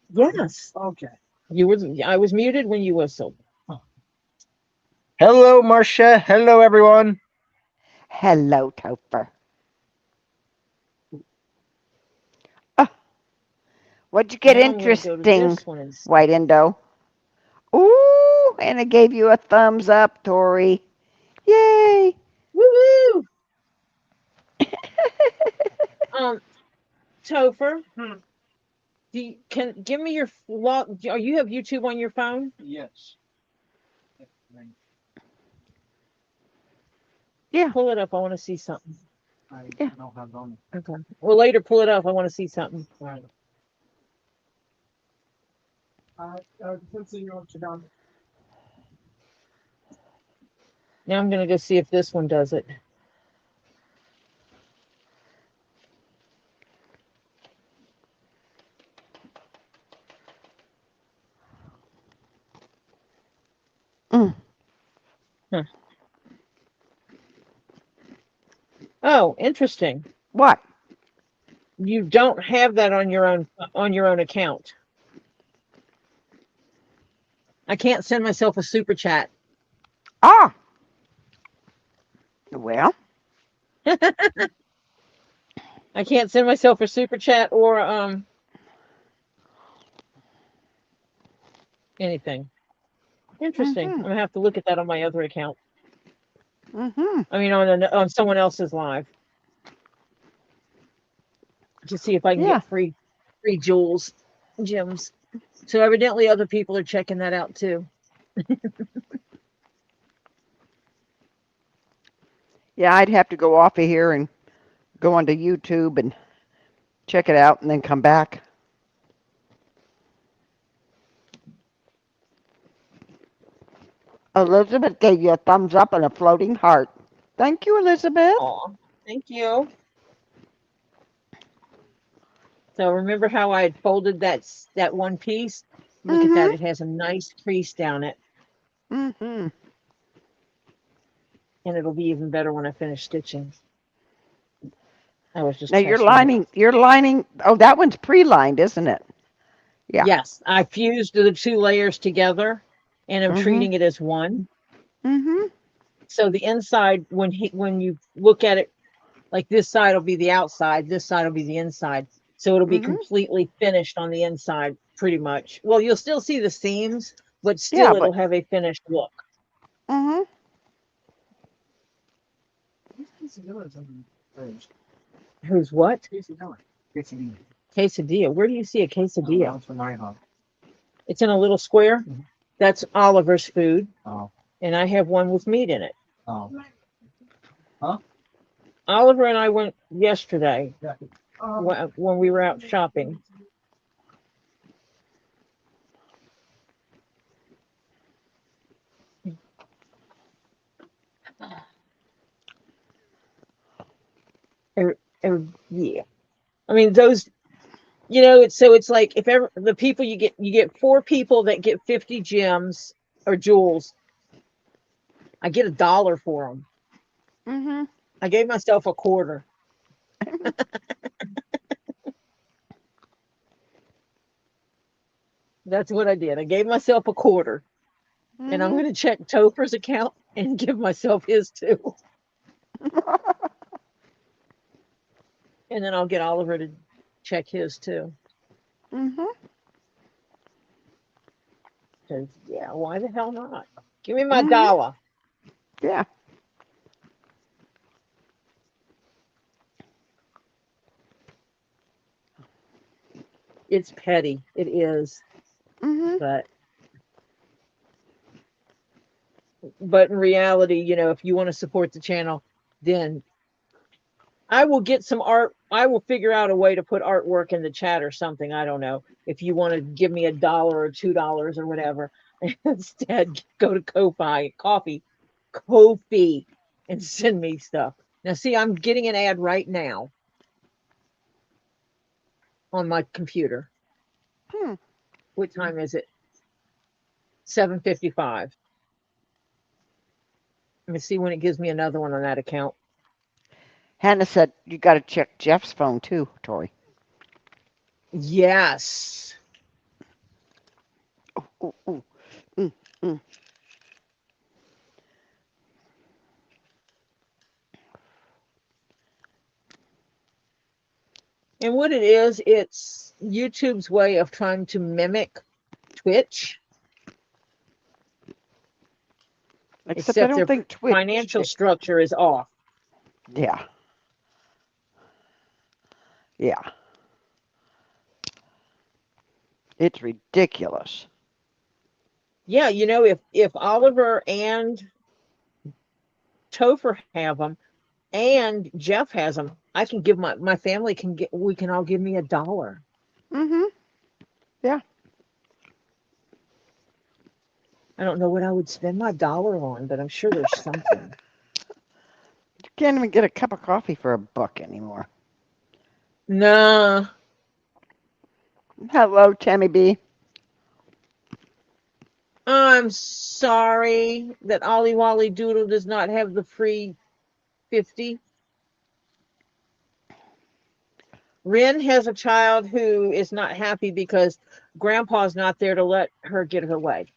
S1: Yes.
S3: Okay.
S1: I was muted when you whistled.
S3: Hello, Marcia. Hello, everyone.
S2: Hello, Topher. Oh, what'd you get
S1: Now I'm going to go to
S2: interesting,
S1: this one instead.
S2: White Indo? Ooh, and it gave you a thumbs up, Tori. Yay!
S1: Woo-hoo! Topher, can give me your log. You have YouTube on your phone?
S3: Yes.
S2: Yeah.
S1: Pull it up. I want to see something.
S3: I
S2: Yeah.
S3: don't have on.
S1: Okay. Well, later pull it up. I want to see something.
S3: Right.
S1: Now I'm going to go see if this one does it.
S2: Mm.
S1: Huh. Oh, interesting.
S2: What?
S1: You don't have that on your own account. I can't send myself a super chat.
S2: Ah. Well.
S1: I can't send myself a super chat or anything. Interesting. I'm
S2: Mhm.
S1: gonna have to look at that on my other account.
S2: Mhm.
S1: I mean, on someone else's live to see if I can
S2: Yeah.
S1: get free jewels, gems. So evidently, other people are checking that out too.
S2: Yeah, I'd have to go off of here and go onto YouTube and check it out and then come back. Elizabeth gave you a thumbs up and a floating heart. Thank you, Elizabeth.
S1: Aw, thank you. So remember how I had folded that one piece? Look at that;
S2: Mhm.
S1: it has a nice crease down it,
S2: Mhm.
S1: and it'll be even better when I finish stitching. I was just
S2: Now you're
S1: testing it.
S2: lining. You're lining. Oh, that one's pre-lined, isn't it? Yeah.
S1: Yes, I fused the two layers together, and I'm
S2: Mhm.
S1: treating it as one.
S2: Mhm.
S1: So the inside, when you look at it, like this side will be the outside, this side will be the inside. So it'll be
S2: Mhm.
S1: completely finished on the inside, pretty much. Well, you'll still see the seams, but
S2: Yeah,
S1: still
S2: but
S1: it'll have a finished look.
S2: mhm.
S1: Who's what?
S3: Quesadilla.
S1: Quesadilla. Where do you see a quesadilla?
S3: That's from my house.
S1: It's in a little square. That's Oliver's food,
S3: Oh.
S1: and I have one with meat in it.
S3: Oh.
S1: Oliver and I went yesterday
S3: Yeah.
S1: when we were out shopping. Yeah. I mean, those You know, it's like if ever the people you get 4 people that get 50 gems or jewels. I get $1 for them.
S2: Mm-hmm.
S1: I gave myself a quarter. That's what I did. I gave myself a quarter, and I'm
S2: Mm-hmm.
S1: going to check Topher's account and give myself his too, and then I'll get Oliver to check his too.
S2: Mm-hmm.
S1: Because yeah, why the hell not? Give me my
S2: Mm-hmm.
S1: dollar.
S2: Yeah.
S1: It's petty. It is,
S2: Mm-hmm.
S1: but in reality, if you want to support the channel, then I will get some art. I will figure out a way to put artwork in the chat or something. I don't know. If you want to give me $1 or $2 or whatever, instead go to Kofi, and send me stuff. Now, see, I'm getting an ad right now on my computer.
S2: Hmm.
S1: What time is it? 7:55. Let me see when it gives me another one on that account.
S2: Hannah said you got to check Jeff's phone too, Tori.
S1: Yes.
S2: Ooh, ooh, mm, mm.
S1: And what it is, it's YouTube's way of trying to mimic Twitch,
S2: Except I
S1: except
S2: don't
S1: their
S2: think Twitch.
S1: financial structure is off.
S2: Yeah. Yeah. It's ridiculous.
S1: Yeah, if Oliver and Topher have them and Jeff has them, I can give my family we can all give me $1.
S2: Mm-hmm. Yeah.
S1: I don't know what I would spend my dollar on, but I'm sure there's something.
S2: You can't even get a cup of coffee for $1 anymore.
S1: Nah,
S2: Hello, Tammy B.
S1: I'm sorry that Ollie Wally Doodle does not have the free 50. Ren has a child who is not happy because grandpa's not there to let her get her way.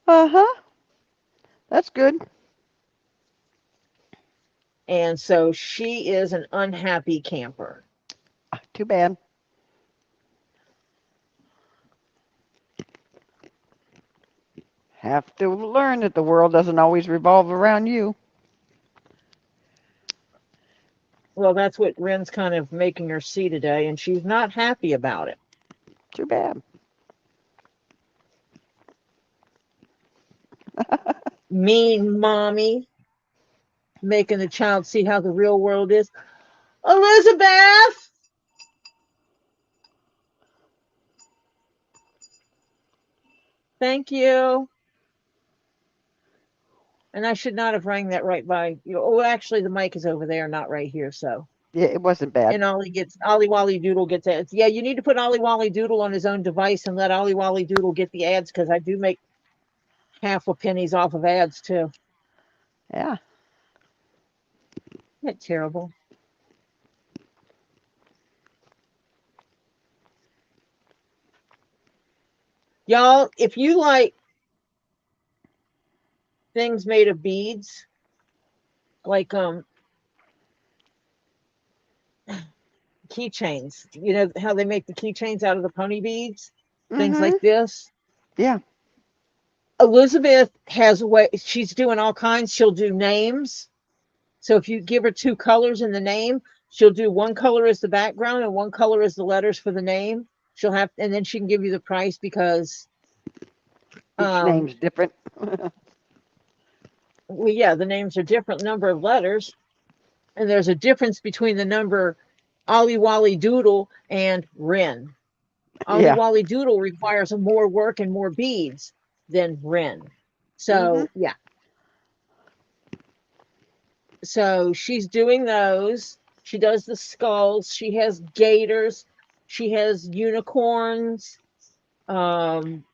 S2: Uh-huh. That's good.
S1: And so she is an unhappy camper.
S2: Too bad. Have to learn that the world doesn't always revolve around you.
S1: Well, that's what Ren's kind of making her see today, and she's not happy about it.
S2: Too bad.
S1: Mean mommy, making the child see how the real world is. Elizabeth! Thank you. And I should not have rang that right by you. Oh, actually, the mic is over there, not right here. So,
S2: Yeah, it wasn't bad.
S1: and Ollie Wally Doodle gets ads. Yeah, you need to put Ollie Wally Doodle on his own device and let Ollie Wally Doodle get the ads because I do make half a pennies off of ads too.
S2: Yeah.
S1: Isn't that terrible? Y'all, if you like things made of beads, like keychains, you know how they make the keychains out of the pony beads, things
S2: Mm-hmm.
S1: like this.
S2: Yeah.
S1: Elizabeth has a way, she's doing all kinds. She'll do names. So if you give her 2 colors in the name, she'll do one color as the background and one color as the letters for the name. And then she can give you the price because,
S2: Each name's different.
S1: well, yeah, the names are different number of letters, and there's a difference between the number Ollie Wally Doodle and Ren. Ollie
S2: Yeah.
S1: Wally Doodle requires more work and more beads than Ren.
S2: Mm-hmm.
S1: So yeah, so she's doing those. She does the skulls. She has gators. She has unicorns,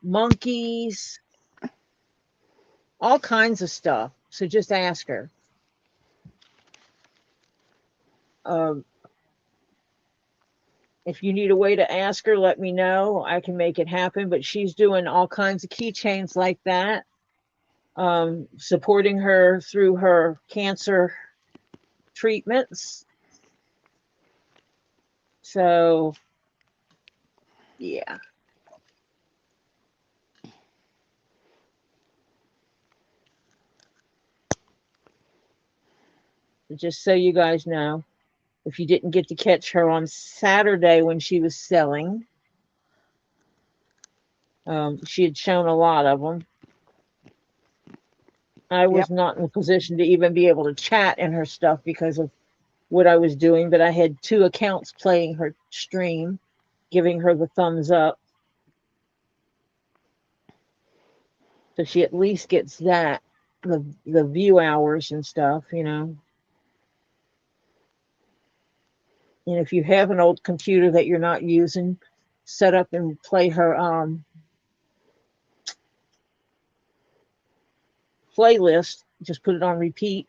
S1: monkeys, all kinds of stuff. So just ask her. Um, if you need a way to ask her, let me know. I can make it happen. But she's doing all kinds of keychains like that, supporting her through her cancer treatments. So, yeah. Just so you guys know, if you didn't get to catch her on Saturday when she was selling, she had shown a lot of them. I was
S2: Yep.
S1: not in a position to even be able to chat in her stuff because of what I was doing, but I had 2 accounts playing her stream, giving her the thumbs up. So she at least gets that, the view hours and stuff, you know. And if you have an old computer that you're not using, set up and play her playlist. Just put it on repeat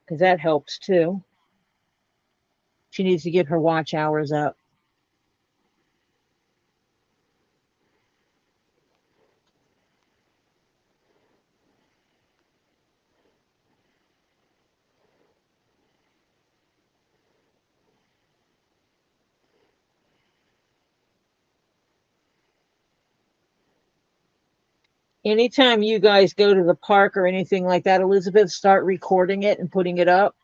S1: because that helps too. She needs to get her watch hours up. Anytime you guys go to the park or anything like that, Elizabeth, start recording it and putting it up.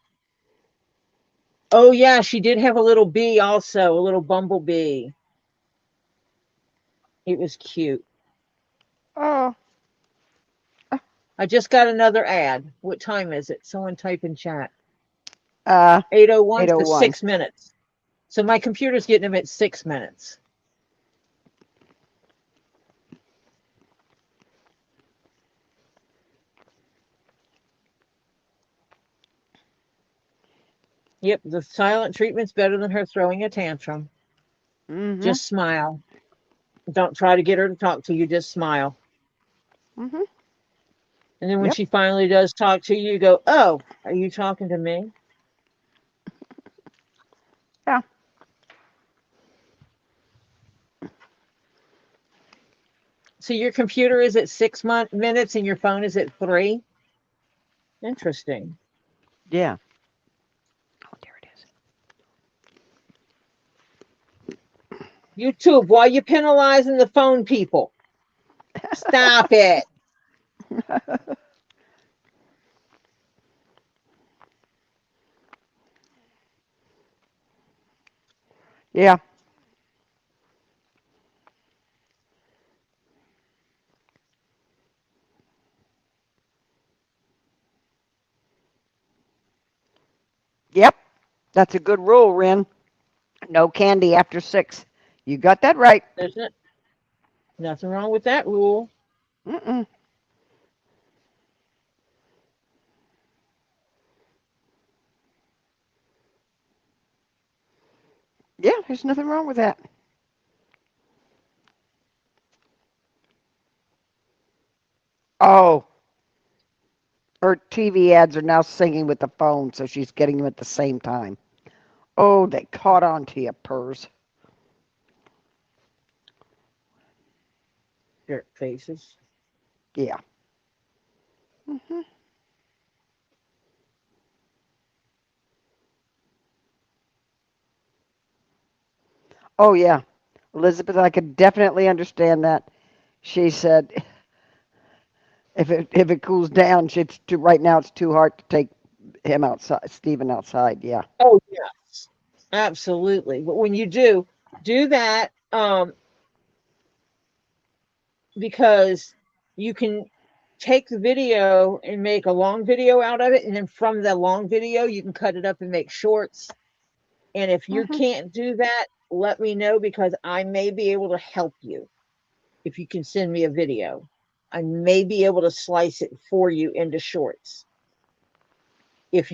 S1: Oh, yeah, she did have a little bee also, a little bumblebee. It was cute.
S2: Oh,
S1: I just got another ad. What time is it? Someone type in chat.
S2: uh,
S1: 8:01, so
S2: 8:01.
S1: 6 minutes. So my computer's getting them at 6 minutes. Yep, the silent treatment's better than her throwing a tantrum.
S2: Mm-hmm.
S1: Just smile. Don't try to get her to talk to you, just smile.
S2: Mm-hmm.
S1: And then when
S2: Yep.
S1: she finally does talk to you, you go, "Oh, are you talking to me?"
S2: Yeah.
S1: So your computer is at 6 minutes and your phone is at 3? Interesting.
S2: Yeah. Oh, there it
S1: YouTube, why are you penalizing the phone people? Stop it.
S2: is. Yeah. Yep. That's a good rule, Rin. No candy after 6. You got that right.
S1: There's nothing wrong with that rule.
S2: Mm-mm. Yeah, there's nothing wrong with that. Oh, her TV ads are now singing with the phone, so she's getting them at the same time. Oh, they caught on to you, purrs.
S1: Jerk faces.
S2: Yeah. Hmm. Oh, yeah. Elizabeth, I could definitely understand that. She said if it cools down, right now it's too hard to take him outside, Stephen outside. Yeah.
S1: Oh, yes. Absolutely. But when you do that, because you can take the video and make a long video out of it, and then from the long video you can cut it up and make shorts. And if you
S2: Hmm.
S1: can't do that, let me know because I may be able to help you. If you can send me a video, I may be able to slice it for you into shorts. if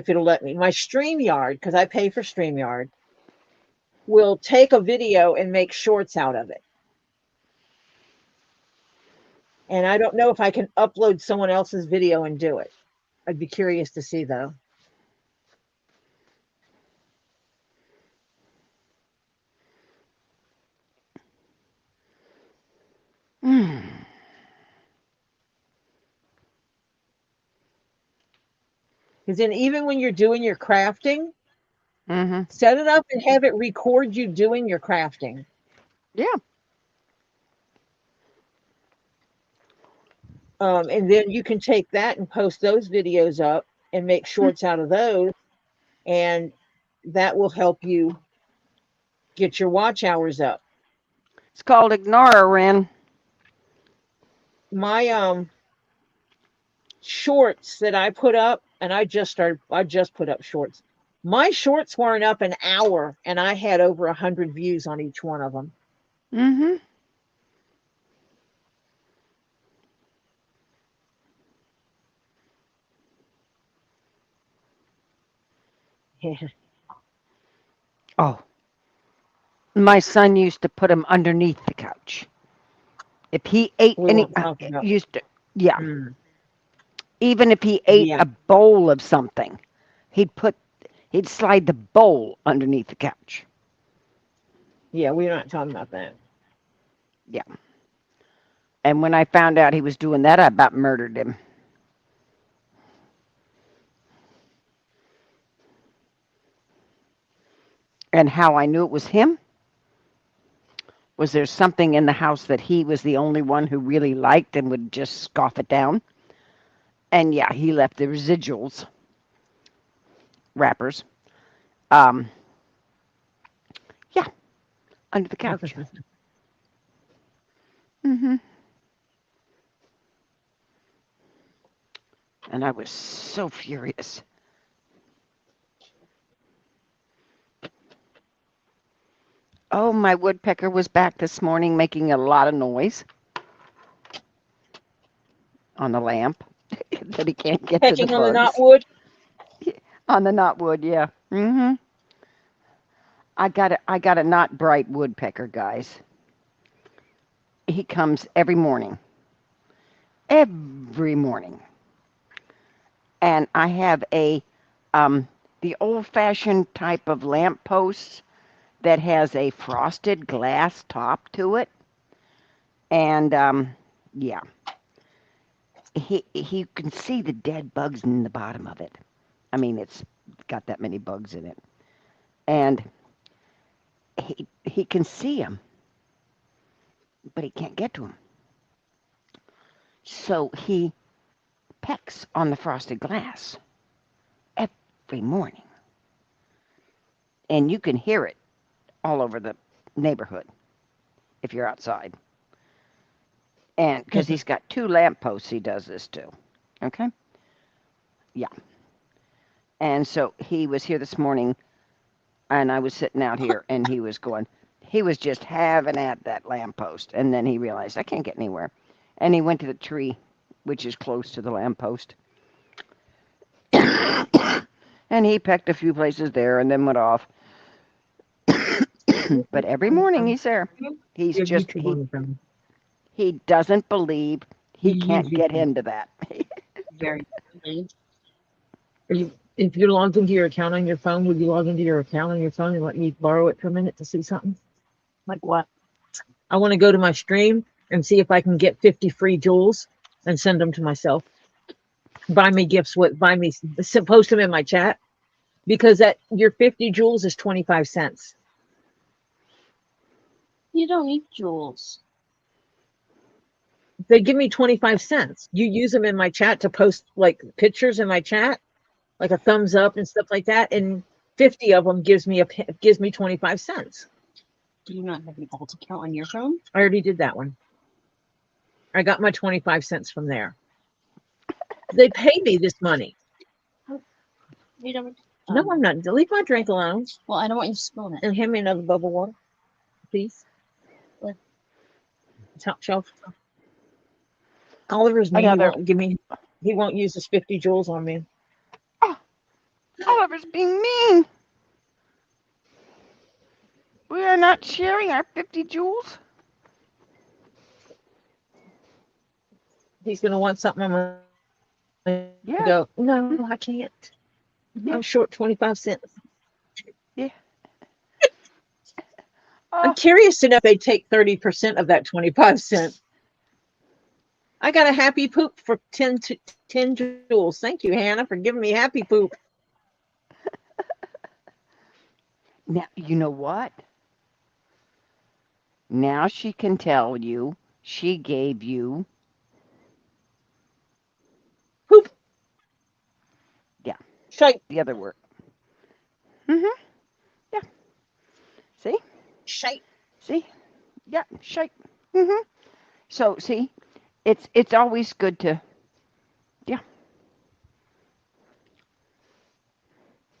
S1: it'll let me. My StreamYard, because I pay for StreamYard, will take a video and make shorts out of it. And I don't know if I can upload someone else's video and do it. I'd be curious to see though.
S2: Mm.
S1: Because then even when you're doing your crafting,
S2: Mm-hmm.
S1: set it up and have it record you doing your crafting.
S2: Yeah.
S1: And then you can take that and post those videos up and make shorts out of those. And that will help you get your watch hours up.
S2: It's called Ignora, Ren.
S1: My shorts that I put up, and I just put up shorts. My shorts weren't up an hour, and I had over 100 views on each one of them.
S2: Mm-hmm. Oh, my son used to put them underneath the couch. If he ate
S1: We
S2: any,
S1: won't talk about.
S2: used to, yeah.
S1: Mm,
S2: Even if he ate
S1: yeah,
S2: a bowl of something, he'd slide the bowl underneath the couch.
S1: yeah, we're not talking about that.
S2: Yeah. And when I found out he was doing that, I about murdered him. And how I knew it was him was there something in the house that he was the only one who really liked and would just scoff it down. And yeah, he left the residuals, wrappers, um, yeah, under the couch. Hmm. And I was so furious. Oh, my woodpecker was back this morning making a lot of noise on the lamp that he can't get to the
S1: Catching on the
S2: bugs.
S1: knotwood.
S2: On the knotwood, yeah. Hmm. I got a not bright woodpecker, guys. He comes every morning. Every morning. And I have the old-fashioned type of lamp post that has a frosted glass top to it. And yeah, he can see the dead bugs in the bottom of it. I mean, it's got that many bugs in it, and he can see them, but he can't get to them. So he pecks on the frosted glass every morning, and you can hear it all over the neighborhood if you're outside. And because he's got two lampposts, he does this too. Okay, yeah. And so he was here this morning, and I was sitting out here, and he was going. He was just having at that lamppost, and then he realized I can't get anywhere, and he went to the tree, which is close to the lamppost, and he pecked a few places there, and then went off. But every morning he's there. He's
S1: You have
S2: just
S1: YouTube on the phone.
S2: he doesn't believe he
S1: You use
S2: can't get
S1: YouTube.
S2: into that.
S1: Very. If you're logged into your account on your phone, would you log into your account on your phone and let me borrow it for a minute to see something?
S4: Like what?
S1: I want to go to my stream and see if I can get 50 free jewels and send them to myself. Buy me gifts with buy me post them in my chat because that your 50 jewels is 25 cents.
S4: You don't need jewels.
S1: They give me 25 cents. You use them in my chat to post like pictures in my chat, like a thumbs up and stuff like that, and 50 of them gives me 25 cents.
S4: Do you not have an alt account on your phone?
S1: I already did that one. I got my 25 cents from there. They pay me this money.
S4: You don't.
S1: No, I'm not. Leave my drink alone
S4: Well, I don't want you spilling it.
S1: and hand me another bubble water, please.
S4: What?
S1: Top shelf. Oliver's me. He
S2: Another.
S1: won't give me. He won't use his 50 jewels on me.
S2: Oliver's being mean. We are not sharing our 50 joules.
S1: He's going to want something. I'm going to
S2: Yeah.
S1: go, no, I can't.
S2: Yeah.
S1: I'm short 25 cents.
S2: Yeah.
S1: I'm
S2: Oh,
S1: curious to know if they take 30% of that 25 cents. I got a happy poop for 10 joules. Thank you, Hannah, for giving me happy poop.
S2: now, you know what? Now she can tell you she gave you,
S1: Poop.
S2: Yeah.
S1: Shite.
S2: the other word. Mm-hmm. Yeah. See?
S1: Shite.
S2: See? Yeah, shake. Mm-hmm. So, see, it's always good to, yeah.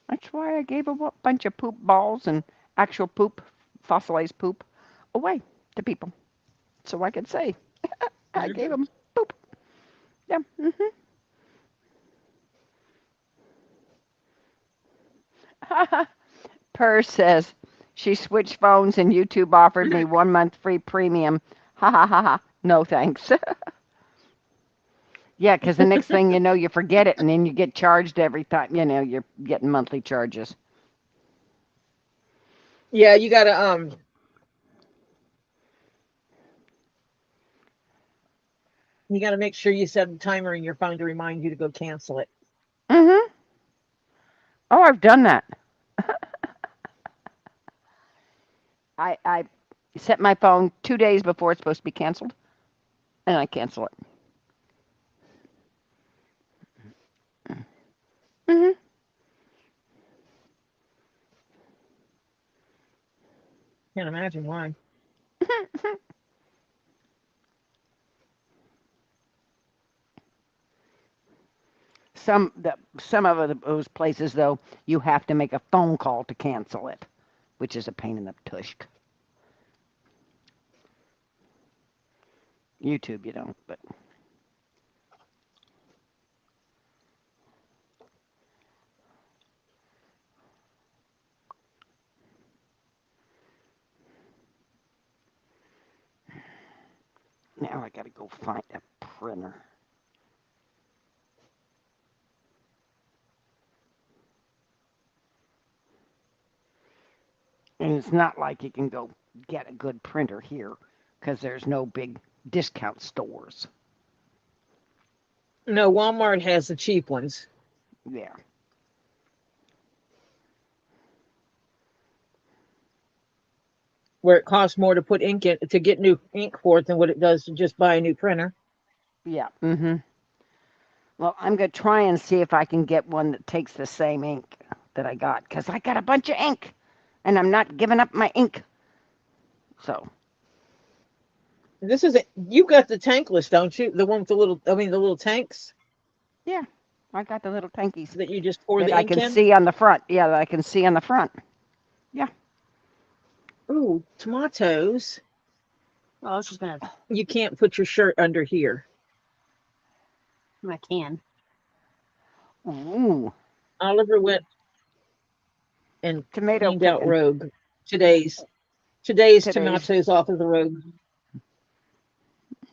S2: That's why I gave a bunch of poop balls and actual poop, fossilized poop, away to people. So I could say, I gave them poop. Yeah. Mm-hmm. Purr says she switched phones and YouTube offered me 1 month free premium. Ha ha ha ha. No thanks. Yeah, because the next thing you know, you forget it, and then you get charged every time. You know, you're getting monthly charges.
S1: Yeah, you gotta make sure you set a timer in your phone to remind you to go cancel it.
S2: Mm-hmm. Oh, I've done that. I set my phone 2 days before it's supposed to be canceled, and I cancel it. Mm-hmm.
S1: Can't imagine why.
S2: Some of those places though, you have to make a phone call to cancel it, which is a pain in the tush. YouTube, you don't, but now I gotta go find a printer. And it's not like you can go get a good printer here because there's no big discount stores.
S1: No, Walmart has the cheap ones
S2: Yeah.
S1: where it costs more to put ink in to get new ink for it than what it does to just buy a new printer.
S2: Yeah. Mm-hmm. Well, I'm gonna try and see if I can get one that takes the same ink that I got because I got a bunch of ink, and I'm not giving up my ink. So
S1: This is you got the tankless, don't you? The one with the little, the little tanks
S2: yeah, I got the little tankies
S1: that you just pour
S2: that
S1: the
S2: I
S1: ink
S2: can
S1: in.
S2: see on the front. Yeah, that I can see on the front. Yeah.
S1: Ooh, tomatoes.
S4: Oh, I was just gonna.
S1: You can't put your shirt under here.
S4: I can.
S2: Ooh,
S1: Oliver went and
S2: tomato
S1: cleaned out
S2: picking.
S1: Rogue. Today's
S2: Today's.
S1: tomatoes off of the Rogue.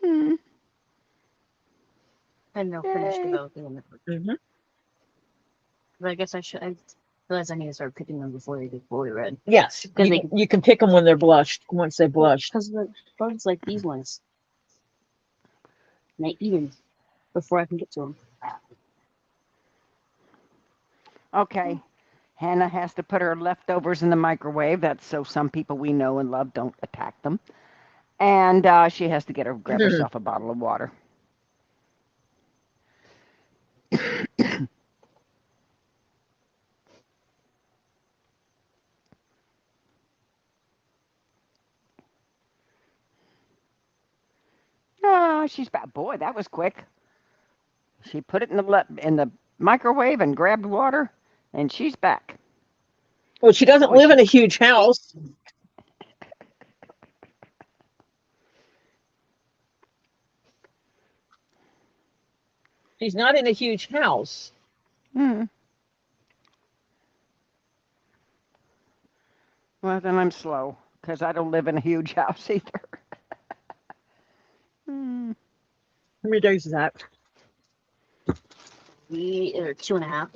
S2: Hmm.
S4: And they'll finish
S2: Yay.
S4: developing them.
S1: Mm-hmm.
S4: But I guess I should. I realize I need to start picking them before they get fully red.
S1: Yes, you can pick them when they're blushed. Once they blushed.
S4: Because the bugs like these ones, and I eat them before I can get to them.
S2: Okay. Hannah has to put her leftovers in the microwave. That's so some people we know and love don't attack them. And she has to grab herself a bottle of water. Ah, she's back. Boy, that was quick. She put it in the microwave and grabbed water, and she's back.
S1: Well, she doesn't
S2: Boy,
S1: live in a huge house. She's not in a huge house.
S2: Hmm. Well, then I'm slow because I don't live in a huge house either. Hmm.
S1: How many days is that?
S4: We are 2.5.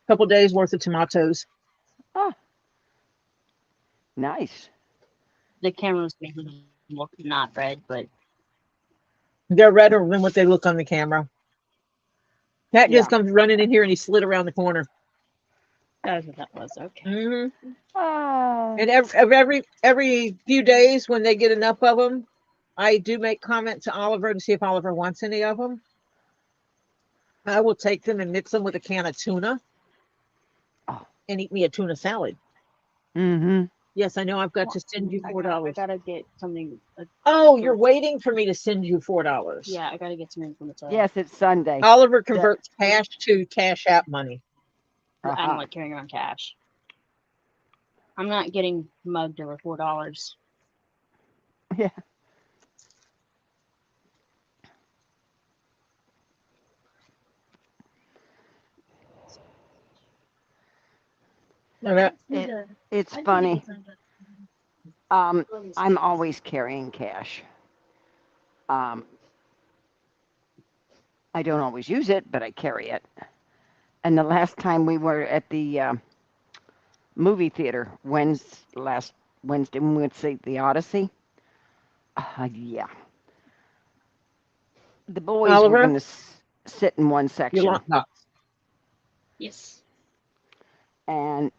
S1: Couple days worth of tomatoes.
S2: Ah, nice.
S4: The camera was making them look not red, but
S1: They're redder than what they look on the camera. Cat
S4: yeah,
S1: just comes running in here and he slid around the corner.
S4: that was what that was. Okay.
S1: Hmm
S2: Ah,
S1: And every few days, when they get enough of them, I do make comment to Oliver to see if Oliver wants any of them. I will take them and mix them with a can of tuna
S2: oh.
S1: and eat me a tuna salad.
S2: Mm-hmm.
S1: Yes, I know I've got to send you
S4: I
S1: $4.
S4: gotta get something.
S1: Oh, you're waiting for me to send you $4.
S4: Yeah, I gotta get something from the till.
S2: Yes, it's Sunday.
S1: Oliver converts cash to Cash App money.
S4: I don't
S2: Uh-huh.
S4: like carrying around cash. I'm not getting mugged over $4.
S2: Yeah.
S1: Okay.
S2: It's funny. I'm always carrying cash. Um, I don't always use it, but I carry it. And the last time we were at the movie theater, last Wednesday, when we went to see the Odyssey, yeah, the boys were
S1: Oliver,
S2: going to sit in one
S1: your
S2: section,
S1: lockbox.
S4: Yes.
S2: and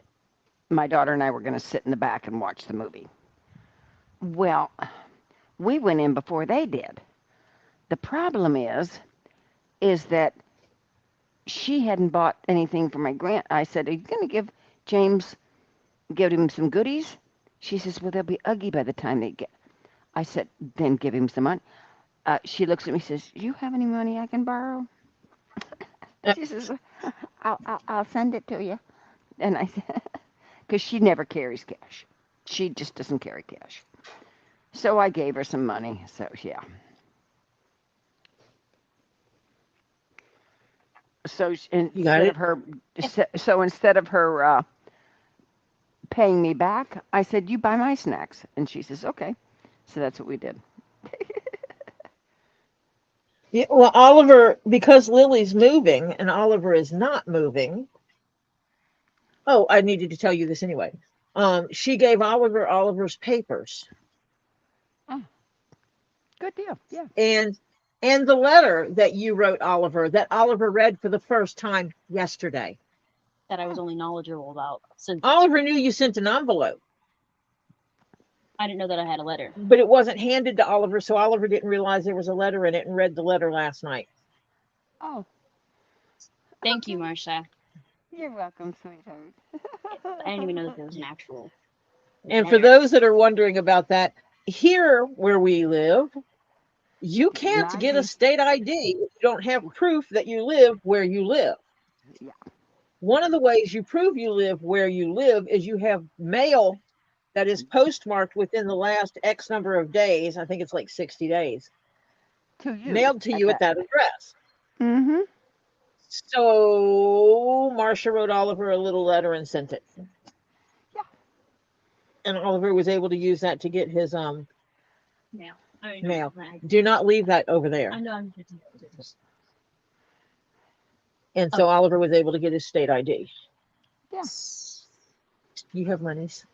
S2: my daughter and I were going to sit in the back and watch the movie. Well, we went in before they did. The problem is that she hadn't bought anything for my grant. I said, "Are you going to give him some goodies?" She says, "Well, they'll be ugly by the time they get." I said, "Then give him some money." She looks at me and says, "Do you have any money I can borrow?"
S1: Uh,
S2: She says, I'll send it to you. And I said, because she never carries cash. She just doesn't carry cash. So I gave her some money. So, yeah. So
S1: You got
S2: instead
S1: it?
S2: of her, so instead of her paying me back, I said, "You buy my snacks." And she says, "Okay." So that's what we did.
S1: Yeah, well, Oliver, because Lily's moving and Oliver is not moving. Oh, I needed to tell you this anyway. She gave Oliver Oliver's papers
S2: Oh, good deal. Yeah.
S1: and the letter that you wrote Oliver that Oliver read for the first time yesterday.
S4: That I was only knowledgeable about since
S1: Oliver knew you sent an envelope,
S4: I didn't know that I had a letter.
S1: but it wasn't handed to Oliver, so Oliver didn't realize there was a letter in it and read the letter last night.
S2: Oh,
S4: Thank you,
S2: okay.
S4: Marcia.
S2: You're welcome, sweetheart.
S4: I didn't even know that there was an actual
S1: And for
S4: letter.
S1: those that are wondering about that, here where we live, you
S2: There's an
S1: can't get a
S2: ID.
S1: state ID if you don't have proof that you live where you live.
S2: Yeah.
S1: One of the ways you prove you live where you live is you have mail that is postmarked within the last X number of days. I think it's like 60 days,
S2: To you
S1: mailed to
S2: at
S1: you at
S2: that.
S1: that address.
S2: Mm-hmm.
S1: So Marcia wrote Oliver a little letter and sent it.
S2: Yeah.
S1: And Oliver was able to use that to get his
S4: Mail. I
S1: mail. Do not leave that over there.
S4: know I'm
S1: And so Oliver was able to get his state ID.
S2: Yeah.
S1: You have monies.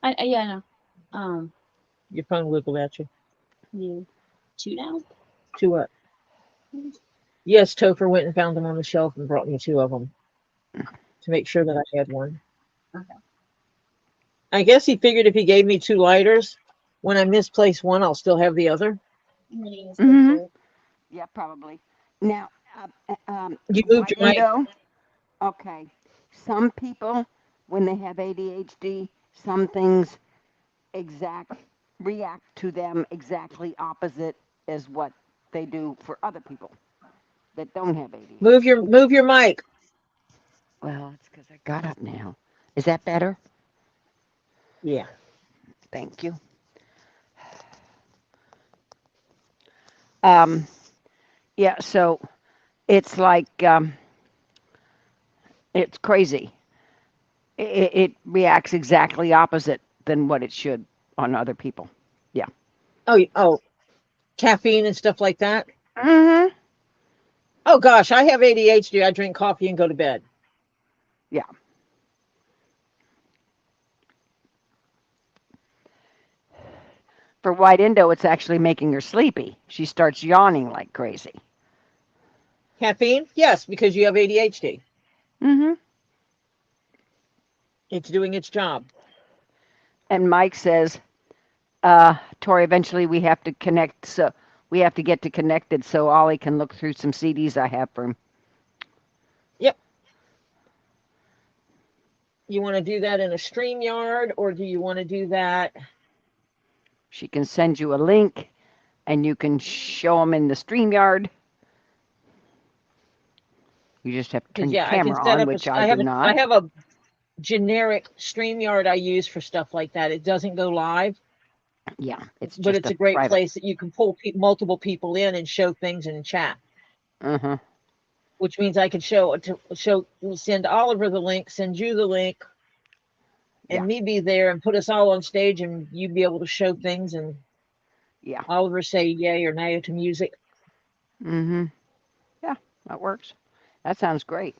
S4: yeah, I know.
S1: Your phone wiggled at you.
S4: You 2 now?
S1: To what? Yes, Topher went and found them on the shelf and brought me 2 of them to make sure that I had one.
S4: Okay.
S1: I guess he figured if he gave me 2 lighters, when I misplace one, I'll still have the other.
S2: Mm-hmm. Yeah, probably. Now,
S1: You moved
S2: white
S1: your mic.
S2: window. Okay. Some people, when they have ADHD, some things exact react to them exactly opposite as what they do for other people that don't have ADHD.
S1: Move your mic.
S2: Well, it's because I got up now. Is that better?
S1: Yeah.
S2: Thank you. Um, yeah, so it's like it's crazy. It reacts exactly opposite than what it should on other people. Yeah.
S1: Oh, caffeine and stuff like that.
S2: Hmm.
S1: Oh gosh, I have ADHD. I drink coffee and go to bed.
S2: Yeah. For White Indo, it's actually making her sleepy. She starts yawning like crazy.
S1: Caffeine? Yes, because you have ADHD.
S2: Hmm.
S1: It's doing its job.
S2: And Mike says, Tori, eventually we have to connect, so we have to get to connected so Ollie can look through some CDs I have for him.
S1: Yep. You want to do that in a StreamYard or do you want to do that?
S2: She can send you a link and you can show them in the StreamYard. You just have to turn
S1: Because
S2: your
S1: yeah, I can
S2: camera
S1: set
S2: on,
S1: up
S2: which I do
S1: I
S2: not.
S1: have a generic StreamYard I use for stuff like that. It doesn't go live,
S2: Yeah, it's
S1: but
S2: just
S1: it's
S2: a
S1: a great
S2: private.
S1: place that you can pull multiple people in and show things in chat.
S2: Uh-huh.
S1: Which means I could send Oliver the link, send you the link,
S2: Yeah,
S1: and me be there and put us all on stage, and you be able to show things, and
S2: yeah.
S1: Oliver say yay or nay to music.
S2: Mm-hmm. Yeah, that works. That sounds great.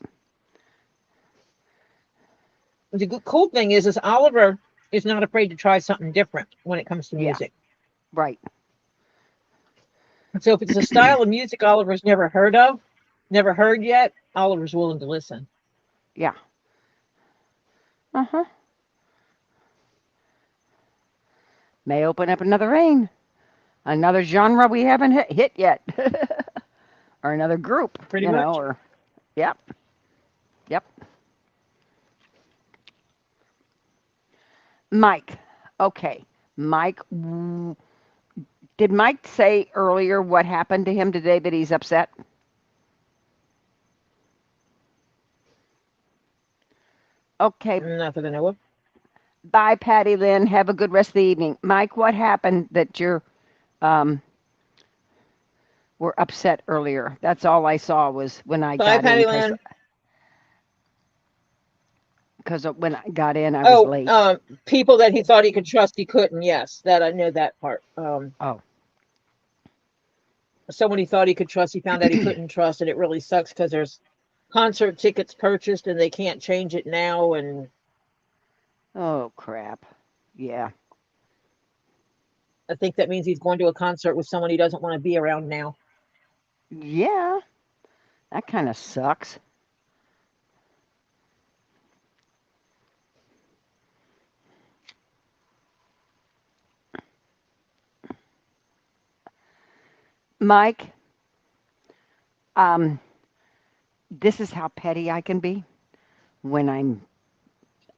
S1: The cool thing is Oliver is not afraid to try something different when it comes to
S2: Yeah,
S1: music.
S2: right.
S1: So if it's a style of music Oliver's never heard of, never heard yet, Oliver's willing to listen.
S2: Yeah. Uh-huh. May open up another lane, another genre we haven't hit yet, or another group,
S1: Pretty much.
S2: or yep, yep. Mike. Okay. Mike, did Mike say earlier what happened to him today that he's upset? Okay.
S1: Not that I know of.
S2: Bye, Patty Lynn. Have a good rest of the evening. Mike, what happened that you're um, were upset earlier? That's all I saw was when I
S1: Bye,
S2: got in
S1: Patty
S2: because
S1: Land.
S2: when I got in I was
S1: Oh,
S2: late.
S1: people that he thought he could trust, he couldn't. Yes, that I know that part.
S2: Oh,
S1: Someone he thought he could trust, he found out he couldn't trust, and it really sucks because there's concert tickets purchased and they can't change it now. And
S2: oh crap. Yeah.
S1: I think that means he's going to a concert with someone he doesn't want to be around now.
S2: Yeah. That kind of sucks. Mike, um, this is how petty I can be when I'm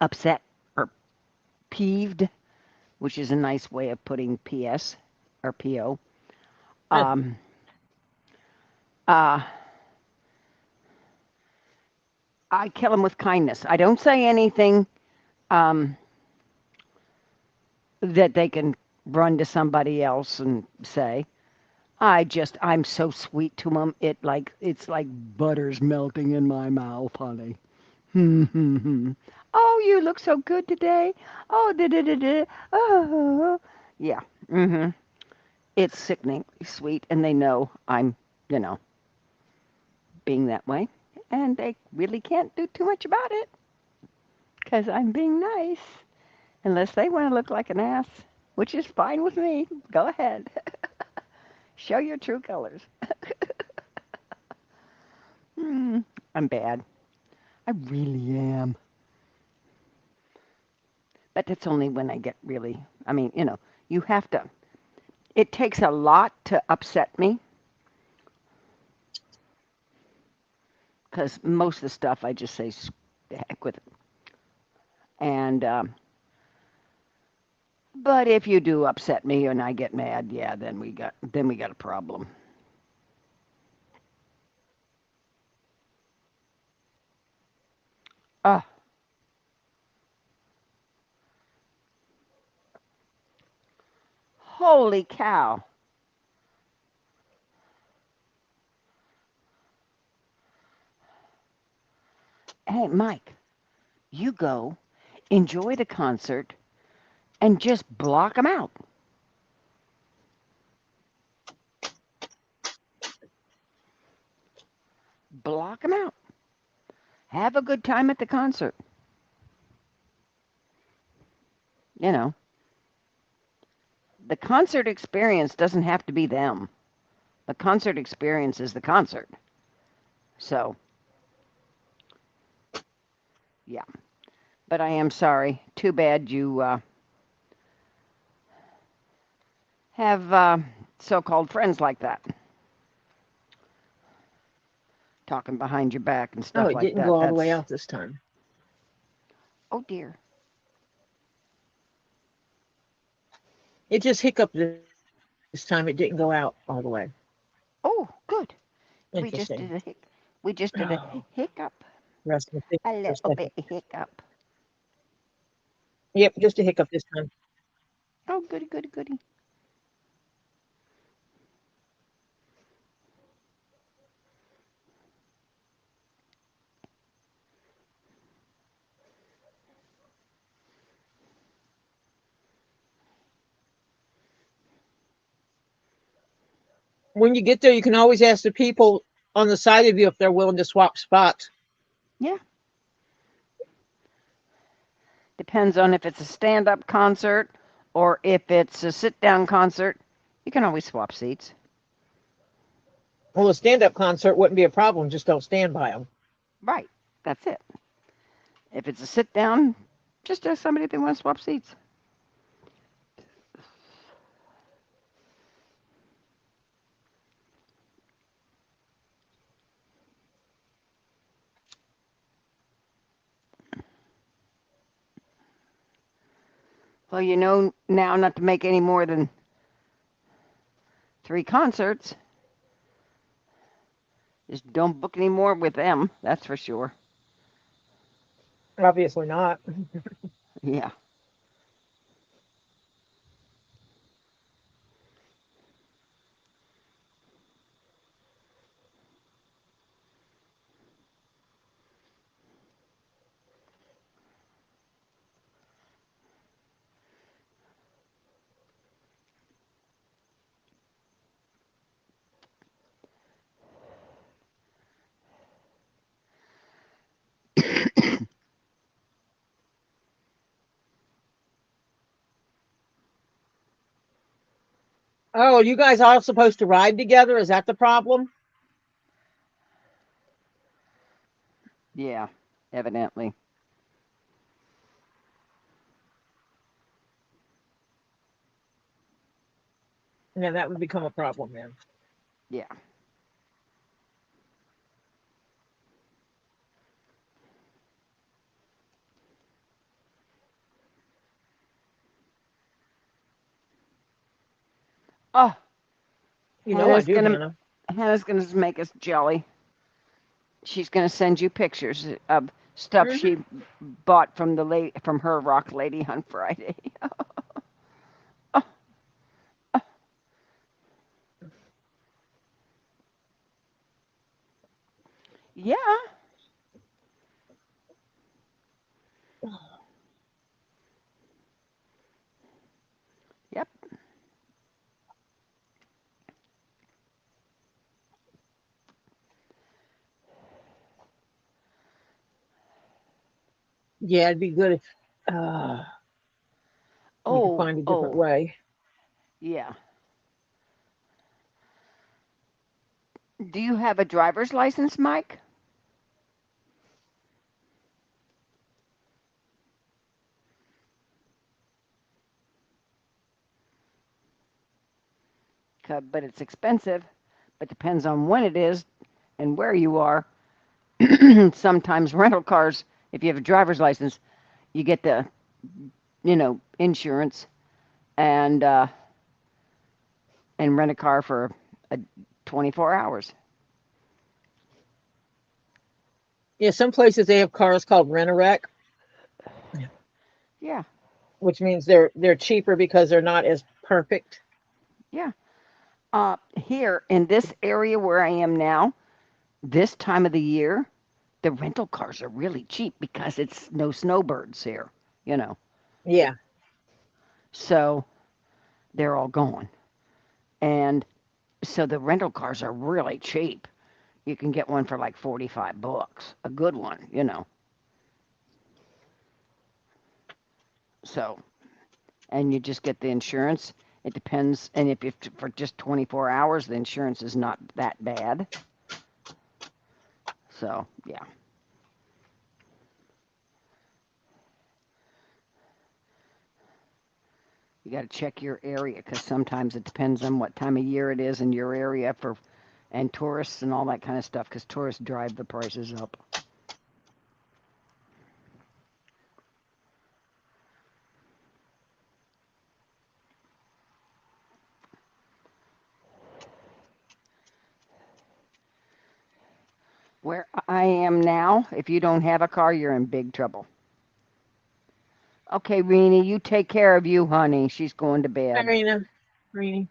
S2: upset or peeved, which is a nice way of putting PS or PO.
S1: Huh.
S2: Um, uh, I kill them with kindness. I don't say anything um, that they can run to somebody else and say. I'm so sweet to them. It's like butter's melting in my mouth, honey. Oh, you look so good today. Oh, da da da da. Oh, yeah. Mhm. It's sickeningly sweet, and they know I'm, you know, being that way, and they really can't do too much about it because I'm being nice. Unless they want to look like an ass, which is fine with me. Go ahead. Show your true colors. I'm bad. I really am. But that's only when I get really, I mean, you have to, it takes a lot to upset me because most of the stuff I just say, the heck with it. And, but if you do upset me and I get mad, yeah, then we got a problem. Ah, holy cow. Hey, Mike, you go enjoy the concert, and just block them out. Block them out. Have a good time at the concert. You know, the concert experience doesn't have to be them. The concert experience is the concert. So, yeah. But I am sorry. Too bad you have so-called friends like that, talking behind your back and
S1: Oh,
S2: stuff
S1: it
S2: like
S1: didn't
S2: that.
S1: go all the way
S2: That's
S1: out this time.
S2: oh dear.
S1: It just hiccuped this time. It didn't go out all the way.
S2: Oh, good. We just
S1: Interesting.
S2: did a we just did a hiccup.
S1: Rest my feet
S2: A
S1: for a
S2: little
S1: second.
S2: bit hiccup.
S1: Yep, just a hiccup this time.
S2: Oh, goody, goody, goody.
S1: When you get there, you can always ask the people on the side of you if they're willing to swap spots.
S2: Yeah. Depends on if it's a stand-up concert or if it's a sit-down concert. You can always swap seats.
S1: Well, a stand-up concert wouldn't be a problem. Just don't stand by them.
S2: Right. That's it. If it's a sit-down, just ask somebody if they want to swap seats. Well, you know now not to make any more than 3 concerts. Just don't book any more with them. That's for sure.
S1: Obviously not.
S2: Yeah.
S1: Oh, you guys all supposed to ride together? Is that the problem?
S2: Yeah. Evidently.
S1: Yeah, that would become a problem then.
S2: Yeah. Oh,
S1: You know I
S2: Hannah's
S1: do,
S2: gonna
S1: Hannah.
S2: Hannah's gonna make us jelly. She's gonna send you pictures of stuff
S1: Hmm.
S2: she bought from from her rock lady on Friday. Oh, oh, yeah. Yep.
S1: Yeah, it'd be good if uh, we could
S2: Oh,
S1: find a different
S2: oh,
S1: way.
S2: yeah. Do you have a driver's license, Mike? But it's expensive. But depends on when it is and where you are. Sometimes rental cars, if you have a driver's license, you get the insurance and rent a car for 24 hours.
S1: Yeah, some places they have cars called Rent-A-Wreck,
S2: Yeah,
S1: which means they're cheaper because they're not as perfect.
S2: yeah. Here in this area where I am now, this time of the year, the rental cars are really cheap because it's no snowbirds here. you know.
S1: Yeah.
S2: So they're all gone. And so the rental cars are really cheap. You can get one for like $45, a good one, you know. So, and you just get the insurance. It depends, and if you for just 24 hours, the insurance is not that bad. So, yeah. You got to check your area because sometimes it depends on what time of year it is in your area for and tourists and all that kind of stuff because tourists drive the prices up. Where I am now, if you don't have a car, you're in big trouble. Okay, Reenie, you take care of you, honey. She's going to bed.
S1: Marina. Rini.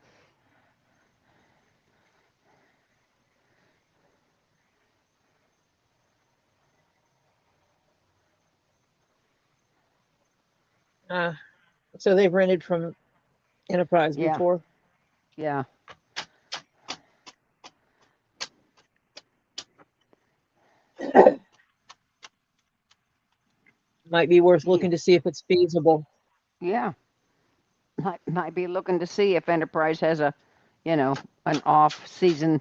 S1: Uh, so they've rented from Enterprise
S2: Yeah,
S1: before.
S2: yeah.
S1: Might be worth
S2: Yeah,
S1: looking to see if it's feasible.
S2: yeah. Might be looking to see if Enterprise has a, you know, an off season,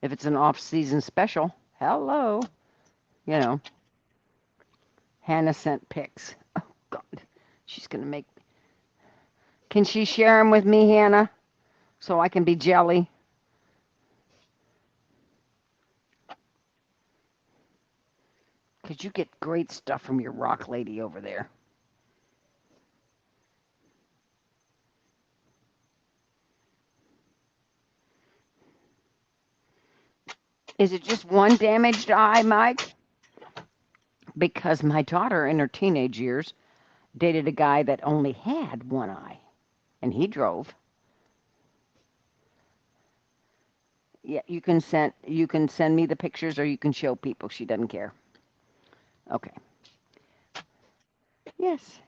S2: if it's an off season special. Hello, you know. Hannah sent pics. Oh God, she's gonna make. Can she share them with me, Hannah, so I can be jelly? Cause you get great stuff from your rock lady over there. Is it just one damaged eye, Mike? Because my daughter in her teenage years dated a guy that only had one eye, and he drove. Yeah, you can send me the pictures or you can show people. She doesn't care. Okay. Yes.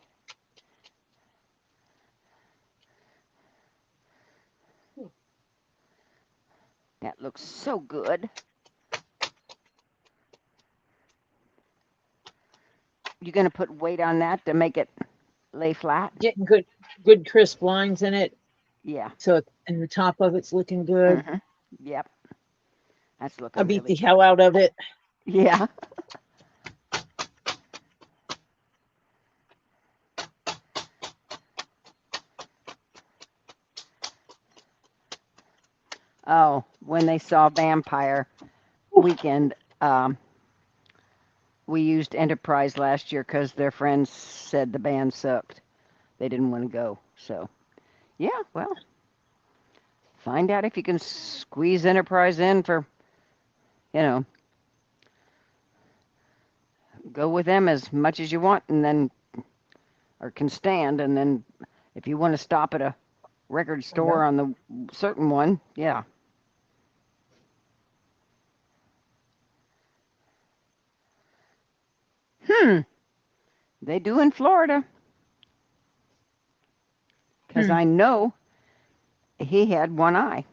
S2: That looks so good. You gonna put weight on that to make it lay flat?
S1: Getting good crisp lines in it.
S2: Yeah.
S1: So and the top of it's looking good.
S2: Mhm. Yep. That's
S1: I
S2: looking
S1: beat
S2: really
S1: the
S2: good.
S1: hell out of it.
S2: Yeah. Oh, when they saw Vampire Weekend, we used Enterprise last year because their friends said the band sucked. They didn't want to go. So, yeah, well, find out if you can squeeze Enterprise in for, you know, go with them as much as you want and then, or can stand. And then if you want to stop at a record store on the certain one, yeah. Hmm, they do in Florida because
S1: Hmm.
S2: I know he had one eye.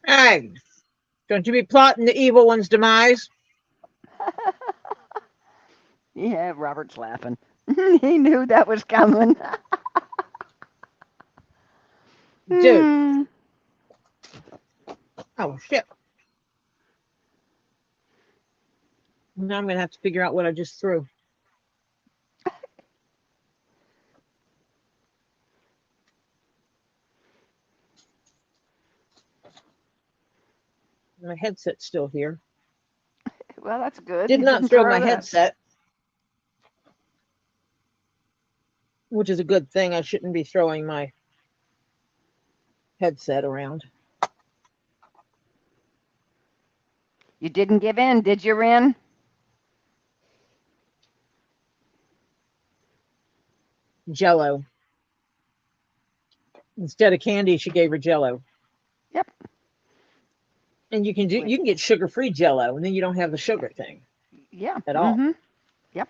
S1: Hey, don't you be plotting the evil one's demise.
S2: Yeah, Robert's laughing. He knew that was coming.
S1: Dude.
S2: Hmm.
S1: Oh shit. Now I'm gonna have to figure out what I just threw. My headset's still here.
S2: Well, that's good.
S1: Did
S2: You
S1: not
S2: didn't
S1: throw my
S2: throw that.
S1: headset, which is a good thing. I shouldn't be throwing my headset around.
S2: You didn't give in, did you, Ren?
S1: Jello. Instead of candy, she gave her jello.
S2: Yep.
S1: And you can get sugar-free Jello, and then you don't have the sugar thing
S2: Yeah.
S1: at all.
S2: Yep.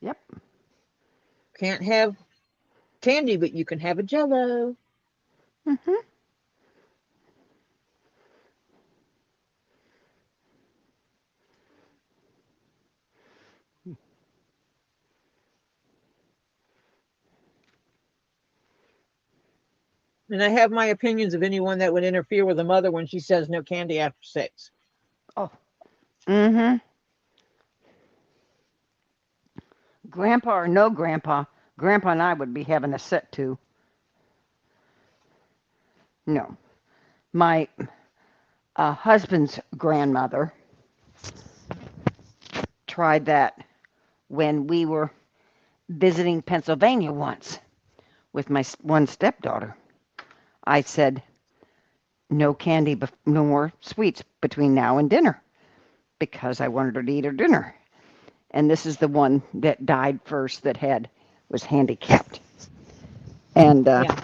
S2: Yep.
S1: Can't have candy, but you can have a Jello.
S2: Mhm.
S1: And I have my opinions of anyone that would interfere with a mother when she says no candy after 6.
S2: Oh. Mhm. Grandpa or no grandpa, Grandpa and I would be having a set too. No. My husband's grandmother tried that when we were visiting Pennsylvania once with my one stepdaughter. I said, no candy, no more sweets between now and dinner because I wanted her to eat her dinner. And this is the one that died first that was handicapped. And
S1: Yeah.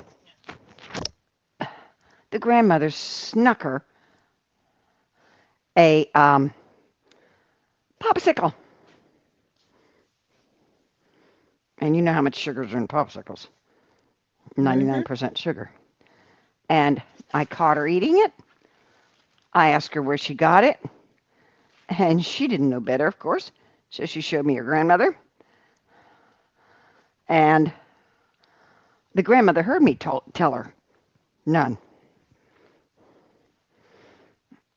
S2: the grandmother snuck her a popsicle. And you know how much sugars are in popsicles.
S1: Hmm.
S2: 99% sugar. And I caught her eating it. I asked her where she got it. And she didn't know better, of course. So she showed me her grandmother. And the grandmother heard me tell her, none.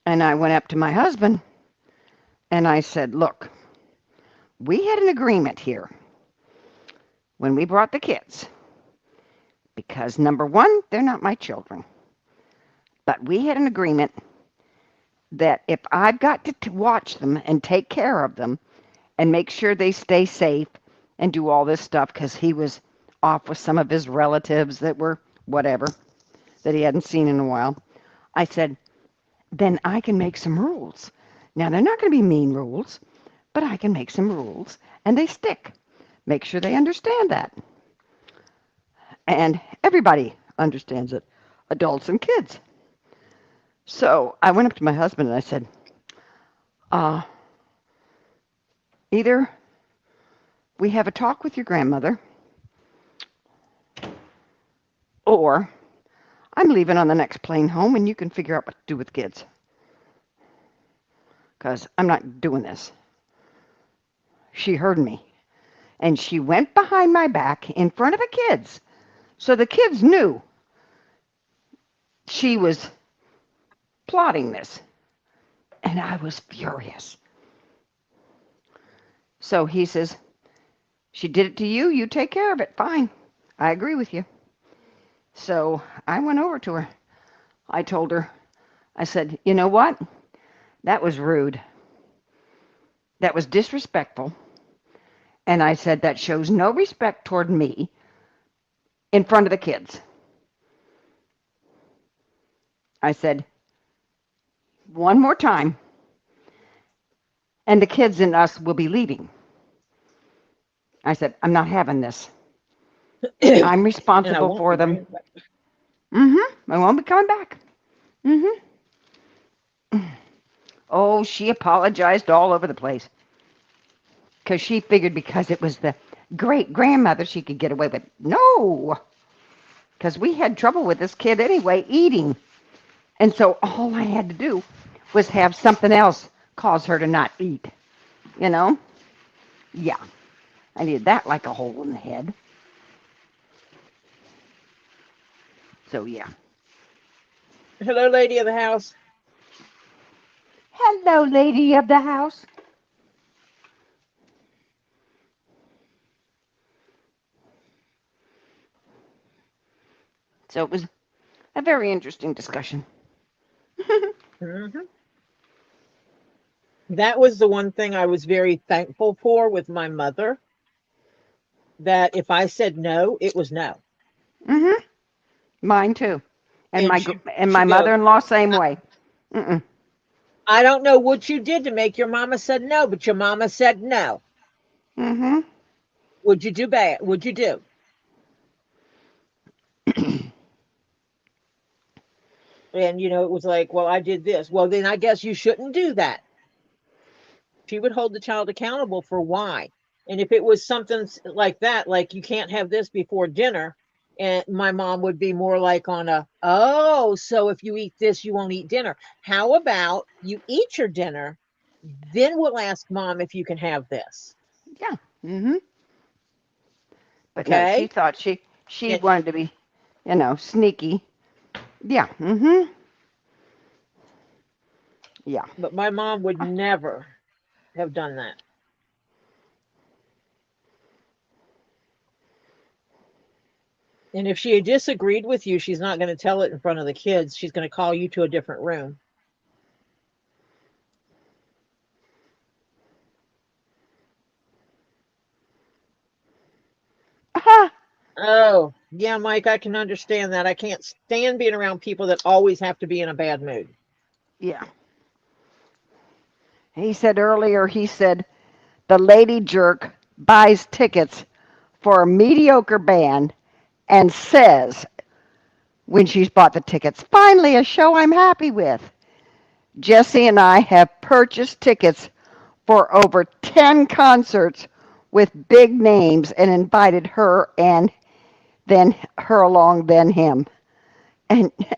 S2: And I went up to my husband and I said, look, we had an agreement here when we brought the kids. Because number one, they're not my children. But we had an agreement that if I've got to watch them and take care of them and make sure they stay safe and do all this stuff because he was off with some of his relatives that were whatever, that he hadn't seen in a while. I said, then I can make some rules. Now, they're not going to be mean rules, but I can make some rules and they stick. Make sure they understand that. And everybody understands it, adults and kids. So I went up to my husband and I said, either we have a talk with your grandmother, or I'm leaving on the next plane home and you can figure out what to do with kids. Because I'm not doing this. She heard me. And she went behind my back in front of the kids. So the kids knew she was plotting this. And I was furious. So he says, she did it to you, you take care of it. Fine. I agree with you. So I went over to her. I told her, I said, you know what? That was rude. That was disrespectful. And I said, that shows no respect toward me in front of the kids. I said, one more time, and the kids and us will be leaving. I said, I'm not having this. I'm
S1: And I
S2: responsible
S1: won't
S2: for
S1: be
S2: them.
S1: bringing it back.
S2: I won't be coming back. Oh, she apologized all over the place. Because she figured because it was the great grandmother she could get away with. No! Because we had trouble with this kid anyway, eating. And so all I had to do was have something else cause her to not eat. You know? Yeah. I needed that like a hole in the head. So, yeah.
S1: Hello, lady of the house.
S2: Hello, lady of the house. So it was a very interesting discussion.
S1: Hmm. That was the one thing I was very thankful for with my mother, that if I said no, it was no.
S2: Mm-hmm. Mine too. And
S1: And
S2: my
S1: she
S2: and my
S1: she'd go,
S2: mother-in-law same way. Mm-mm.
S1: I don't know what you did to make your mama said no, but your mama said no.
S2: Mm-hmm.
S1: Would you do bad? Would you do? And, it was like, well, I did this. Well, then I guess you shouldn't do that. She would hold the child accountable for why. And if it was something like that, like you can't have this before dinner, and my mom would be more like on a, oh, so if you eat this, you won't eat dinner. How about you eat your dinner, then we'll ask mom if you can have this.
S2: Yeah. Mm-hmm. But no, she
S1: Okay.
S2: thought she
S1: And,
S2: wanted to be, sneaky. Yeah. Mm-hmm. Yeah.
S1: but my mom would never have done that. And if she had disagreed with you, she's not going to tell it in front of the kids. She's going to call you to a different room.
S2: Aha.
S1: Oh, yeah, Mike, I can understand that. I can't stand being around people that always have to be in a bad mood.
S2: Yeah. He said earlier, the lady jerk buys tickets for a mediocre band and says when she's bought the tickets, finally a show I'm happy with. Jesse and I have purchased tickets for over 10 concerts with big names and invited her and then her along, then him.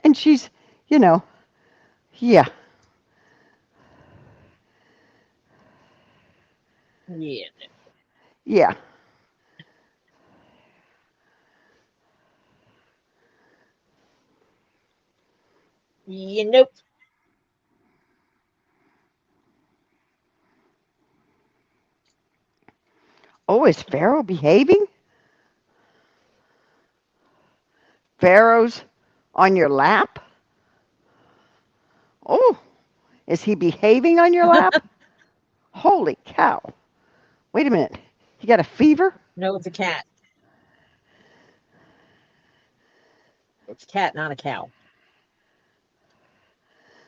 S2: And she's, you know, yeah,
S1: Yeah.
S2: yeah.
S1: Nope.
S2: Oh, is Pharaoh behaving? Pharaoh's on your lap? Oh, is he behaving on your lap? Holy cow. Wait a minute. He got a fever?
S1: No, it's a cat. It's a cat, not a cow.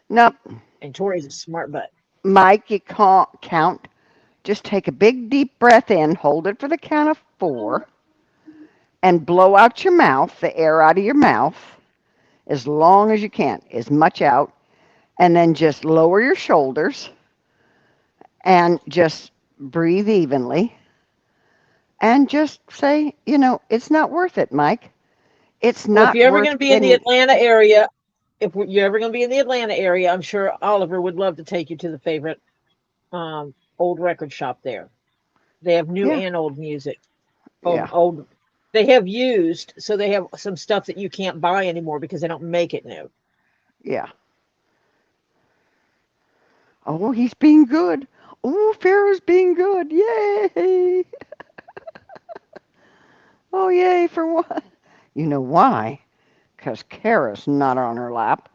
S2: No,
S1: And Tori's a smart butt.
S2: Mike, you can't count. Just take a big deep breath in, hold it for the count of 4, and blow out your mouth, the air out of your mouth, as long as you can, as much out, and then just lower your shoulders and just breathe evenly and just say, it's not worth it, Mike. It's
S1: Well, if
S2: not
S1: you're ever
S2: worth
S1: going to be in the
S2: getting.
S1: Atlanta area, if you're ever going to be in the Atlanta area, I'm sure Oliver would love to take you to the favorite old record shop there. They have new
S2: Yeah,
S1: and old music.
S2: yeah,
S1: Old. They have used, so they have some stuff that you can't buy anymore because they don't make it new.
S2: yeah. Oh, he's being good. Oh, Pharaoh's being good. Yay. Oh, yay for what? You know why? Because Kara's not on her lap.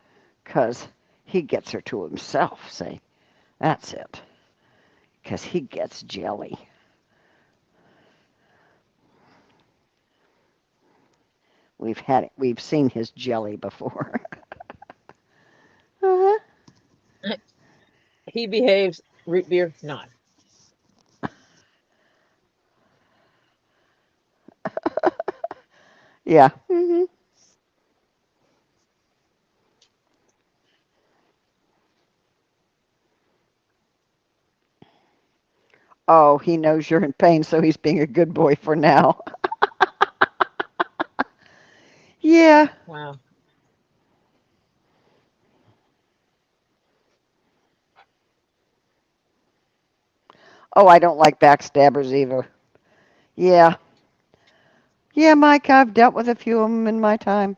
S2: Because he gets her to himself, see? That's it. Because he gets jelly. We've seen his jelly before. uh-huh.
S1: He behaves. Root beer, not.
S2: Yeah. Hmm. Oh, he knows you're in pain, so he's being a good boy for now. Yeah.
S1: Wow.
S2: Oh, I don't like backstabbers either. Yeah. Yeah, Mike, I've dealt with a few of them in my time.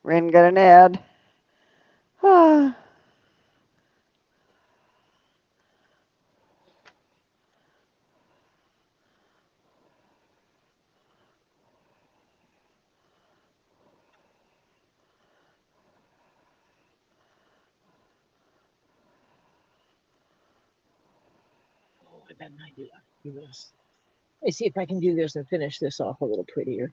S2: Ren got an ad. Ah.
S1: Oh, I bet I do this. Let me see if I can do this and finish this off a little prettier.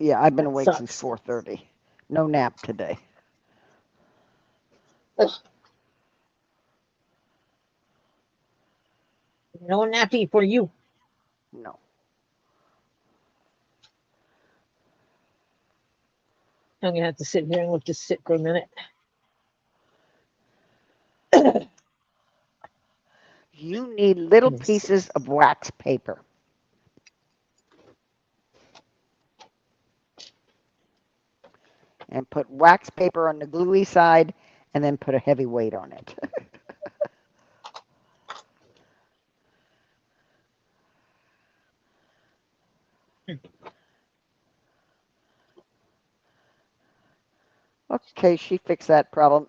S2: Yeah, I've been
S1: That
S2: awake since
S1: sucks.
S2: 4:30. No nap today.
S1: Ugh. No nappy for you.
S2: No.
S1: I'm gonna have to sit here and let this sit for a minute.
S2: You need little
S1: Yes.
S2: pieces of wax paper. And put wax paper on the gluey side and then put a heavy weight on it. Okay, she fixed that problem.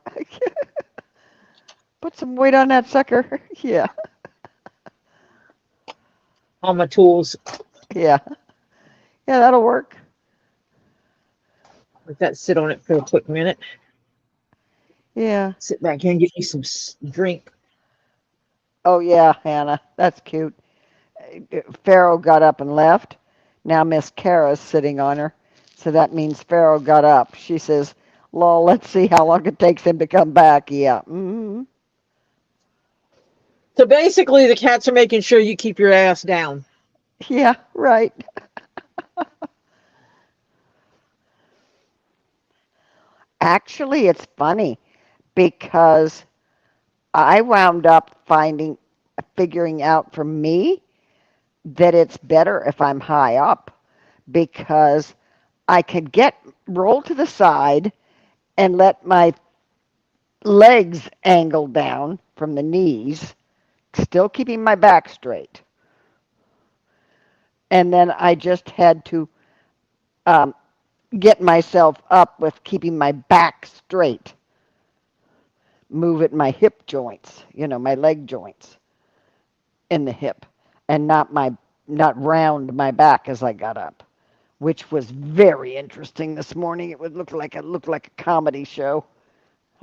S2: Put some weight on that sucker. Yeah,
S1: All my tools.
S2: yeah. Yeah, that'll work.
S1: Let that sit on it for a quick minute.
S2: Yeah.
S1: Sit back here and get me some drink.
S2: Oh, yeah, Hannah. That's cute. Pharaoh got up and left. Now Miss Kara's sitting on her. So that means Pharaoh got up. She says, lol, let's see how long it takes him to come back. Yeah. Mm-hmm.
S1: So basically, the cats are making sure you keep your ass down.
S2: Yeah, right. Actually, it's funny because I wound up figuring out for me that it's better if I'm high up because I can roll to the side and let my legs angle down from the knees, still keeping my back straight. And then I just had to um, get myself up with keeping my back straight, move at my hip joints, my leg joints in the hip, and not round my back as I got up, which was very interesting this morning. It looked like a comedy show,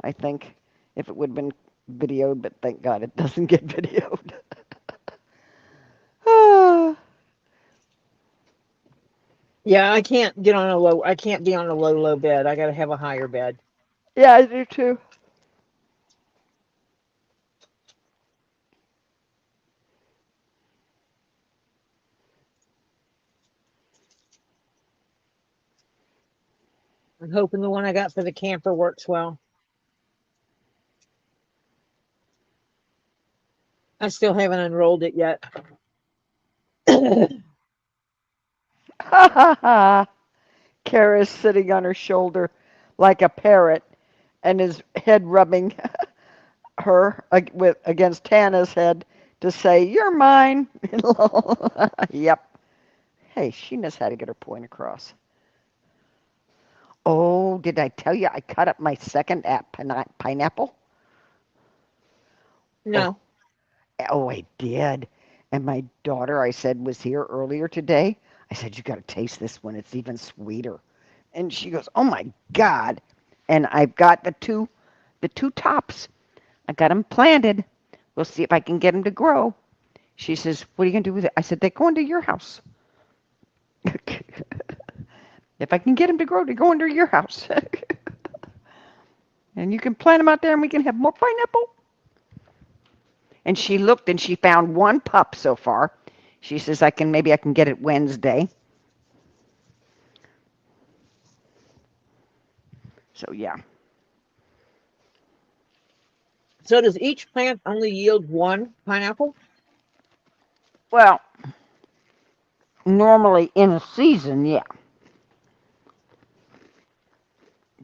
S2: I think, if it would have been videoed, but thank God it doesn't get videoed.
S1: Yeah, I can't get on a low. I can't be on a low bed. I gotta have a higher bed.
S2: Yeah, I do too.
S1: I'm hoping the one I got for the camper works well. I still haven't unrolled it yet.
S2: Ha ha ha. Kara's sitting on her shoulder like a parrot and his head rubbing her against Tana's head to say, "You're mine." Yep. Hey, she knows how to get her point across. Oh, did I tell you I cut up my second pineapple? Oh,
S1: No.
S2: oh, I did. And my daughter, I said, was here earlier today. I said, you got to taste this one. It's even sweeter. And she goes, oh my God. And I've got the two tops. I got them planted. We'll see if I can get them to grow. She says, what are you going to do with it? I said, they go into your house. If I can get them to grow, they go into your house. And you can plant them out there and we can have more pineapple. And she looked and she found one pup so far. She says, maybe I can get it Wednesday. So yeah.
S1: So does each plant only yield one pineapple?
S2: Well, normally in a season, yeah.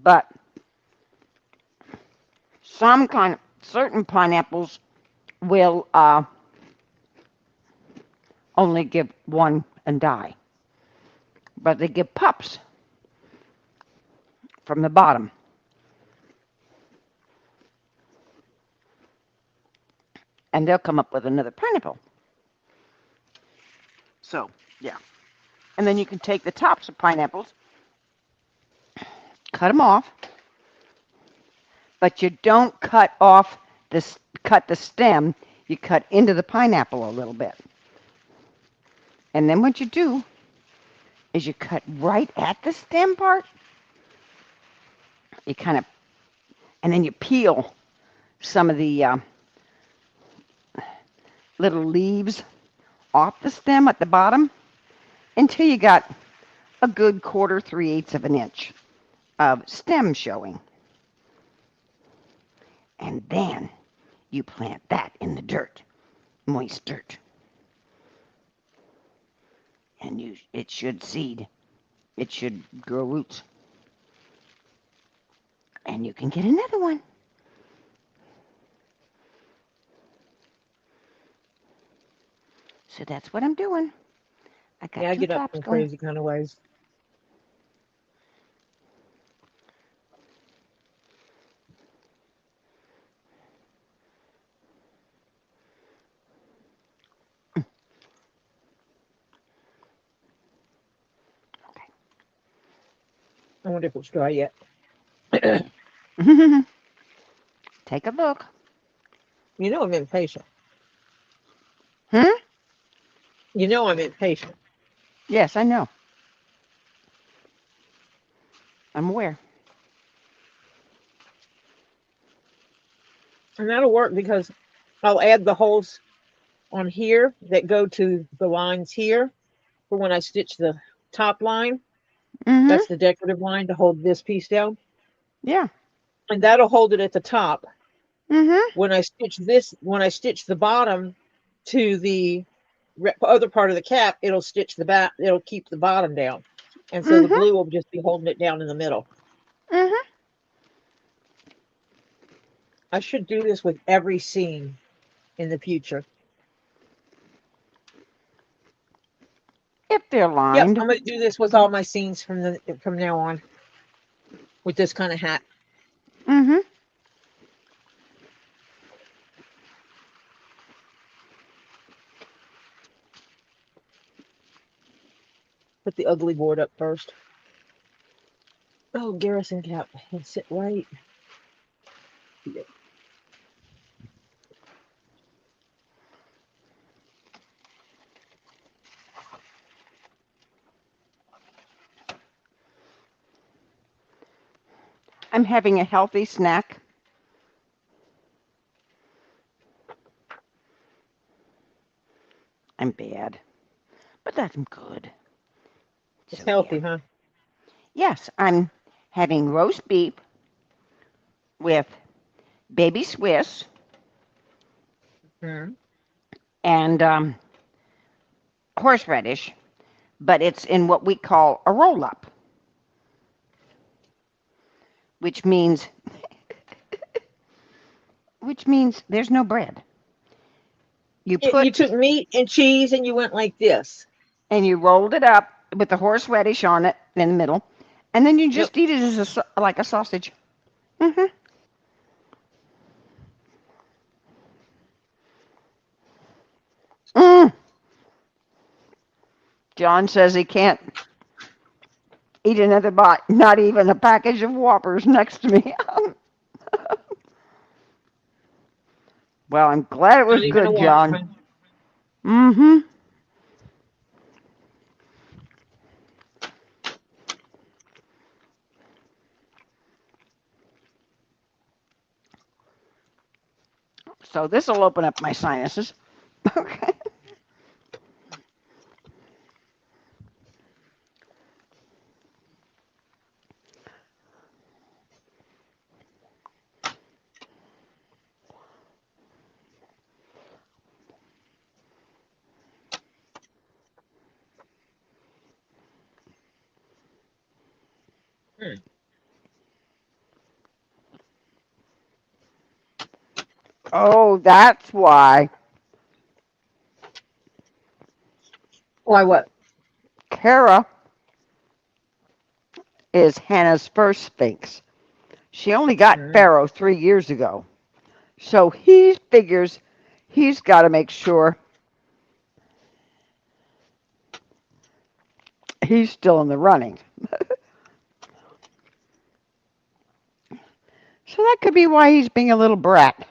S2: But certain pineapples will only give one and die. But they give pups from the bottom. And they'll come up with another pineapple. So, yeah. And then you can take the tops of pineapples, cut them off, but you don't cut the stem, you cut into the pineapple a little bit. And then what you do is you cut right at the stem part. You kind of, and then you peel some of the little leaves off the stem at the bottom until you got a good 1/4, 3/8 of an inch of stem showing. And then you plant that in the dirt, moist dirt. And it should seed. It should grow roots. And you can get another one. So that's what I'm doing. I got
S1: Yeah, I
S2: two
S1: get up
S2: tops
S1: in
S2: going.
S1: crazy kind of ways. I wonder if it's dry yet.
S2: Take a look.
S1: You know I'm impatient.
S2: Hmm?
S1: You know I'm impatient.
S2: Yes, I know. I'm aware.
S1: And that'll work because I'll add the holes on here that go to the lines here for when I stitch the top line.
S2: Mm-hmm.
S1: That's the decorative line to hold this piece down.
S2: Yeah.
S1: And that'll hold it at the top.
S2: Mm-hmm.
S1: When I stitch the bottom to the other part of the cap, it'll stitch the back, it'll keep the bottom down. And so the
S2: Mm-hmm.
S1: glue will just be holding it down in the middle.
S2: Mm-hmm.
S1: I should do this with every seam in the future.
S2: If they're
S1: Yep,
S2: lined.
S1: I'm going to do this with all my seams from now on with this kind of hat.
S2: Mm-hmm.
S1: Put the ugly board up first. Oh, Garrison cap. He'll sit right.
S2: I'm having a healthy snack. I'm bad, but I'm good.
S1: It's
S2: So yeah.
S1: healthy, huh?
S2: Yes, I'm having roast beef with baby Swiss
S1: Mm.
S2: and horseradish, but it's in what we call a roll-up, which means there's no bread. You
S1: You
S2: put
S1: took meat and cheese and you went like this.
S2: and you rolled it up with the horseradish on it in the middle, and then you
S1: Yep.
S2: just eat it as like a sausage. Mm-hmm. Mm. John says he can't eat another bite, not even a package of Whoppers next to me. Well, I'm glad it
S1: Not
S2: was
S1: even a
S2: good,
S1: Whopper,
S2: John.
S1: huh?
S2: Mm-hmm. So this will open up my sinuses. Okay.
S1: Mm.
S2: Oh, that's why
S1: Why what?
S2: Kara is Hannah's first Sphinx. She only got
S1: Mm.
S2: Pharaoh 3 years ago. So he figures he's got to make sure he's still in the running. So that could be why he's being a little brat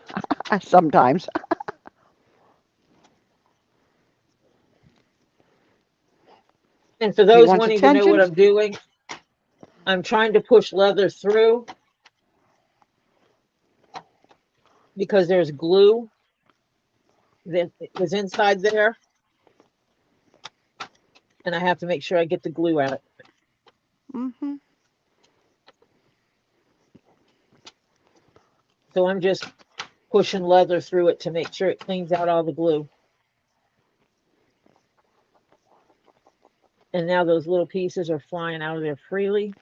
S2: sometimes.
S1: And for
S2: He
S1: those
S2: wants
S1: wanting to know what
S2: attention.
S1: I'm doing, I'm trying to push leather through because there's glue that is inside there, and I have to make sure I get the glue out.
S2: Mm-hmm.
S1: So I'm just pushing leather through it to make sure it cleans out all the glue. And now those little pieces are flying out of there freely.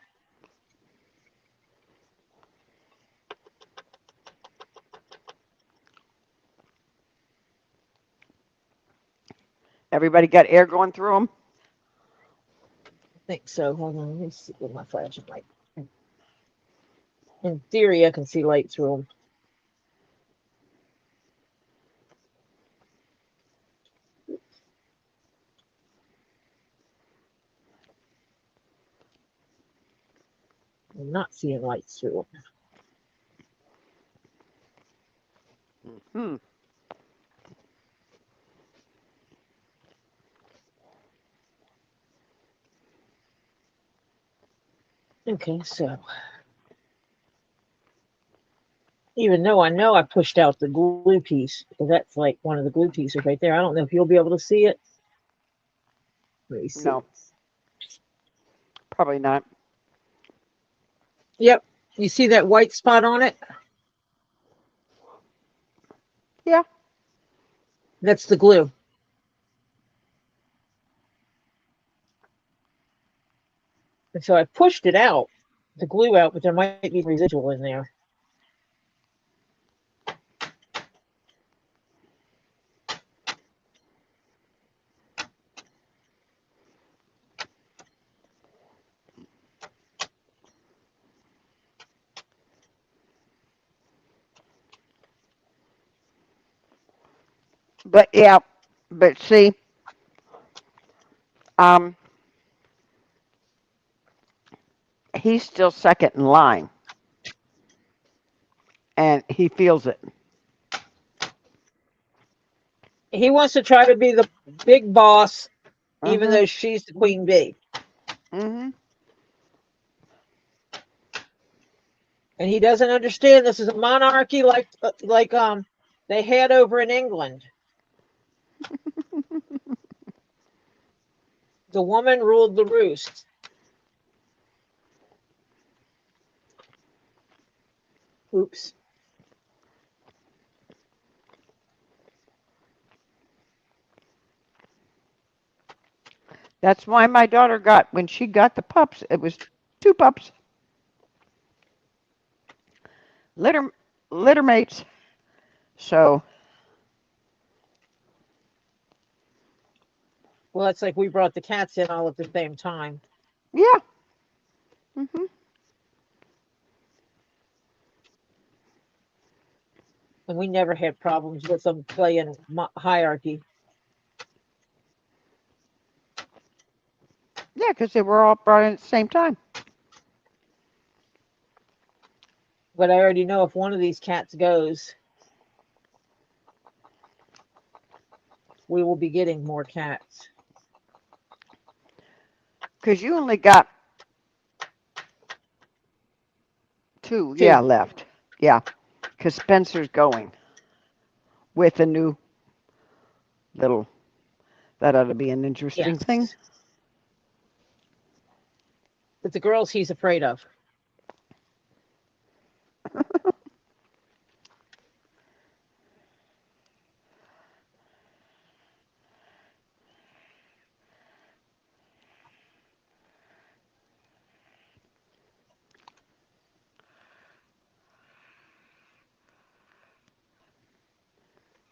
S2: Everybody got air going through them?
S1: I think so. Hold on, let me see with my flashing light. In theory, I can see light through them. I'm not seeing light through
S2: Hmm.
S1: them. Okay, so even though I know I pushed out the glue piece, because that's like one of the glue pieces right there. I don't know if you'll be able to see it. Let me see.
S2: No, probably not.
S1: Yep. You see that white spot on it?
S2: Yeah.
S1: That's the glue. And so I pushed it out, the glue out, but there might be residual in there.
S2: But yeah, but see, um, he's still second in line, and he feels it.
S1: He wants to try to be the big boss, even
S2: Mm-hmm.
S1: though she's the queen bee.
S2: Mm-hmm.
S1: And he doesn't understand this is a monarchy like they had over in England. The woman ruled the roost. Oops.
S2: That's why my daughter got, when she got the pups, it was two pups, litter, litter mates. So,
S1: Well, it's like we brought the cats in all at the same time.
S2: yeah. Mm-hmm.
S1: And we never had problems with them playing hierarchy.
S2: Yeah, because they were all brought in at the same time.
S1: But I already know if one of these cats goes, we will be getting more cats.
S2: Because you only got two, yeah,
S1: Two.
S2: left. Yeah, because Spencer's going with a new little, that ought to be an interesting thing.
S1: Yes. But the girls he's afraid of.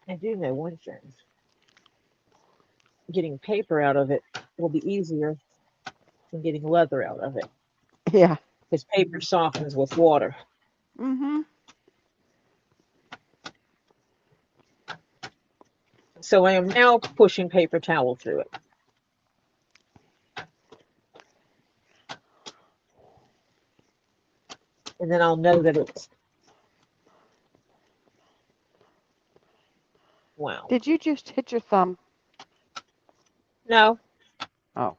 S1: I do know one thing. Getting paper out of it will be easier than getting leather out of it.
S2: Yeah.
S1: Because paper softens with water.
S2: Mm-hmm.
S1: So I am now pushing paper towel through it. And then I'll know that it's wow.
S2: Did you just hit your thumb?
S1: No,
S2: Oh.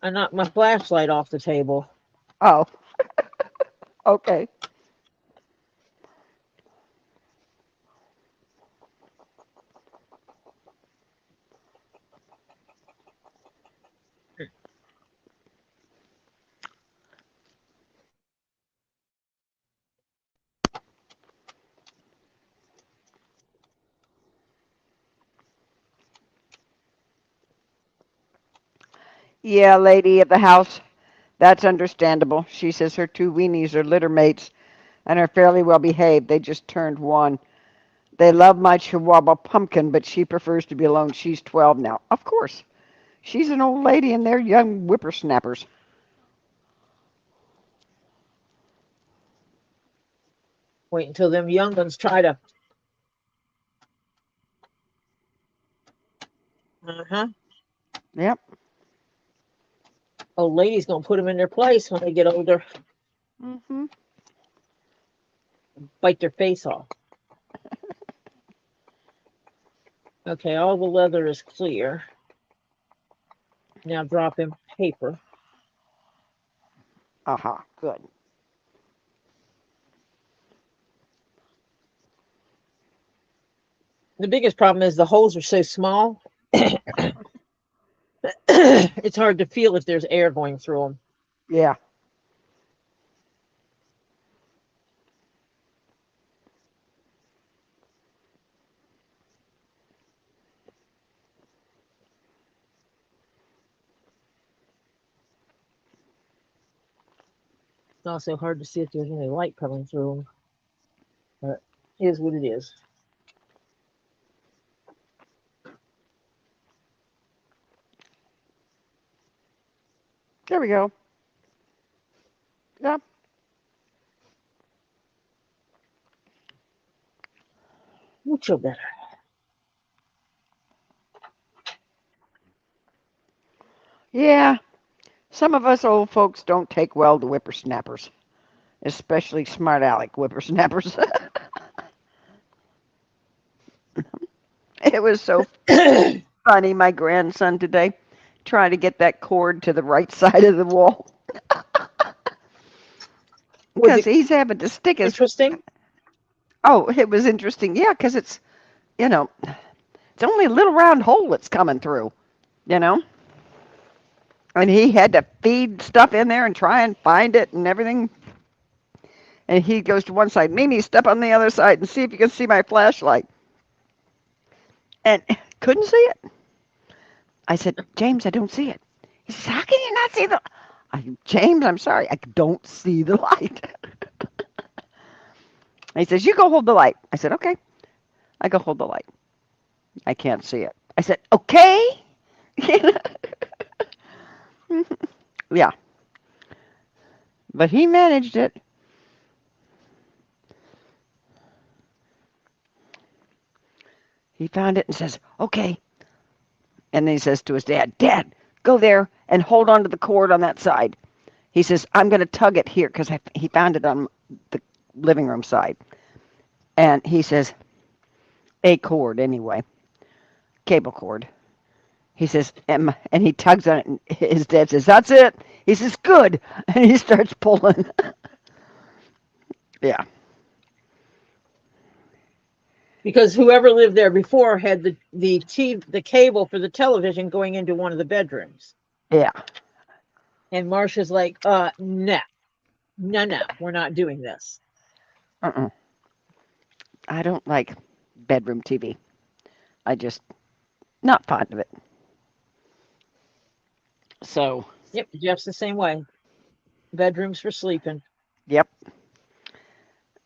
S1: I knocked my flashlight off the table.
S2: Oh, okay. Yeah, lady of the house. That's understandable. She says her two weenies are litter mates and are fairly well behaved. They just turned 1. They love my Chihuahua Pumpkin, but she prefers to be alone. She's 12 now. Of course. She's an old lady and they're young whippersnappers.
S1: Wait until them young ones try to. Uh-huh.
S2: Yep.
S1: Old lady's gonna put them in their place when they get older.
S2: Hmm.
S1: Bite their face off. Okay, all the leather is clear. Now drop in paper.
S2: Aha. Good.
S1: The biggest problem is the holes are so small. It's hard to feel if there's air going through them.
S2: Yeah.
S1: It's also hard to see if there's any light coming through them. But it is what it is.
S2: There we go. Yep.
S1: Mucho better.
S2: Yeah. Some of us old folks don't take well to whippersnappers, especially smart aleck whippersnappers. It was so funny, my grandson today trying to get that cord to the right side of the wall
S1: Was
S2: because
S1: it
S2: he's having to stick his.
S1: interesting?
S2: Oh, it was interesting. Yeah, because it's, you know, it's only a little round hole that's coming through, you know? And he had to feed stuff in there and try and find it and everything. And he goes to one side, Mimi, step on the other side and see if you can see my flashlight. And couldn't see it. I said, James, I don't see it. He says, how can you not see the... James, I'm sorry, I don't see the light. He says, you go hold the light. I said, okay. I go hold the light. I can't see it. I said, okay. Yeah, but he managed it. He found it and says, okay. And then he says to his dad, Dad, go there and hold on to the cord on that side. He says, I'm going to tug it here because he found it on the living room side. And he says, a cord anyway, cable cord. He says, and he tugs on it, and his dad says, that's it. He says, good. And he starts pulling. Yeah.
S1: Because whoever lived there before had the cable for the television going into one of the bedrooms.
S2: Yeah.
S1: And Marcia's like, no, we're not doing this.
S2: Uh-uh. I don't like bedroom TV. I just, not fond of it. So,
S1: Yep, Jeff's the same way. Bedrooms for sleeping.
S2: yep.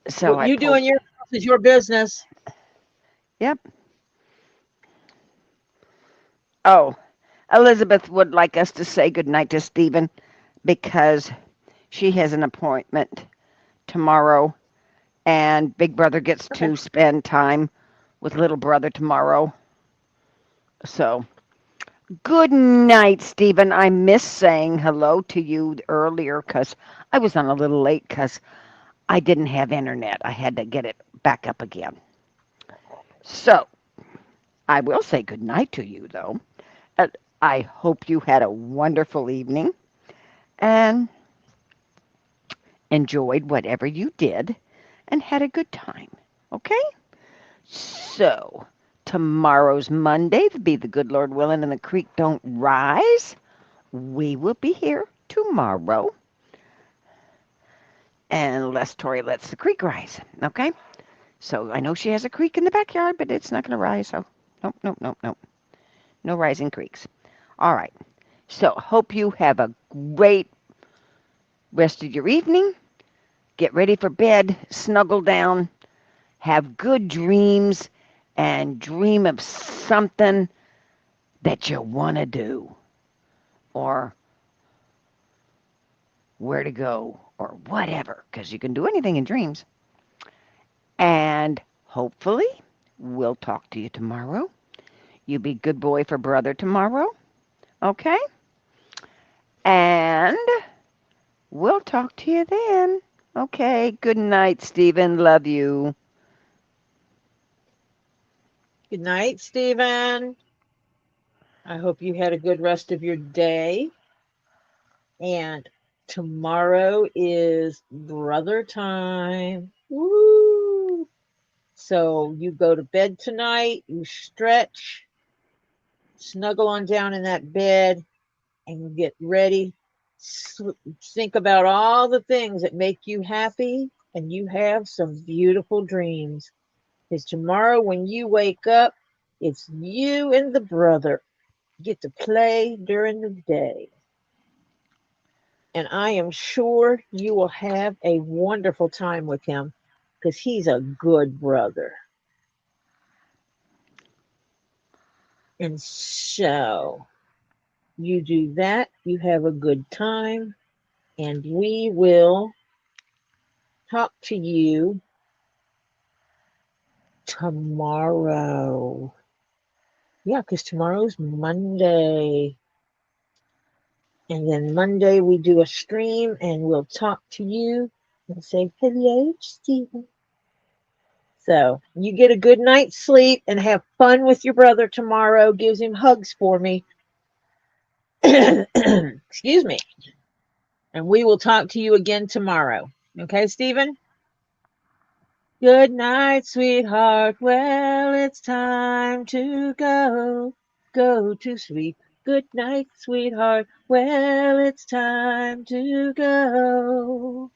S2: So
S1: What
S2: I
S1: you do
S2: pulled,
S1: in your house is your business.
S2: yep. Oh, Elizabeth would like us to say goodnight to Stephen because she has an appointment tomorrow and Big Brother gets
S1: Okay.
S2: to spend time with Little Brother tomorrow. So, good night, Stephen. I missed saying hello to you earlier because I was on a little late because I didn't have internet. I had to get it back up again. So, I will say good night to you, though. I hope you had a wonderful evening and enjoyed whatever you did and had a good time. Okay? So, tomorrow's Monday, be the good Lord willing and the creek don't rise. We will be here tomorrow. Unless Tori lets the creek rise. Okay? So I know she has a creek in the backyard, but it's not going to rise. So, nope, nope, nope, nope. No rising creeks. All right. So, hope you have a great rest of your evening. Get ready for bed, snuggle down, have good dreams, and dream of something that you want to do or where to go or whatever, because you can do anything in dreams. And hopefully, we'll talk to you tomorrow. You be good boy for brother tomorrow, okay? And we'll talk to you then. Okay, good night, Stephen. Love you.
S1: Good night, Stephen. I hope you had a good rest of your day. And tomorrow is brother time. Woo! So you go to bed tonight, you stretch, snuggle on down in that bed, and you get ready. Think about all the things that make you happy, and you have some beautiful dreams. Because tomorrow, when you wake up, it's you and the brother get to play during the day. And I am sure you will have a wonderful time with him because he's a good brother. And so you do that, you have a good time, and we will talk to you tomorrow. Yeah, because tomorrow's Monday. And then Monday we do a stream and we'll talk to you and say, hello, Stephen. So you get a good night's sleep and have fun with your brother tomorrow. Gives him hugs for me. Excuse me. And we will talk to you again tomorrow. Okay, Stephen? Good night, sweetheart. Well, it's time to go. Go to sleep. Good night, sweetheart. Well, it's time to go.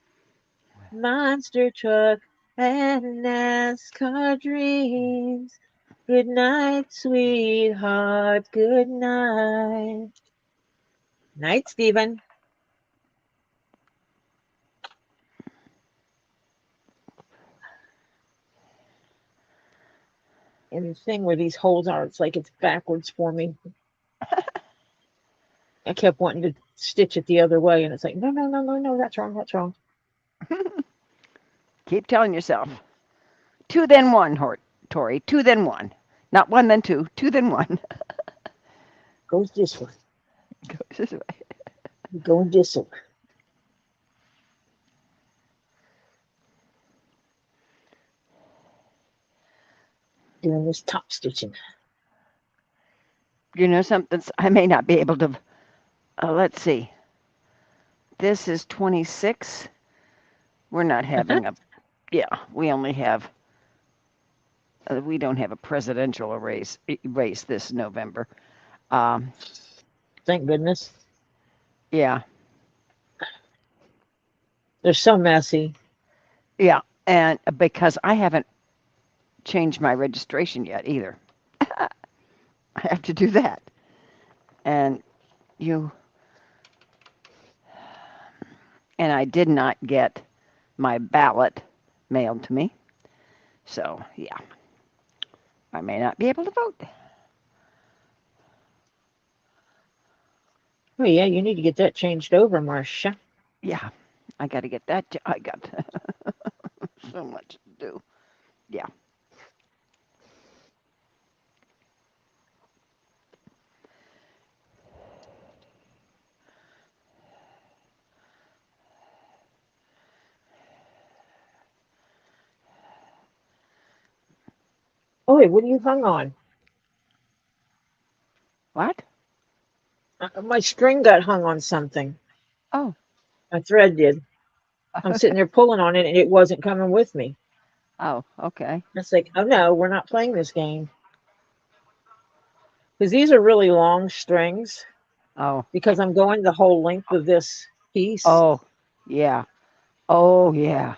S1: Monster truck and NASCAR dreams. Good night, sweetheart. Good night. Night, Stephen. And the thing where these holes are, it's like it's backwards for me. I kept wanting to stitch it the other way, and it's like, no, no, no, no, no, that's wrong, that's wrong.
S2: Keep telling yourself. Two, then one, Tori. Two, then one. Not one, then two. Two, then one.
S1: Goes this way.
S2: Go this way.
S1: Going this way. Doing this top stitching.
S2: You know something? I may not be able to. Let's see. This is 26. We're not having a. Yeah, we only have. We don't have a presidential race this November.
S1: Thank goodness.
S2: Yeah,
S1: They're so messy.
S2: yeah, and because I haven't changed my registration yet either. I have to do that. And you and I did not get my ballot mailed to me. So, yeah. I may not be able to vote.
S1: Oh, yeah, you need to get that changed over, Marcia.
S2: Yeah. I got to get that. I got so much to do. Yeah.
S1: Oh, wait, what are you hung on?
S2: What?
S1: My string got hung on something.
S2: Oh.
S1: My thread did. I'm sitting there pulling on it and it wasn't coming with me.
S2: Oh, okay.
S1: It's like, oh no, we're not playing this game. Because these are really long strings
S2: Oh.
S1: because I'm going the whole length of this piece.
S2: Oh, yeah. Oh, yeah.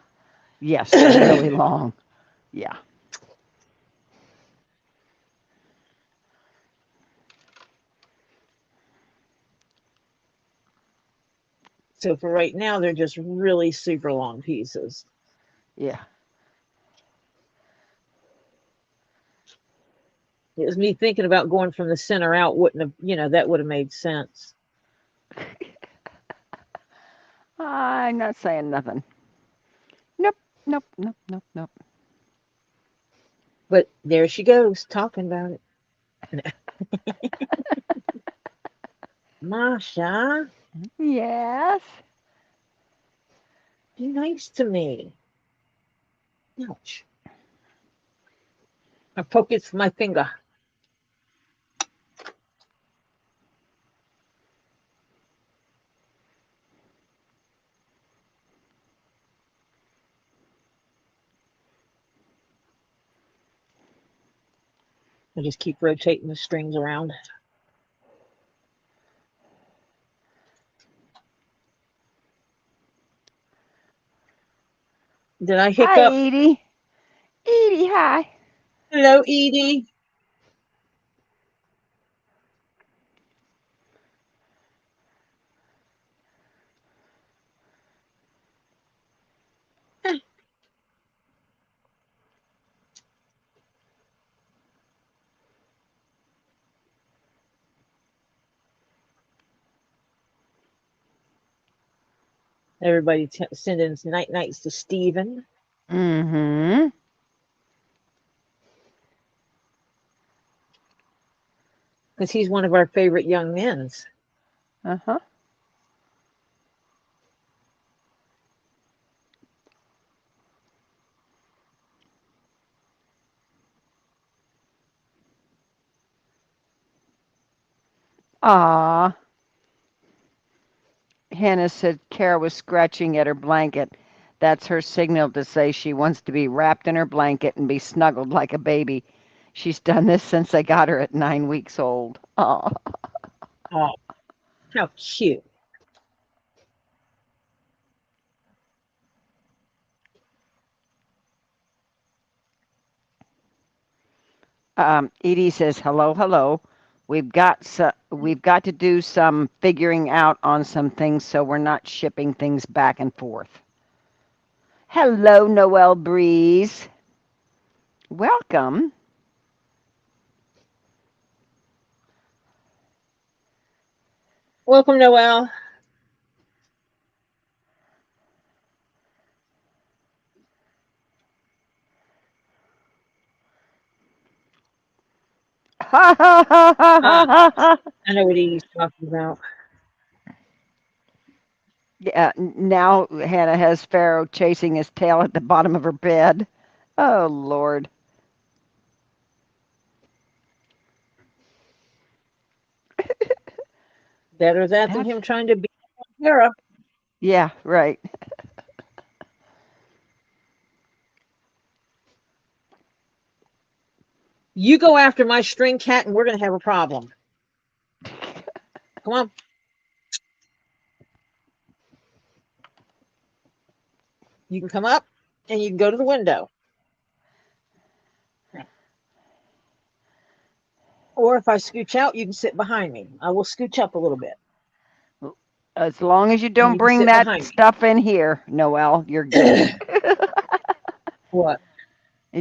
S2: Yes, they're really long. Yeah.
S1: So for right now, they're just really super long pieces.
S2: Yeah.
S1: It was me thinking about going from the center out, wouldn't have, that would have made sense.
S2: I'm not saying nothing. Nope, nope, nope, nope, nope.
S1: But there she goes, talking about it. Masha,
S2: Yes.
S1: be nice to me. Ouch. I poke it with my finger. I just keep rotating the strings around. Did I
S2: Hi,
S1: hiccup?
S2: Edie. Edie, hi.
S1: Hello, Edie. Everybody sending night nights to Steven.
S2: Mm-hmm.
S1: Because he's one of our favorite young men's.
S2: Uh-huh. Ah. Hannah said Kara was scratching at her blanket. That's her signal to say she wants to be wrapped in her blanket and be snuggled like a baby. She's done this since I got her at 9 weeks old. Oh.
S1: Oh, how cute.
S2: Edie says, hello, hello. We've got to do some figuring out on some things so we're not shipping things back and forth. Hello, Noel Breeze. Welcome.
S1: Welcome, Noel. Ah, I know what he's talking about.
S2: Yeah, now Hannah has Pharaoh chasing his tail at the bottom of her bed. Oh, Lord.
S1: Better that than
S2: That's,
S1: him trying to beat Kara.
S2: yeah, right.
S1: You go after my string cat and we're going to have a problem. Come on. You can come up and you can go to the window. Or if I scooch out, you can sit behind me. I will scooch up a little bit
S2: As long as you
S1: and
S2: don't
S1: you can
S2: bring
S1: sit
S2: that
S1: behind
S2: stuff in here, Noelle, you're good.
S1: me. What?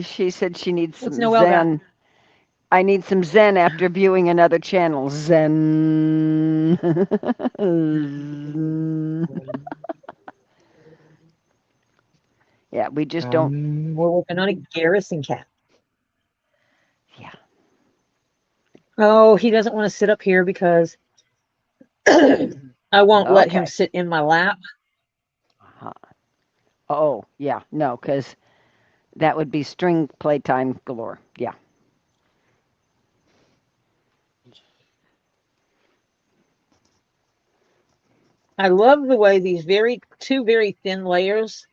S2: She said she needs
S1: What's
S2: some
S1: Noel got?
S2: Zen. I need some Zen after viewing another channel. Zen. Yeah, we just don't.
S1: We're working on a Garrison cat.
S2: Yeah.
S1: Oh, he doesn't want to sit up here because I won't let him
S2: Okay.
S1: sit in my lap.
S2: Uh-huh. Oh, yeah. No, because that would be string playtime galore. Yeah.
S1: I love the way these two very thin layers,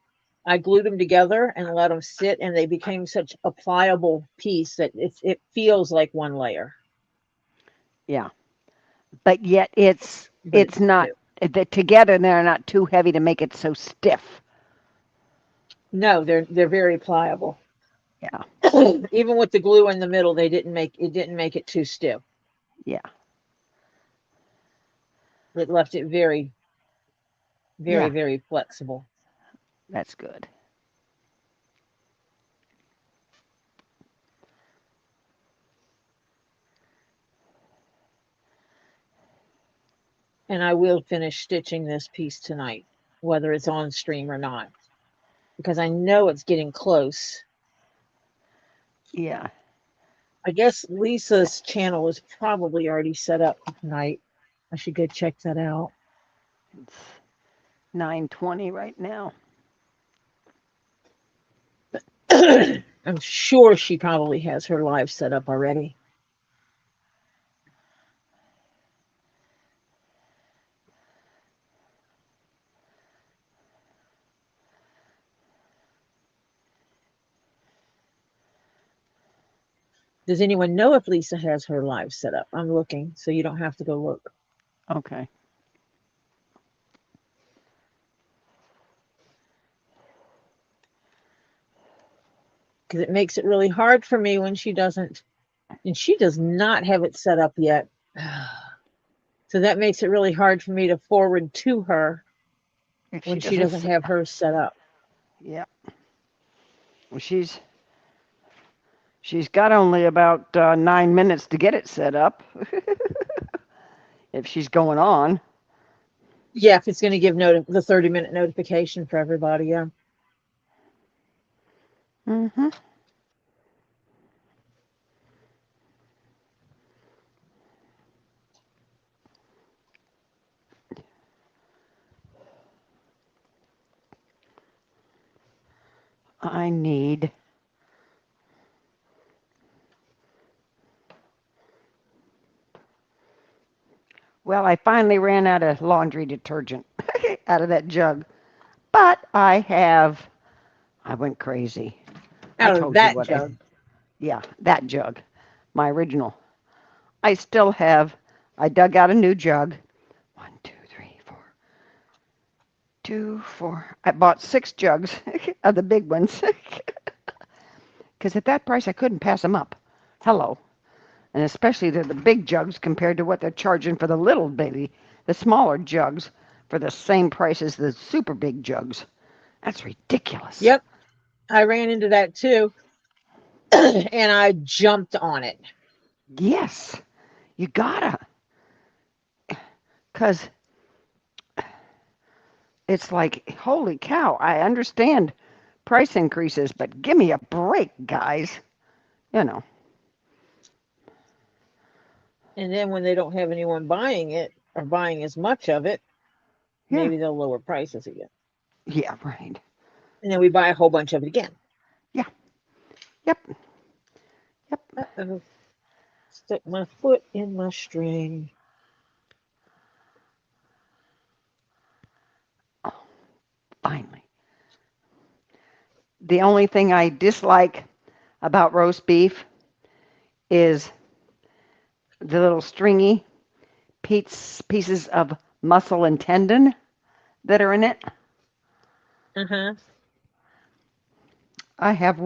S1: I glued them together and let them sit, and they became such a pliable piece that it feels like one layer,
S2: Yeah. But yet
S1: but
S2: it's
S1: it's
S2: not
S1: two.
S2: together they're not too heavy to make it so stiff.
S1: No, they're very pliable.
S2: Yeah.
S1: Even with the glue in the middle, they didn't make it too stiff.
S2: Yeah.
S1: It left it very, very,
S2: Yeah.
S1: very flexible.
S2: That's good.
S1: And I will finish stitching this piece tonight, whether it's on stream or not, because I know it's getting close.
S2: Yeah.
S1: I guess Lisa's channel is probably already set up for tonight. I should go check that out.
S2: It's 9:20 right now.
S1: I'm sure she probably has her live set up already. Does anyone know if Lisa has her live set up? I'm looking, so you don't have to go look.
S2: Okay.
S1: Because it makes it really hard for me when she doesn't, and she does not have it set up yet. So that makes it really hard for me to forward to her
S2: If
S1: when
S2: she
S1: she
S2: doesn't
S1: doesn't have hers set up.
S2: yeah. Well, she's got only about 9 minutes to get it set up. If she's going on.
S1: Yeah, if it's going to give the 30-minute notification for everybody, yeah.
S2: Mm-hmm. I need Well, I finally ran out of laundry detergent out of that jug. But I went crazy. I
S1: Out of
S2: told you
S1: that
S2: what I,
S1: jug.
S2: yeah, that jug, my original. I still have, I dug out a new jug. One, two, three, four, two, four. I bought 6 jugs of the big ones because at that price I couldn't pass them up. Hello. And especially they're the big jugs compared to what they're charging for the little baby, the smaller jugs for the same price as the super big jugs. That's ridiculous.
S1: Yep, I ran into that too, and I jumped on it.
S2: Yes, you gotta, because it's like, holy cow, I understand price increases, but give me a break, guys. You know,
S1: And then when they don't have anyone buying it or buying as much of it,
S2: yeah,
S1: maybe they'll lower prices again.
S2: yeah, right.
S1: And then we buy a whole bunch of it again.
S2: Yeah, yep, yep.
S1: Uh-oh. Stuck my foot in my string.
S2: Oh, finally. The only thing I dislike about roast beef is the little stringy pieces of muscle and tendon that are in it.
S1: Uh-huh.
S2: I have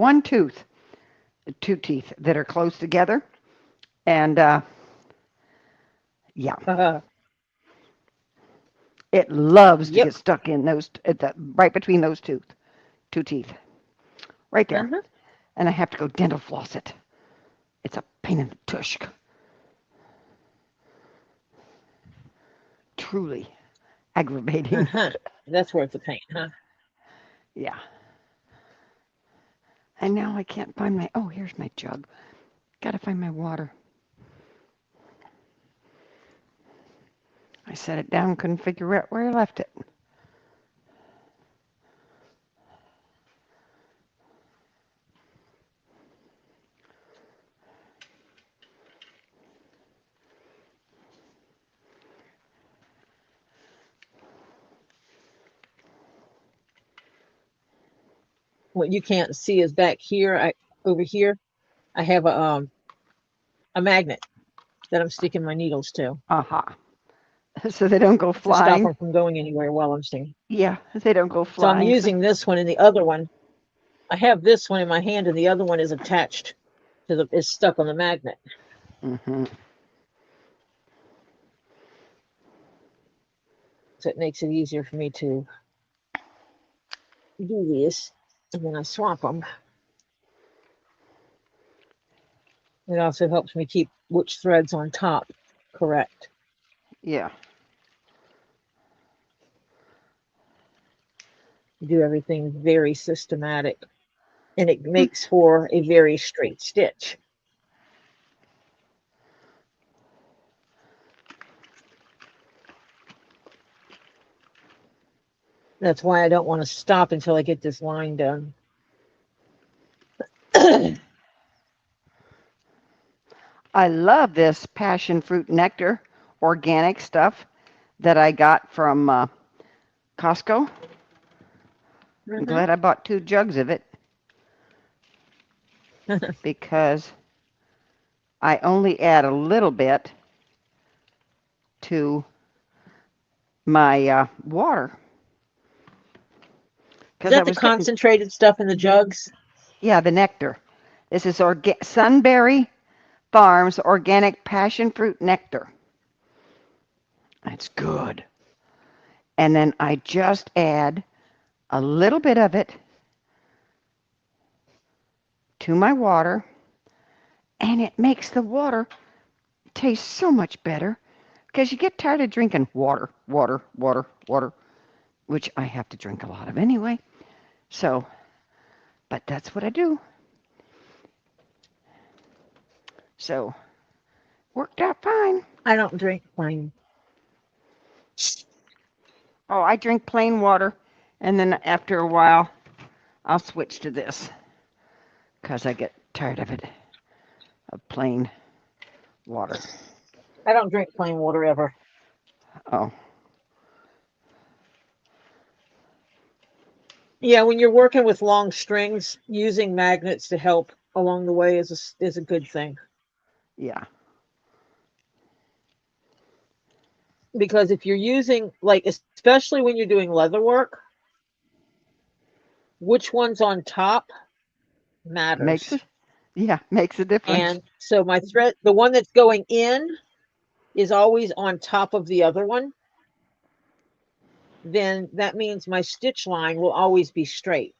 S2: two teeth that are close together, and yeah,
S1: Uh-huh.
S2: it loves to
S1: Yep.
S2: get stuck in those at the right between those two teeth, right there,
S1: Uh-huh.
S2: and I have to go dental floss it. It's a pain in the tush. Truly aggravating.
S1: Uh-huh. That's worth the pain, huh?
S2: Yeah. And now I can't find my. Oh, here's my jug. Gotta find my water. I set it down, couldn't figure out where I left it.
S1: what you can't see is back here. Over here, I have a magnet that I'm sticking my needles to
S2: So they don't go
S1: to stop
S2: flying.
S1: them from going anywhere while I'm sticking.
S2: Yeah, they don't go
S1: So I'm
S2: flying.
S1: using this one, and the other one, I have this one in my hand, and the other one is attached to is stuck on the magnet.
S2: Mhm.
S1: So it makes it easier for me to do this, and then I swap them. It also helps me keep which thread's on top correct.
S2: Yeah.
S1: Do everything very systematic, and it makes for a very straight stitch. That's why I don't want to stop until I get this line done.
S2: I love this passion fruit nectar, organic stuff that I got from Costco. I'm glad I bought 2 jugs of it because I only add a little bit to my water.
S1: Is that the concentrated stuff in the jugs?
S2: Yeah, the nectar. This is Sunberry Farms organic passion fruit nectar. It's good. And then I just add a little bit of it to my water, and it makes the water taste so much better because you get tired of drinking water, water, water, water, which I have to drink a lot of anyway. So, but that's what I do. So, worked out fine.
S1: I don't drink plain.
S2: Oh, I drink plain water, and then after a while, I'll switch to this because I get tired of it, of plain water.
S1: I don't drink plain water ever.
S2: Oh,
S1: Yeah, when you're working with long strings, using magnets to help along the way is a good thing.
S2: yeah.
S1: Because if you're using, like, especially when you're doing leather work, which one's on top
S2: Makes
S1: matters.
S2: it, yeah, makes a difference.
S1: And so my thread, the one that's going in, is always on top of the other one. Then that means my stitch line will always be straight.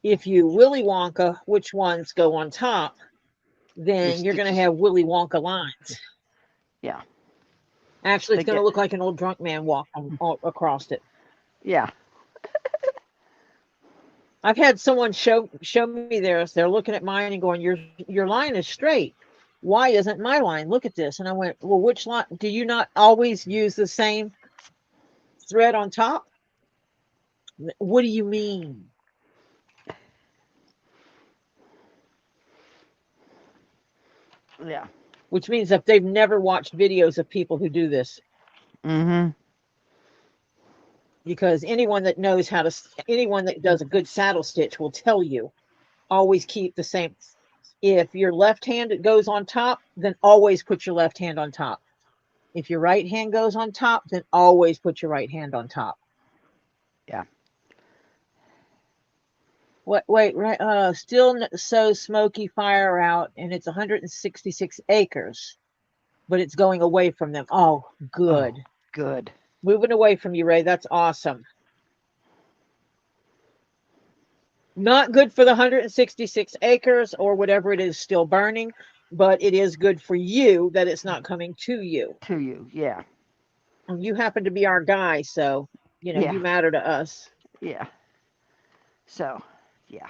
S1: If you Willy Wonka which ones go on top, then you're going to have Willy Wonka lines.
S2: Yeah.
S1: Actually, it's going to look like an old drunk man walking across it.
S2: Yeah.
S1: I've had someone show me theirs. They're looking at mine and going, your line is straight. Why isn't my line? Look at this. And I went, well, which line? Do you not always use the same thread on top? What do you mean?
S2: Yeah.
S1: Which means that they've never watched videos of people who do this.
S2: Mm-hmm.
S1: Because anyone that does a good saddle stitch will tell you, always keep the same. If your left hand goes on top, then always put your left hand on top. If your right hand goes on top, then always put your right hand on top.
S2: Yeah.
S1: Wait, right, still so smoky fire out, and it's 166 acres, but it's going away from them. Oh, good.
S2: Oh, good.
S1: Moving away from you, Ray. That's awesome. Not good for the 166 acres or whatever it is still burning, but it is good for you that it's not coming to you.
S2: To you, yeah.
S1: And you happen to be our guy, so,
S2: Yeah.
S1: you matter to us.
S2: Yeah. So, yeah.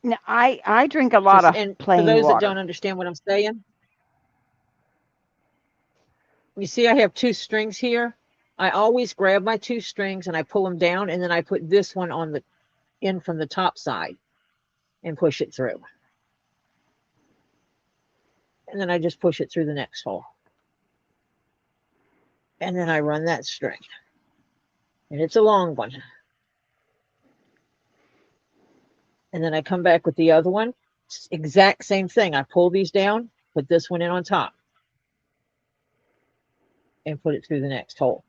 S2: Now, I drink a lot of
S1: And for
S2: plain
S1: those that
S2: water.
S1: don't understand what I'm saying, you see I have 2 strings here. I always grab my 2 strings and I pull them down, and then I put this one on the in from the top side and push it through. And then I just push it through the next hole. And then I run that string. And it's a long one. And then I come back with the other one. Exact same thing. I pull these down, put this one in on top, and put it through the next hole.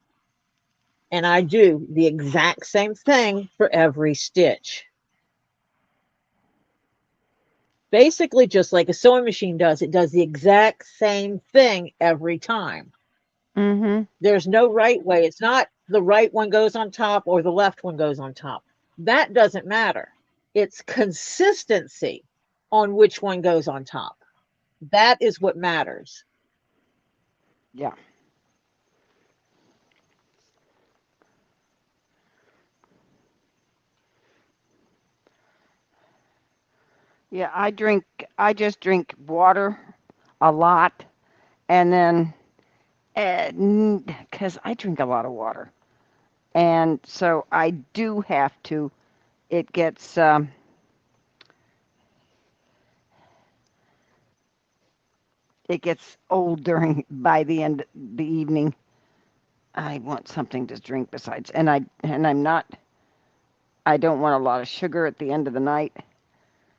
S1: And I do the exact same thing for every stitch. Basically, just like a sewing machine does, it does the exact same thing every time.
S2: Mm-hmm.
S1: There's no right way. It's not the right one goes on top or the left one goes on top. That doesn't matter. It's consistency on which one goes on top. That is what matters.
S2: Yeah. Yeah, I just drink water a lot, and then, because I drink a lot of water. And so I do have to, it gets, it gets old by the end, the evening. I want something to drink besides, I don't want a lot of sugar at the end of the night.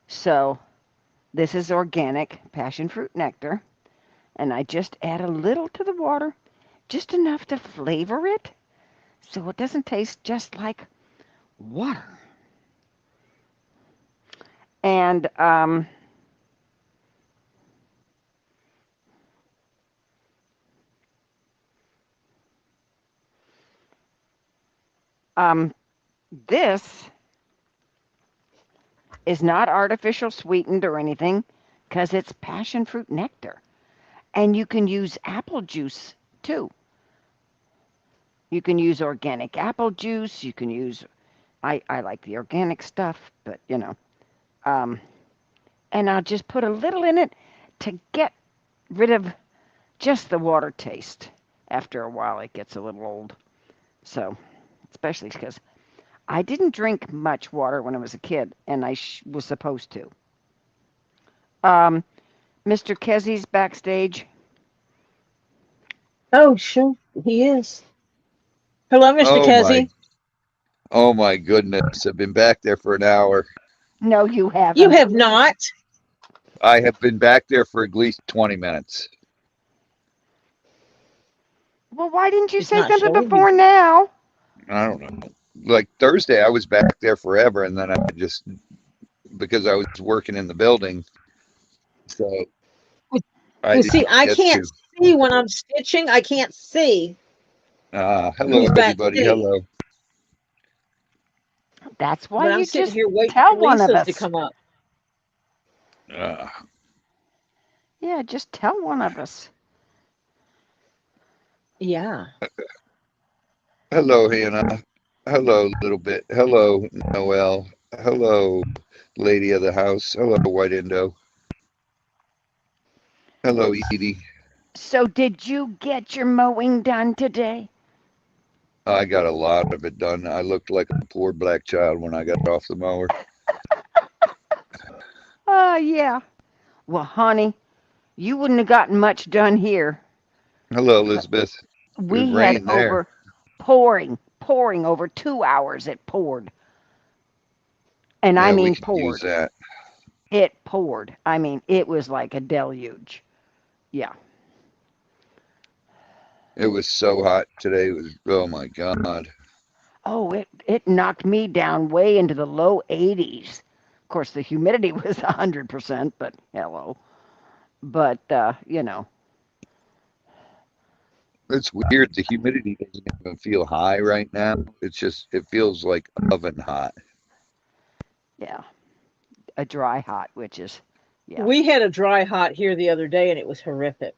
S2: So this is organic passion fruit nectar, and I just add a little to the water, just enough to flavor it, so it doesn't taste just like water. And this is not artificial sweetened or anything, because it's passion fruit nectar. And you can use apple juice too. You can use organic apple juice. You can use, I like the organic stuff, but um, and I'll just put a little in it to get rid of just the water taste. After a while, it gets a little old. So, especially because I didn't drink much water when I was a kid, and I was supposed to. Um, Mr. Kezi's backstage.
S1: Oh, sure. He is. Hello, Mr.
S5: Oh my,
S1: Kesey.
S5: oh my goodness. I've been back there for an hour.
S2: No, you
S1: You
S2: haven't.
S1: have not.
S5: I have been back there for at least 20 minutes.
S2: Well, why didn't you
S1: He's
S2: say
S1: not
S2: something
S1: showing me.
S2: before now?
S5: I don't know. Like Thursday, I was back there forever, and then because I was working in the building, so I
S1: Well, see,
S5: didn't
S1: I
S5: get
S1: can't
S5: to.
S1: see when I'm stitching. I can't see
S5: Hello,
S1: who's
S5: everybody.
S1: backstage.
S5: Hello.
S2: That's why
S1: But I'm
S2: you
S1: sitting
S2: just
S1: here waiting
S2: tell
S1: for
S2: one of
S1: Lisa's to
S2: us.
S1: come up.
S5: Uh,
S2: Yeah, just tell one of us.
S1: Yeah.
S5: hello, Hannah. Hello, little bit. Hello, Noel. Hello, lady of the house. Hello, White Indo. Hello, Edie.
S2: So, did you get your mowing done today?
S5: I got a lot of it done. I looked like a poor black child when I got off the mower.
S2: Yeah. Well, honey, you wouldn't have gotten much done here.
S5: Hello,
S2: 'Cause
S5: Elizabeth. It
S2: we had
S5: rained there.
S2: over pouring over 2 hours. It poured. And I
S5: Yeah, we
S2: mean
S5: could use
S2: poured.
S5: that.
S2: It poured. I mean, it was like a deluge. Yeah.
S5: It was so hot today. It was, oh my God.
S2: Oh, it knocked me down way into the low 80s. Of course, the humidity was 100%, but hello. But
S5: It's weird. The humidity doesn't even feel high right now. It's just, it feels like oven hot.
S2: yeah, a dry hot, which is yeah.
S1: We had a dry hot here the other day and it was horrific.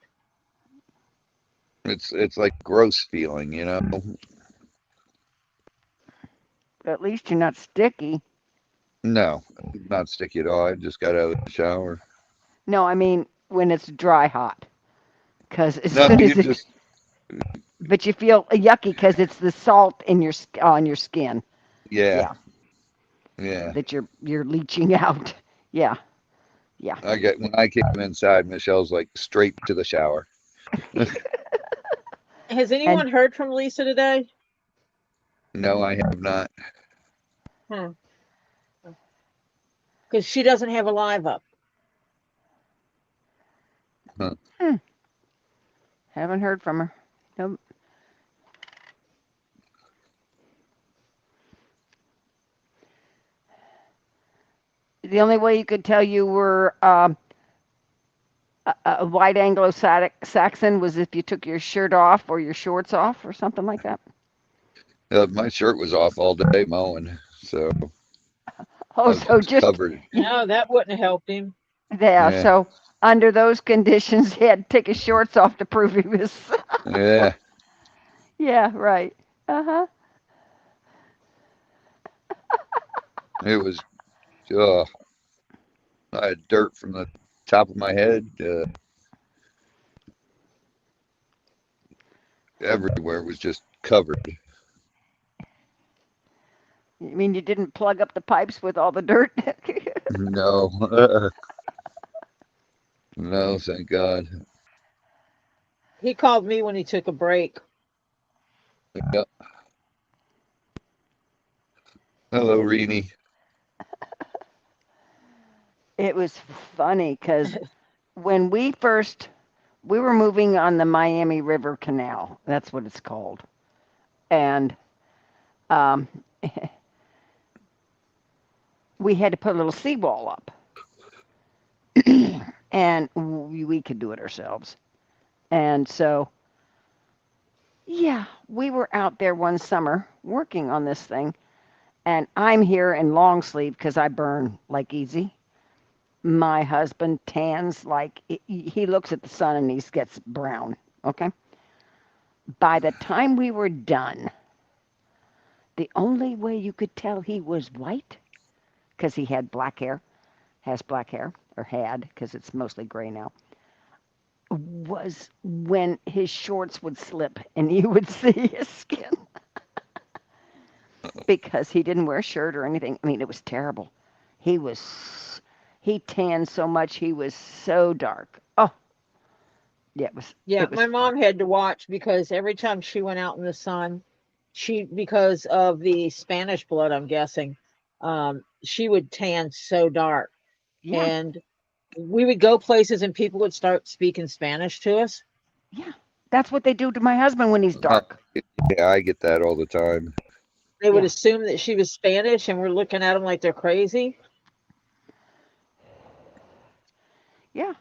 S5: It's like gross feeling, you know?
S2: At least you're not sticky.
S5: No, not sticky at all. I just got out of the shower.
S2: No, I mean when it's dry hot, because as
S5: No,
S2: soon
S5: you
S2: as it,
S5: just,
S2: but you feel yucky because it's the salt in on your skin.
S5: yeah,
S2: Yeah,
S5: yeah.
S2: that you're leaching out. Yeah, yeah.
S5: When I came inside, Michelle's like straight to the shower.
S1: Has
S2: And
S1: anyone heard from Lisa today?
S5: No, I have not.
S1: Hmm. because she doesn't have a live up.
S2: Haven't heard from her. Nope. The only way you could tell you were a white Anglo-Saxon was if you took your shirt off or your shorts off or something like that.
S5: My shirt was off all day mowing, so
S2: Oh,
S5: I was
S2: so just
S5: covered.
S1: No, that wouldn't have helped him.
S2: yeah.
S5: Yeah,
S2: So under those conditions, he had to take his shorts off to prove he was.
S5: yeah.
S2: Yeah, right. Uh-huh.
S5: It was. I had dirt from the top of my head. Everywhere was just covered.
S2: You mean you didn't plug up the pipes with all the dirt?
S5: No, no, thank God.
S1: He called me when he took a break.
S5: Yep. Hello, Reenie.
S2: It was funny because when we were moving on the Miami River Canal. That's what it's called. And um, we had to put a little seawall up. And we could do it ourselves. And so, yeah, we were out there one summer working on this thing. And I'm here in long sleeve because I burn like easy. My husband tans like he looks at the sun and he gets brown. Okay. By the time we were done, the only way you could tell he was white, because he had black hair, has black hair, or had, because it's mostly gray now, was when his shorts would slip and you would see his skin. Because he didn't wear a shirt or anything. I mean, it was terrible. He tanned so much, he was so dark. Oh, yeah,
S1: Yeah,
S2: it was
S1: my
S2: fun.
S1: mom had to watch because every time she went out in the sun, because of the Spanish blood, I'm guessing, she would tan so dark.
S2: Yeah,
S1: And we would go places and people would start speaking Spanish to us.
S2: yeah. That's what they do to my husband when he's
S5: Uh,
S2: dark.
S5: yeah, I get that all the time.
S1: They would
S2: Yeah,
S1: assume that she was Spanish and we're looking at them like they're crazy.
S2: yeah.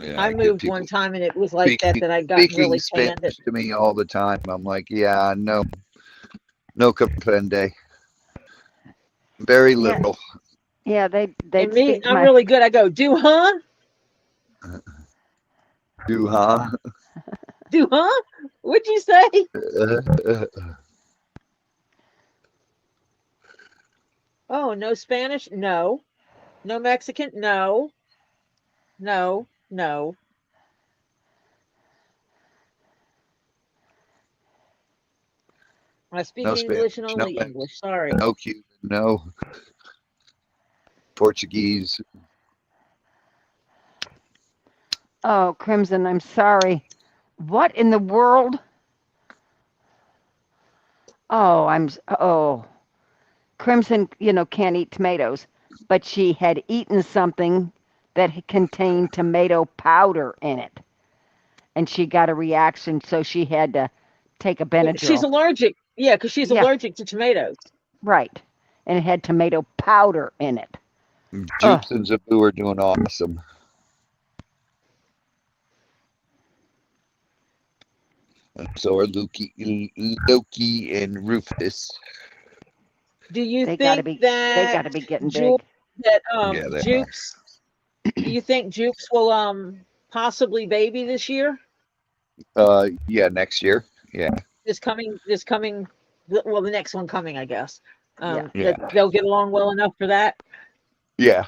S5: Yeah,
S1: I
S5: I get
S1: moved one
S5: people
S1: time and it was like that,
S5: speaking
S1: that I'd gotten
S5: speaking
S1: really tanned.
S5: Spanish to me all the time. I'm like, yeah, no, no comprende. Very
S2: Yeah,
S5: little.
S2: yeah,
S1: And
S2: they'd
S1: me,
S2: speak to
S1: I'm
S2: my
S1: really good. I go, do huh?
S5: Do huh?
S1: Do huh? What'd you say? Oh, no Spanish? No. No Mexican? No. No. No. I speak
S5: No
S1: English and
S5: Spanish, no
S1: only
S5: Mexican,
S1: English. Sorry.
S5: no Cuban, no Portuguese.
S2: oh, Crimson, I'm sorry. What in the world? Oh, Crimson, can't eat tomatoes, but she had eaten something that contained tomato powder in it, and she got a reaction, so she had to take a
S1: She's
S2: Benadryl.
S1: allergic. Yeah, because she's
S2: Yeah,
S1: allergic to tomatoes.
S2: right. And it had tomato powder in it. Ugh.
S5: Jupes and Zabu are doing awesome. And so are Loki and Rufus.
S1: Do you
S2: They gotta
S1: think
S2: be they
S1: that
S2: gotta be getting
S1: Ju-
S2: big.
S1: that
S5: Yeah, they are.
S1: Jukes? Do you think Jukes will possibly baby this year?
S5: Yeah, next year. Yeah,
S1: This coming, well, the next one coming, I guess.
S2: Yeah.
S5: yeah,
S1: That they'll get along well enough for that.
S5: yeah,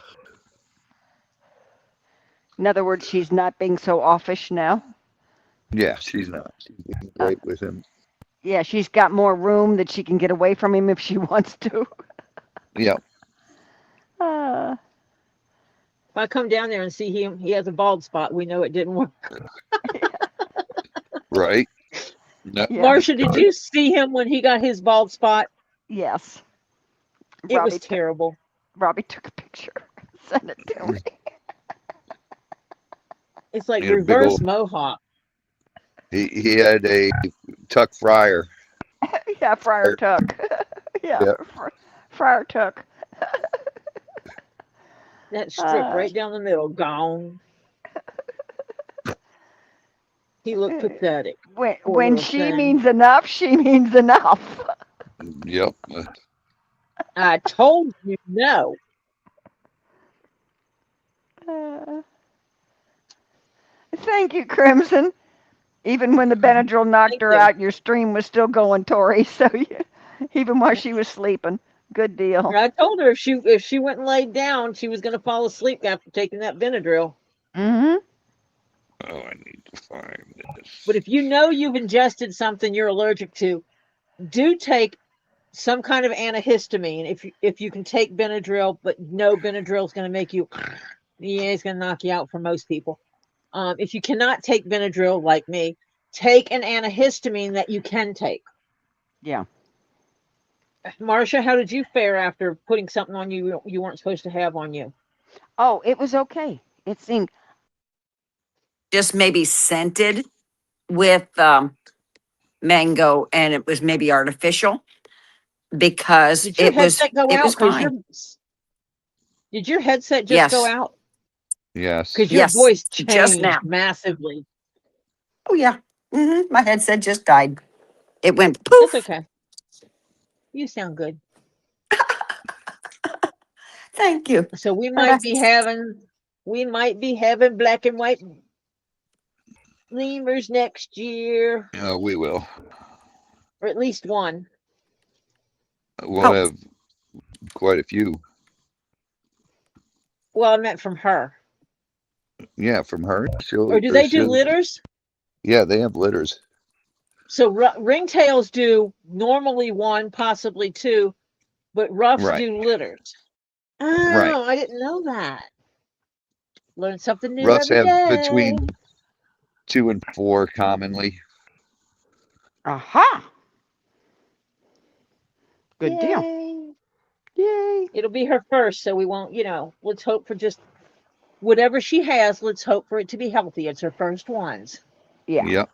S2: In other words, she's not being so offish now.
S5: yeah. She's not. She's being
S2: Uh,
S5: great with him.
S2: yeah, she's got more room that she can get away from him if she wants to.
S5: Yeah,
S2: Uh,
S1: If I come down there and see him, he has a bald spot. We know it didn't work.
S5: right. No,
S2: yeah.
S1: Marcia, did you see him when he got his bald spot?
S2: Yes.
S1: It was
S2: Robbie
S1: terrible.
S2: Robbie took a picture, sent it to me.
S1: It's like
S5: He had a big
S1: reverse
S5: old,
S1: mohawk.
S5: he had a tuck fryer.
S2: Yeah, Friar Tuck. Yeah,
S5: Yeah.
S2: Friar Tuck.
S1: That strip
S2: Uh,
S1: right down the middle, gone. He looked pathetic. Poor
S2: when
S1: little
S2: she
S1: thing.
S2: means enough, she means enough.
S5: Yep.
S1: I told you no.
S2: Uh, Thank you, Crimson. Even when the Benadryl knocked
S1: Thank
S2: her
S1: you.
S2: out, your stream was still going, Tori. So even while she was sleeping, good deal.
S1: I told her if she went and laid down, she was going to fall asleep after taking that Benadryl.
S2: Mm-hmm.
S5: Oh, I need to find
S1: But
S5: this.
S1: if you know you've ingested something you're allergic to, do take some kind of antihistamine. If you can take Benadryl, but no Benadryl is going to make you, yeah, it's going to knock you out for most people. If you cannot take Benadryl, like me, take an antihistamine that you can take.
S2: Yeah.
S1: Marcia, how did you fare after putting something on you weren't supposed to have on you?
S2: Oh, it was okay. It seemed.
S6: Just maybe scented with mango, and it was maybe artificial because
S1: Did your headset go
S6: it
S1: out?
S6: was fine.
S1: Did your headset just go
S6: Yes,
S1: out?
S5: Yes.
S1: Because your
S6: yes,
S1: voice
S6: just now.
S1: changed massively.
S6: Oh yeah, my headset just died. It went
S1: That's
S6: poof.
S1: okay. You sound good.
S6: Thank you.
S1: So we might be having black and white lemurs next year,
S5: We will.
S1: or at least one.
S5: We'll
S6: Oh,
S5: have quite a few.
S1: Well, I meant from her.
S5: Yeah, from her.
S1: Or do they do litters?
S5: Yeah, they have litters.
S1: So ringtails do normally one, possibly two, but roughs
S5: Right.
S1: do litters.
S5: Right.
S1: Oh, I didn't know that. Learn something new
S5: Roughs
S1: every
S5: have
S1: day.
S5: between 2 and 4 commonly.
S2: Aha. Good deal.
S1: Yay.
S2: Yay.
S1: It'll be her first, so we won't, let's hope for just whatever she has, let's hope for it to be healthy. It's her first ones.
S2: Yeah.
S5: Yep.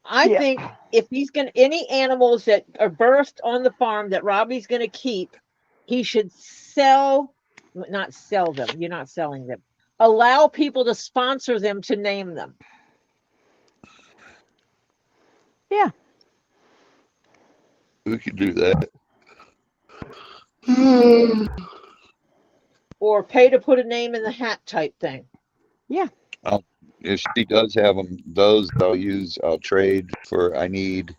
S1: I
S2: Yeah.
S1: think if he's going to, any animals that are birthed on the farm that Robbie's going to keep, he should not sell them. You're not selling them. Allow people to sponsor them to name them.
S2: Yeah.
S5: We could do that.
S1: Or pay to put a name in the hat type thing.
S2: Yeah.
S5: If she does have them, I'll trade for, I need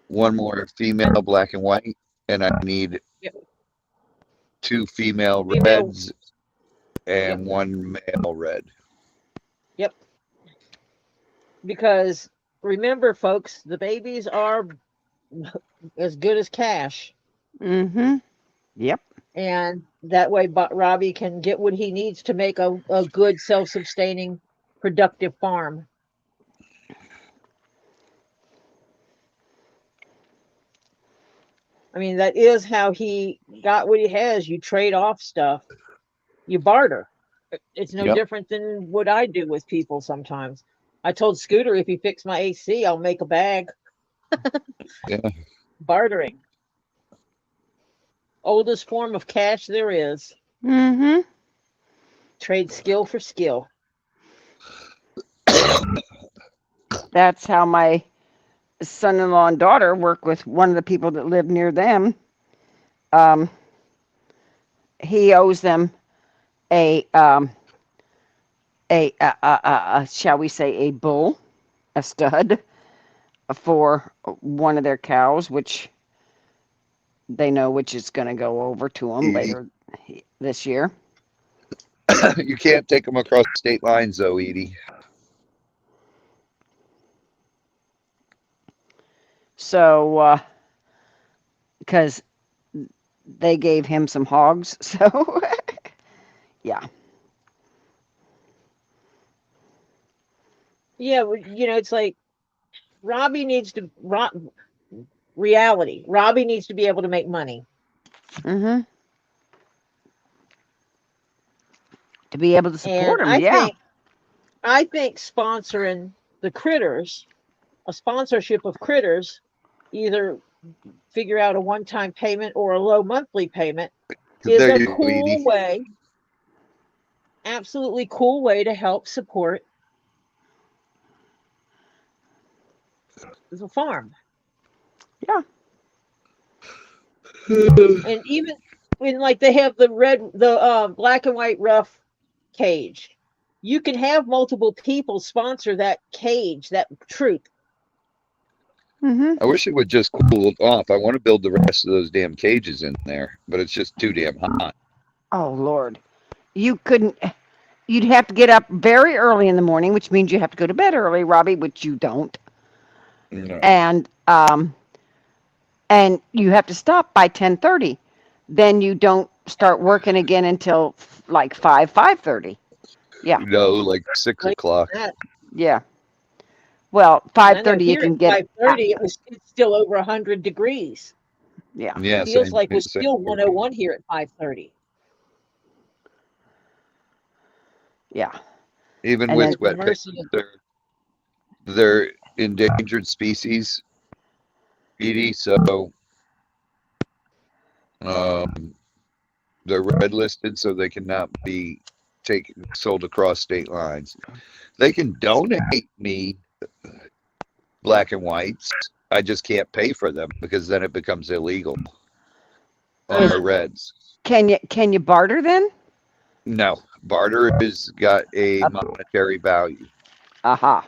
S5: one more female black and white, and I need
S1: Yep.
S5: 2 female
S1: Female.
S5: reds and
S1: Yep.
S5: 1 male red.
S1: Yep. Because remember, folks, the babies are as good as cash.
S2: Mm-hmm. Yep.
S1: And that way Robbie can get what he needs to make a good self-sustaining productive farm. I mean, that is how he got what he has. You trade off stuff, you barter. It's no
S5: Yep.
S1: different than what I do with people sometimes. I told Scooter, if you fix my AC, I'll make a bag.
S5: Yeah.
S1: Bartering. Oldest form of cash there is.
S2: Mm-hmm.
S1: Trade skill for skill.
S2: That's how my son-in-law and daughter work with one of the people that live near them. He owes them a shall we say a bull, a stud for one of their cows, which they know which is going to go over to them later this year.
S5: You can't take them across state lines, though, Edie.
S2: So, because they gave him some hogs, so yeah.
S1: Yeah, it's like Robbie needs to. reality. Robbie needs to be able to make money.
S2: Mm-hmm. To be able to
S1: And
S2: support them, yeah.
S1: I think sponsoring the critters, a sponsorship of critters, either figure out a one-time payment or a low monthly payment, is
S5: There
S1: a
S5: you go,
S1: cool
S5: Edie.
S1: way, absolutely cool way to help support the farm.
S2: Yeah.
S1: And even when like they have the black and white rough cage, you can have multiple people sponsor that cage, that troop.
S2: Mm-hmm.
S5: I wish it would just cool off. I want to build the rest of those damn cages in there, but it's just too damn hot.
S2: Oh Lord. You couldn't you'd have to get up very early in the morning, which means you have to go to bed early, Robbie, which you don't.
S5: No.
S2: And you have to stop by 10:30. Then you don't start working again until like 5:30. Yeah.
S5: No, like 6 o'clock.
S1: That.
S2: Yeah. Well,
S1: And I know
S2: 5:30 you
S1: here at
S2: can get
S1: 5:30 it's still over 100 degrees.
S2: yeah.
S5: Yeah,
S1: Feels
S5: same.
S1: like we're
S5: Same.
S1: still 101 here at 5:30.
S2: Yeah.
S5: Even
S2: And
S5: with
S2: then
S1: The
S5: wet pig,
S1: mercy of
S5: they're endangered species, Edie. So um, they're red listed, so they cannot be taken sold across state lines. They can donate me black and whites. I just can't pay for them because then it becomes illegal on my
S2: Is
S5: reds.
S2: can you barter then?
S5: No, barter has got a monetary value.
S2: Aha.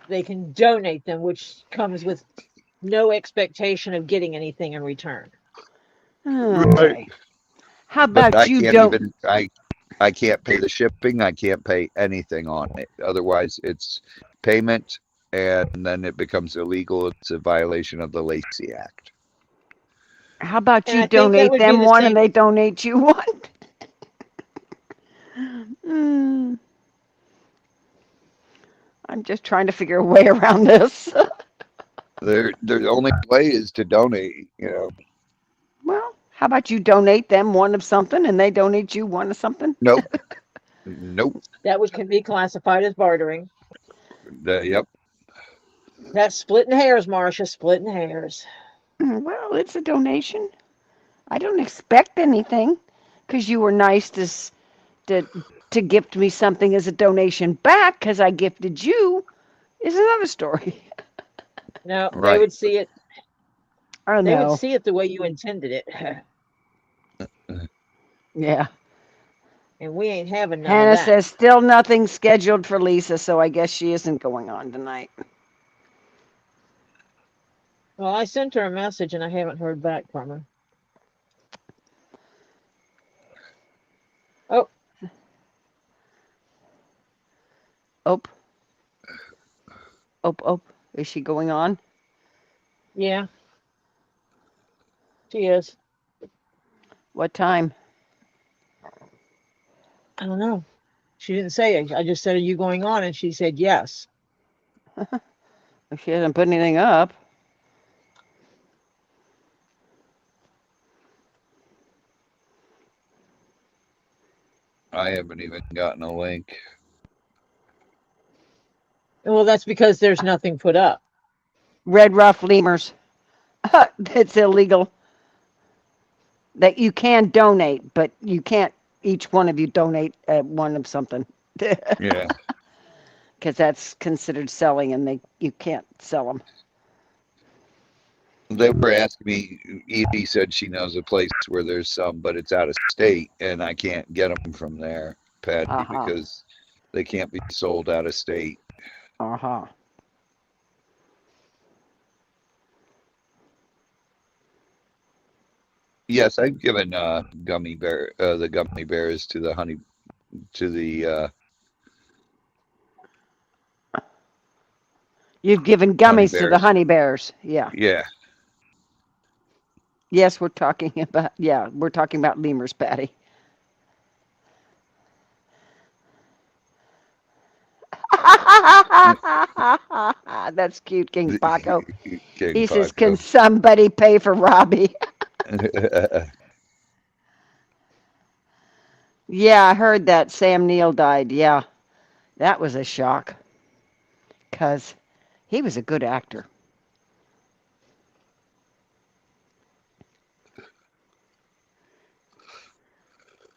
S1: they can donate them, which comes with no expectation of getting anything in return.
S5: Right.
S2: Okay. How
S5: But
S2: about
S5: I
S2: you
S5: can't
S2: don't
S5: even I can't pay the shipping. I can't pay anything on it. Otherwise, it's payment, and then it becomes illegal. It's a violation of the Lacey Act.
S2: how about
S1: And
S2: you
S1: I think that
S2: donate
S1: would be
S2: them
S1: the
S2: one and
S1: same.
S2: they donate you one? Mm, I'm just trying to figure a way around this.
S5: The only way is to donate.
S2: Well, how about you donate them one of something and they donate you one of something?
S5: Nope, nope.
S1: That would can be classified as bartering.
S5: Yep.
S1: That's splitting hairs, Marcia, splitting hairs.
S2: Well, it's a donation. I don't expect anything because you were nice to to gift me something as a donation back because I gifted you is another story.
S1: No, they
S5: Right.
S1: would see it.
S2: Oh
S1: They would
S2: no.
S1: see it the way you intended it.
S2: Yeah.
S1: And we ain't having none of
S2: Hannah
S1: that.
S2: says still nothing scheduled for Lisa, so I guess she isn't going on tonight.
S1: Well, I sent her a message and I haven't heard back from her. Oh,
S2: Oh, oh. Is she going on?
S1: yeah, she is.
S2: What time?
S1: I don't know. She didn't say it. I just said, "Are you going on?" And she said yes.
S2: If she hasn't put anything up.
S5: I haven't even gotten a link.
S1: Well, that's because there's nothing put up.
S2: Red ruff lemurs. It's illegal. That you can donate, but you can't each one of you donate one of something.
S5: Yeah.
S2: Because that's considered selling and you can't sell them.
S5: They were asking me. Edie said she knows a place where there's some, but it's out of state, and I can't get them from there, Patty,
S2: Uh-huh.
S5: because they can't be sold out of state.
S2: Uh-huh.
S5: Yes, I've given the gummy bears to the honey to the
S2: You've given
S5: honey
S2: gummies to the
S5: bears.
S2: honey bears. Yeah.
S5: Yeah.
S2: Yes, we're talking about lemurs, Patty. That's cute, King Paco.
S5: King
S2: He says,
S5: Paco.
S2: "Can somebody pay for Robbie?" Yeah, I heard that Sam Neill died. Yeah, that was a shock because he was a good actor.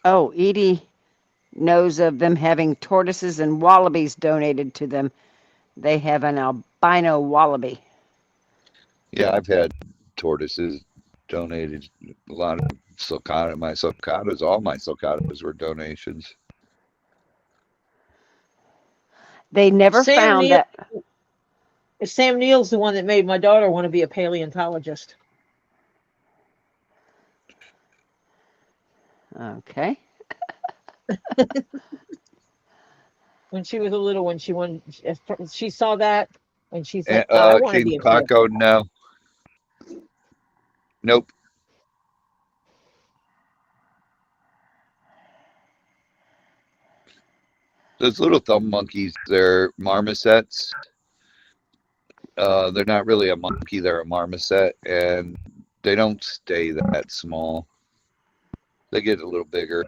S2: Oh, Edie knows of them having tortoises and wallabies donated to them. They have an albino wallaby.
S5: Yeah, I've had tortoises donated. A lot of sulcatas, all my sulcatas were donations.
S2: They never
S1: Sam
S2: found
S1: Neill.
S2: that.
S1: Sam Neill's the one that made my daughter want to be a paleontologist.
S2: Okay.
S1: When she was a little one, she saw that and she's like, I want to
S5: King
S1: be a
S5: Paco, no. Nope. Those little thumb monkeys, they're marmosets. They're not really a monkey, they're a marmoset, and they don't stay that small. They get a little bigger.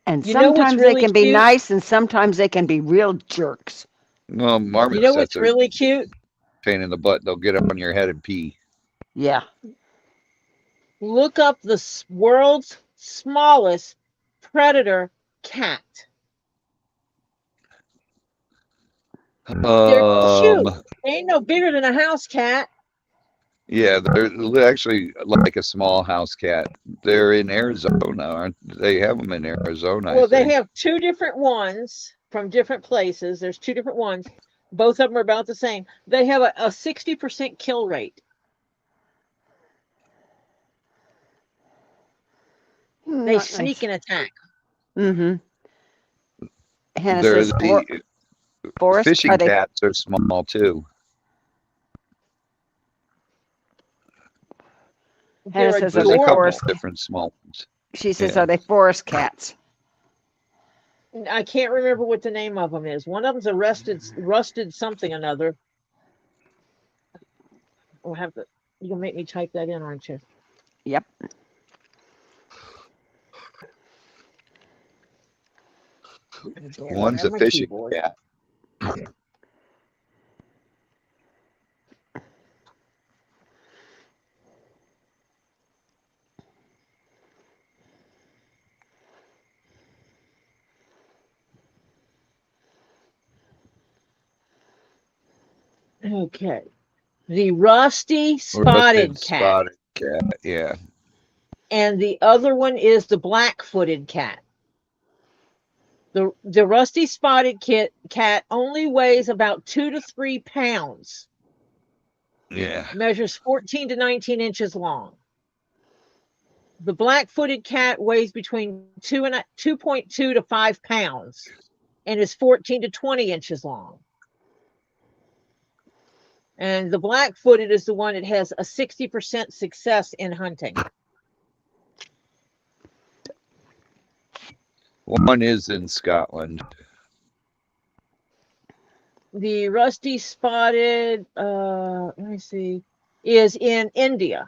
S2: And
S1: You know what's
S2: sometimes they
S1: really
S2: can be
S1: cute?
S2: nice and sometimes they can be real jerks.
S5: Well,
S1: You know
S5: marmosets
S1: what's
S5: are
S1: really cute?
S5: pain in the butt. They'll get up on your head and pee.
S2: Yeah.
S1: Look up the world's smallest predator cat. They're cute. They ain't no bigger than a house cat.
S5: Yeah, they're actually like a small house cat. They're in Arizona, aren't they? Have them in Arizona, I
S1: Well, they
S5: think.
S1: have two different ones from different places. There's two different ones. Both of them are about the same. They have a 60% kill rate. They
S2: Not
S1: sneak
S2: nice.
S1: and attack.
S2: Mm-hmm. Hannah
S5: They're
S2: says,
S5: the
S2: Forrest,
S5: fishing
S2: are they?
S5: cats are small too.
S2: Hannah
S1: They're
S2: says, are
S5: There's
S2: they
S5: a couple
S1: adorable.
S2: forest?
S5: different small ones.
S2: She says,
S5: Yeah.
S2: are they forest cats?
S1: I can't remember what the name of them is. One of them's a rusted something another. I'll have to. You'll make me type that in, aren't you?
S2: Yep.
S5: One's a fishing cat.
S1: Okay. The rusty spotted cat.
S5: Spotted cat. Yeah.
S1: And the other one is the black-footed cat. The rusty spotted cat only weighs about 2 to 3 pounds.
S5: Yeah.
S1: Measures 14 to 19 inches long. The black-footed cat weighs between 2.2 to 5 pounds and is 14 to 20 inches long. And the black-footed is the one that has a 60% success in hunting.
S5: One is in Scotland.
S1: The rusty spotted, let me see, is in India.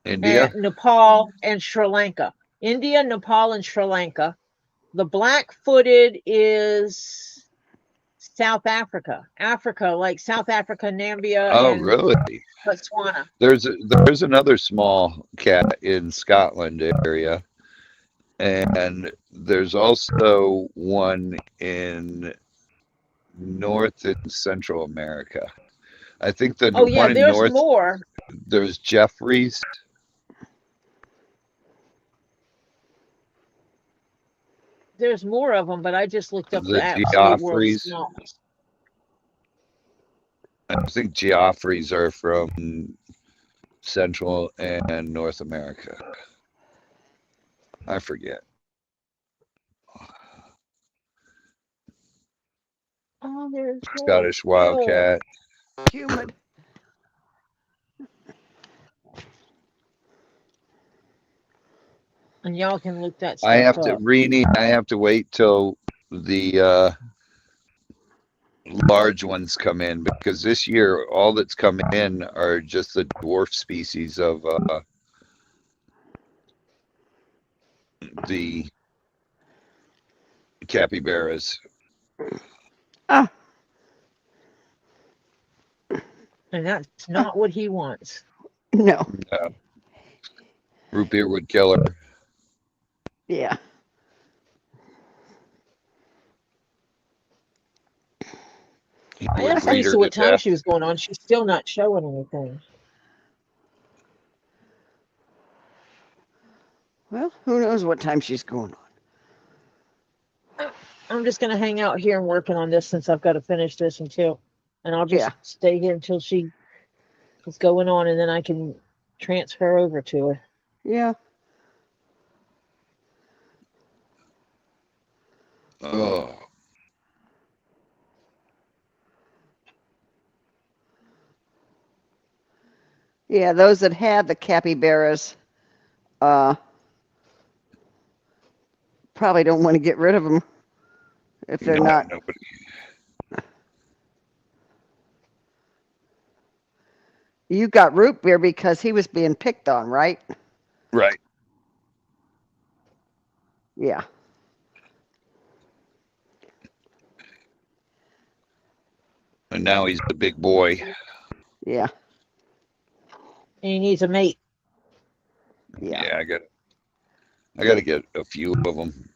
S5: India?
S1: And Nepal and Sri Lanka. India, Nepal, and Sri Lanka. The black-footed is South Africa. Africa, like South Africa, Namibia,
S5: Oh,
S1: and
S5: really?
S1: Botswana.
S5: There's another small cat in Scotland area, and there's also one in North and Central America. I think the
S1: Oh yeah,
S5: one in
S1: there's
S5: North,
S1: more.
S5: there's Jeffries.
S1: There's more of them, but I just looked up the
S5: The
S1: absolute world's
S5: Geoffreys.
S1: smallest.
S5: I think Geoffreys are from Central and North America. I forget.
S1: Oh, there's
S5: Scottish
S1: more.
S5: wildcat.
S2: Humid.
S1: And y'all can look that
S5: I
S1: stuff
S5: have to,
S1: up.
S5: Rini, I have to wait till the large ones come in, because this year all that's come in are just the dwarf species of the capybaras.
S2: Ah,
S1: And that's not what he wants.
S2: no.
S5: Root beer would kill her.
S2: Yeah.
S5: He
S1: I
S5: would
S1: asked
S5: breed her
S1: Lisa
S5: to
S1: what time
S5: death.
S1: she was going on. She's still not showing anything.
S2: Well, who knows what time she's going on.
S1: I'm just going to hang out here and working on this since I've got to finish this and I'll just
S2: Yeah.
S1: stay here until she is going on, and then I can transfer over to her.
S2: Yeah.
S5: Oh,
S2: Yeah, those that had the capybaras uh, probably don't want to get rid of them if they're
S5: no,
S2: not.
S5: nobody.
S2: You got root beer because he was being picked on, right?
S5: Right.
S2: Yeah.
S5: And now he's a big boy.
S2: Yeah.
S1: And he needs a mate.
S2: Yeah.
S5: Yeah, I got to get a few of them.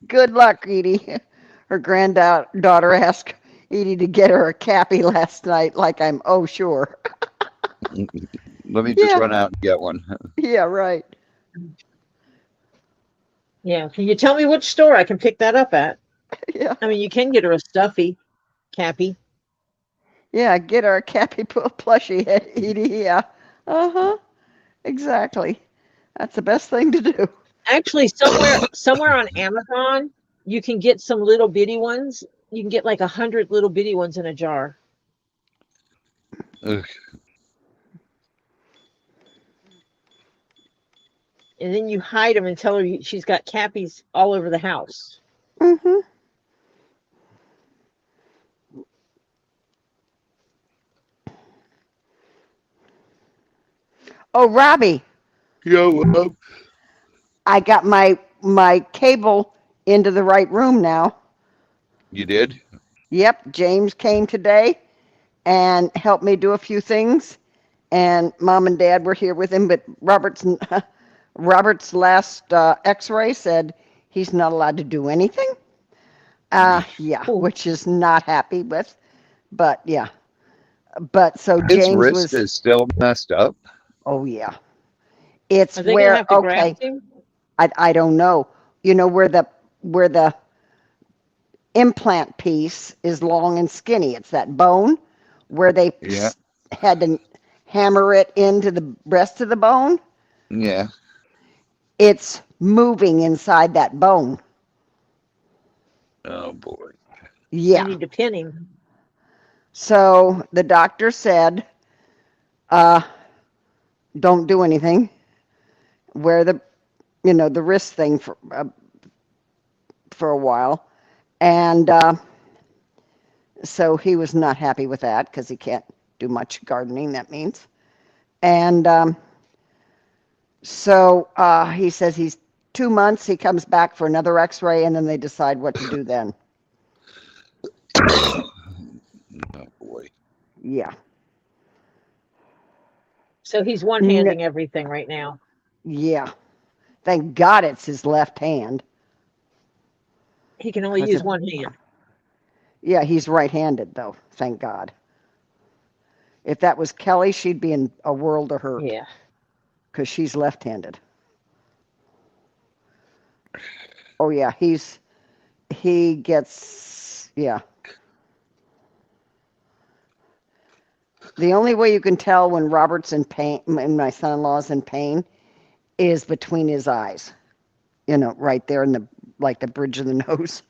S2: Good luck, Edie. Her granddaughter asked Edie to get her a cappy last night, like I'm sure.
S5: Let me just
S2: Yeah.
S5: run out and get one.
S2: Yeah, right.
S1: Yeah. Can you tell me which store I can pick that up at?
S2: Yeah.
S1: I mean, you can get her a stuffy cappy.
S2: Yeah, get her a cappy plushie, Edie. Yeah. Uh-huh. Exactly. That's the best thing to do.
S1: Actually, somewhere on Amazon, you can get some little bitty ones. You can get like 100 little bitty ones in a jar.
S5: Ugh.
S1: And then you hide them and tell her she's got cappies all over the house.
S2: Mm-hmm. Oh, Robbie,
S5: Yo, well,
S2: I got my cable into the right room now.
S5: you did?
S2: Yep, James came today and helped me do a few things, and Mom and Dad were here with him. But Robert's last X-ray said he's not allowed to do anything. Yeah,
S1: Ooh.
S2: which is not happy with, but yeah. But so
S5: His
S2: James
S5: wrist
S2: was,
S5: is still messed up.
S2: oh yeah, it's
S1: Are they going to
S2: where
S1: have to
S2: okay.
S1: graft him?
S2: I don't know. You know where the implant piece is long and skinny. It's that bone where they
S5: Yeah.
S2: had to hammer it into the rest of the bone.
S5: Yeah.
S2: It's moving inside that bone.
S5: Oh boy.
S1: They
S2: Yeah.
S1: need to pin him.
S2: So the doctor said, uh, don't do anything. Wear the wrist thing for a while. And so he was not happy with that because he can't do much gardening, that means. And so he says he's 2 months. He comes back for another x-ray, and then they decide what to do then.
S5: Oh boy.
S2: Yeah.
S1: So he's one-handing everything right now.
S2: Yeah. Thank God it's his left hand.
S1: He can only
S2: 'Cause
S1: use
S2: it-
S1: one hand.
S2: Yeah, he's right-handed, though. Thank God. If that was Kelly, she'd be in a world of hurt
S1: Yeah.
S2: because she's left-handed. Oh, yeah, he gets, yeah. The only way you can tell when Robert's in pain, and my son-in-law's in pain, is between his eyes. Right there in the bridge of the nose.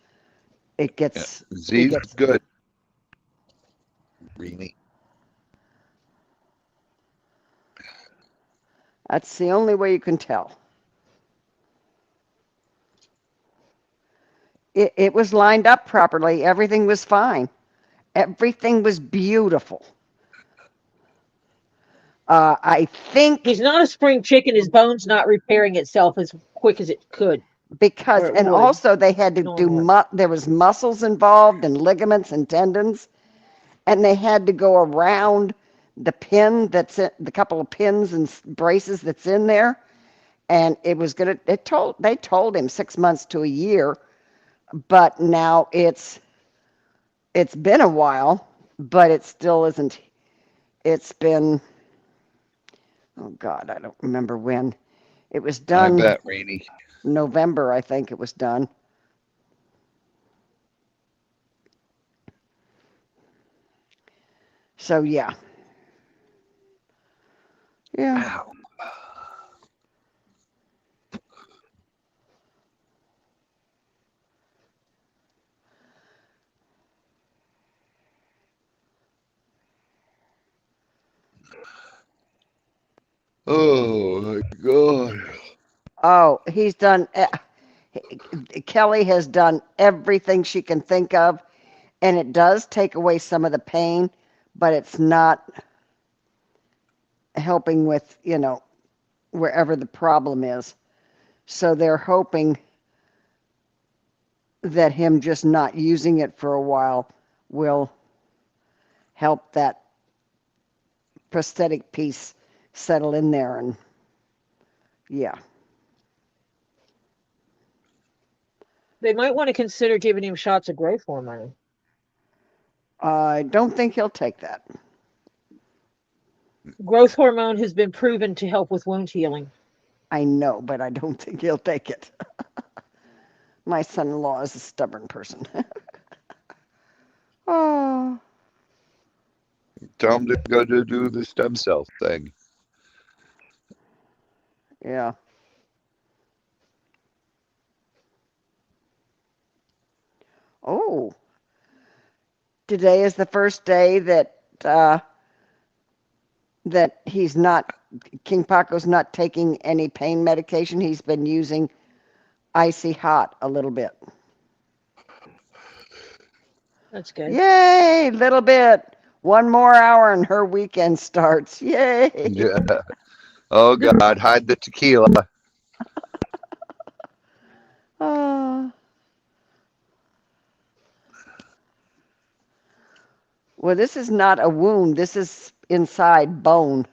S2: It
S5: Yeah.
S2: gets, it
S5: Z's
S2: gets,
S5: good. Really?
S2: That's the only way you can tell. It was lined up properly. Everything was fine. Everything was beautiful. I think
S1: He's not a spring chicken. His bone's not repairing itself as quick as it could,
S2: because,
S1: or it
S2: and
S1: would
S2: also they had to do,
S1: normally.
S2: there was muscles involved and ligaments and tendons, and they had to go around the pin that's in, the couple of pins and braces that's in there. And it was gonna, they told him 6 months to a year, but now it's been a while, but it still isn't. It's been, oh God, I don't remember when. It was
S5: I
S2: done
S5: bet, Rainey.
S2: November, I think it was done. So yeah. Yeah.
S5: Ow. Oh my God.
S2: Oh, he's done, Kelly has done everything she can think of, and it does take away some of the pain, but it's not helping with, wherever the problem is. So they're hoping that him just not using it for a while will help that prosthetic piece settle in there. And yeah.
S1: They might want to consider giving him shots of growth hormone.
S2: I don't think he'll take that.
S1: Growth hormone has been proven to help with wound healing.
S2: I know, but I don't think he'll take it. My son-in-law is a stubborn person. Oh,
S5: Tell him to go to do the stem cell thing.
S2: yeah. Oh, today is the first day that that he's not, King Paco's not taking any pain medication. He's been using icy hot a little bit.
S1: That's good.
S2: Yay, little bit. One more hour and her weekend starts. Yay.
S5: Yeah. Oh God, hide the tequila.
S2: Ah. Well, this is not a wound. This is inside bone.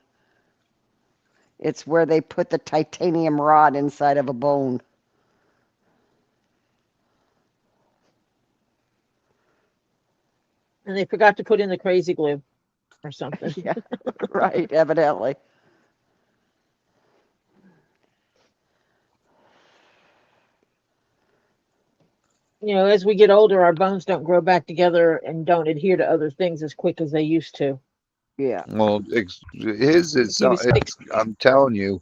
S2: It's where they put the titanium rod inside of a bone.
S1: And they forgot to put in the crazy glue or something.
S2: Yeah, right, evidently.
S1: As we get older, our bones don't grow back together and don't adhere to other things as quick as they used to.
S2: Yeah.
S5: Well, his is.
S1: He was 60.
S5: I'm telling you,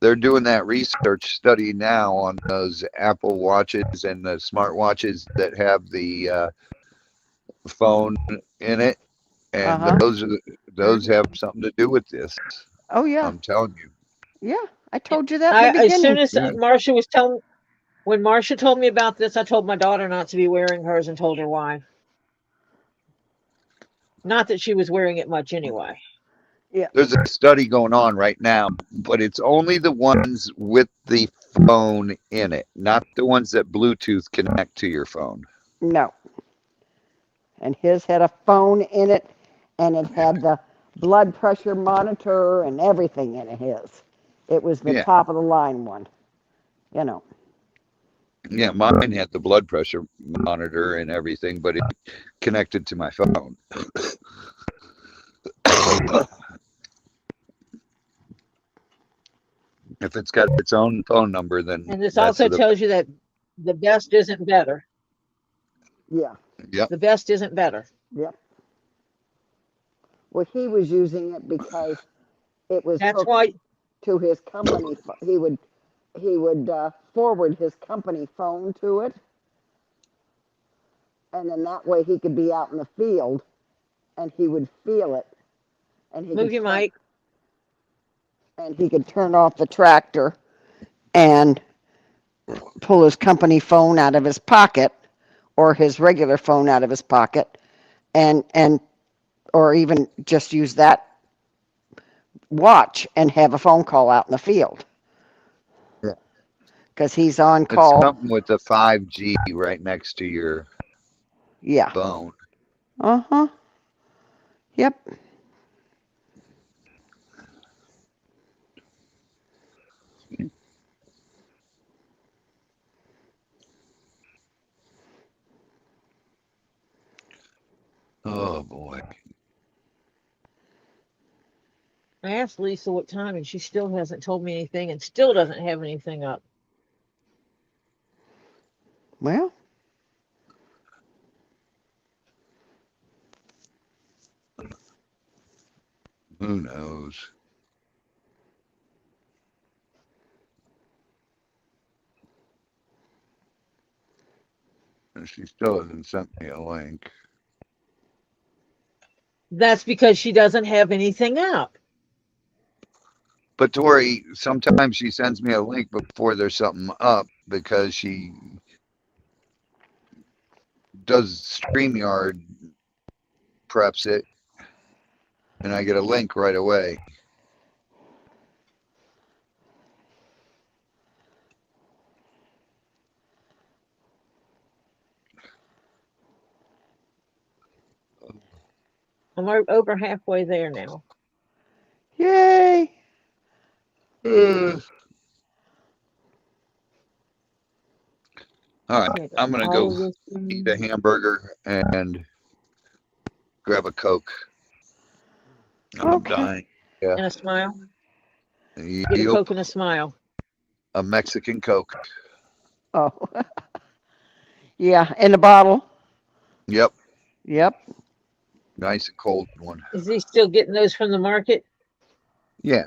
S5: they're doing that research study now on those Apple watches and the smart watches that have the phone in it, and
S2: Uh-huh.
S5: those have something to do with this.
S2: Oh, yeah.
S5: I'm telling you.
S2: Yeah, I told you that in the
S1: As soon
S2: beginning.
S1: as Marcia was telling, when Marcia told me about this, I told my daughter not to be wearing hers and told her why. Not that she was wearing it much anyway.
S2: Yeah.
S5: There's a study going on right now, but it's only the ones with the phone in it, not the ones that Bluetooth connect to your phone.
S2: No. And his had a phone in it, and it had the blood pressure monitor and everything in it, his. It was the
S5: Yeah,
S2: top of the line one, you know.
S5: yeah. Mine had the blood pressure monitor and everything, but it connected to my phone. If it's got its own phone number, then
S1: And this
S5: that's
S1: also
S5: the
S1: tells you that the best isn't better.
S2: Yeah.
S5: yep.
S1: The best isn't better.
S2: Yep. Well, he was using it because it was
S1: That's
S2: hooked
S1: why
S2: to his company. He would forward his company phone to it, and then that way he could be out in the field, and he would feel it, and he
S1: move
S2: could
S1: your
S2: turn.
S1: mic.
S2: and he could turn off the tractor and pull his company phone out of his pocket or his regular phone out of his pocket and or even just use that watch and have a phone call out in the field
S5: Yeah.
S2: because he's on
S5: It's
S2: call.
S5: something with the 5G right next to your
S2: Yeah.
S5: phone.
S2: Uh-huh. Yep.
S5: Oh boy.
S1: I asked Lisa what time, and she still hasn't told me anything, and still doesn't have anything up.
S2: Well,
S5: Who knows? And she still hasn't sent me a link.
S1: That's because she doesn't have anything up.
S5: But Tori, sometimes she sends me a link before there's something up because she does StreamYard, preps it, and I get a link right away.
S1: I'm over halfway there now.
S2: yay.
S5: All right,
S1: Okay,
S5: I'm gonna
S1: all
S5: go
S1: of this
S5: eat a hamburger and grab a Coke. I'm
S2: Okay.
S5: dying. Yeah.
S1: and a smile. Get a
S5: Yep.
S1: Coke and a smile.
S5: A Mexican Coke.
S2: Oh. Yeah, in the bottle.
S5: Yep.
S2: Yep.
S5: Nice and cold one.
S1: Is he still getting those from the market?
S5: Yeah.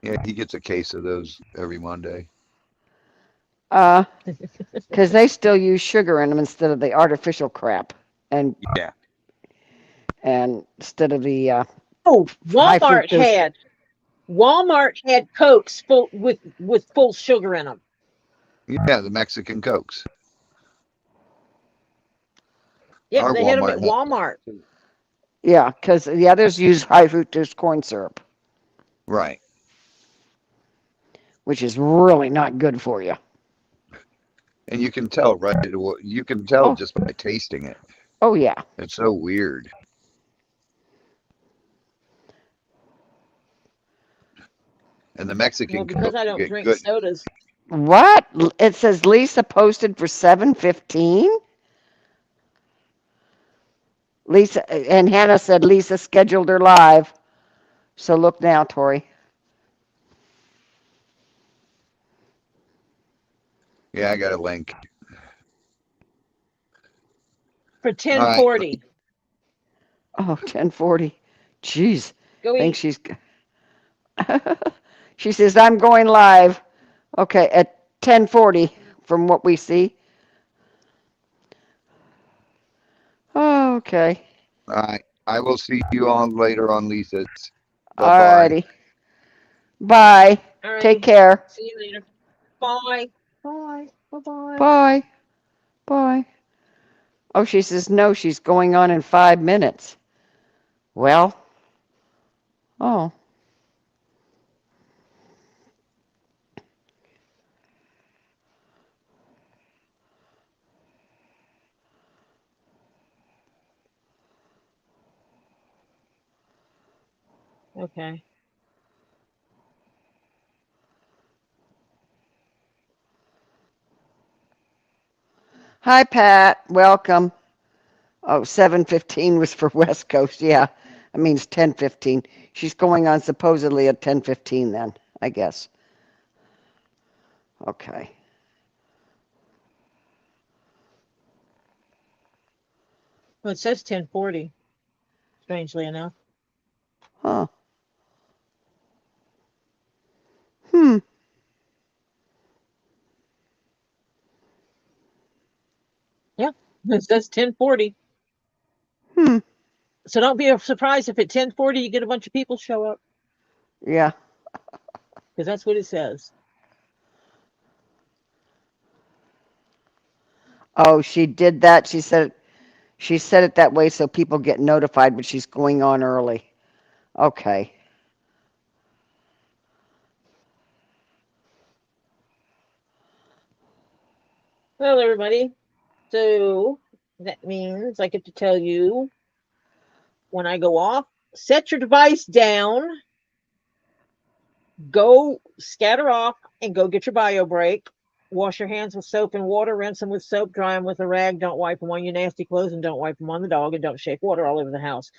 S5: Yeah, he gets a case of those every Monday.
S2: Because they still use sugar in them instead of the artificial crap, and
S5: Yeah.
S2: instead of the
S1: Oh,
S2: high fructose.
S1: Walmart had Cokes full with full sugar in them.
S5: Yeah, the Mexican Cokes.
S1: Yep,
S5: Our
S1: they had them at
S5: Walmart has
S1: Walmart.
S5: too.
S2: Yeah, because the others use high fructose corn syrup,
S5: Right.
S2: which is really not good for you.
S5: And you can tell, right? You can tell
S2: Oh,
S5: just by tasting it.
S2: oh yeah.
S5: It's so weird. And the
S1: Well,
S5: Mexican
S1: because I
S5: Cokes
S1: don't
S5: get
S1: drink
S5: good.
S1: sodas.
S2: What? It says Lisa posted for 7:15. Lisa and Hannah said Lisa scheduled her live. So look now, Tori.
S5: Yeah, I got a link.
S1: For
S5: All right.
S1: 10:40.
S2: Oh, 10:40. Jeez.
S1: Go
S2: Think
S1: eat.
S2: she's She says I'm going live. Okay, at 10:40 from what we see. Okay.
S5: All right. I will see you all later on Lisa's. Bye bye.
S2: Alrighty. Bye. Take
S1: Alrighty.
S2: care.
S1: See you later. Bye. Bye. Bye-bye.
S2: Bye. Bye. Oh, she says no, she's going on in 5 minutes. Well, oh,
S1: Okay.
S2: hi Pat, welcome. Oh, 7:15 was for West Coast. Yeah, that means 10:15. She's going on supposedly at 10:15 then, I guess. Okay.
S1: Well, it says 10:40, strangely enough.
S2: Huh. Hmm.
S1: Yeah, it says 10:40.
S2: Hmm.
S1: So don't be surprised if at 10:40 you get a bunch of people show up,
S2: Yeah.
S1: because that's what it says.
S2: Oh, she did that. She said it that way so people get notified, but she's going on early. Okay.
S1: Well, everybody, so that means I get to tell you when I go off, set your device down, go scatter off, and go get your bio break. Wash your hands with soap and water, rinse them with soap, dry them with a rag. Don't wipe them on your nasty clothes, and don't wipe them on the dog, and don't shake water all over the house.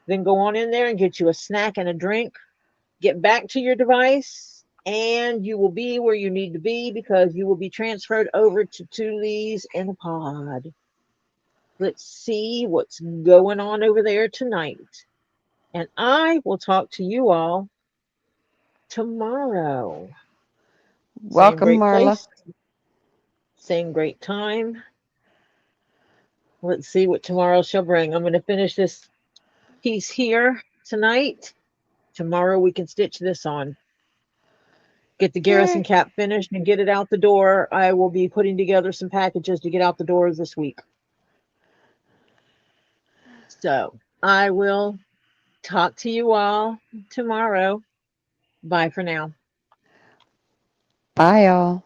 S1: Then go on in there and get you a snack and a drink. Get back to your device, and you will be where you need to be because you will be transferred over to Tule's in a pod. Let's see what's going on over there tonight. And I will talk to you all tomorrow. Same
S2: Welcome,
S1: great
S2: Marla.
S1: place, same great time. Let's see what tomorrow shall bring. I'm going to finish this piece here tonight. Tomorrow we can stitch this on. Get the Garrison
S2: Yay.
S1: cap finished and get it out the door. I will be putting together some packages to get out the door this week. So I will talk to you all tomorrow. Bye for now.
S2: Bye, y'all.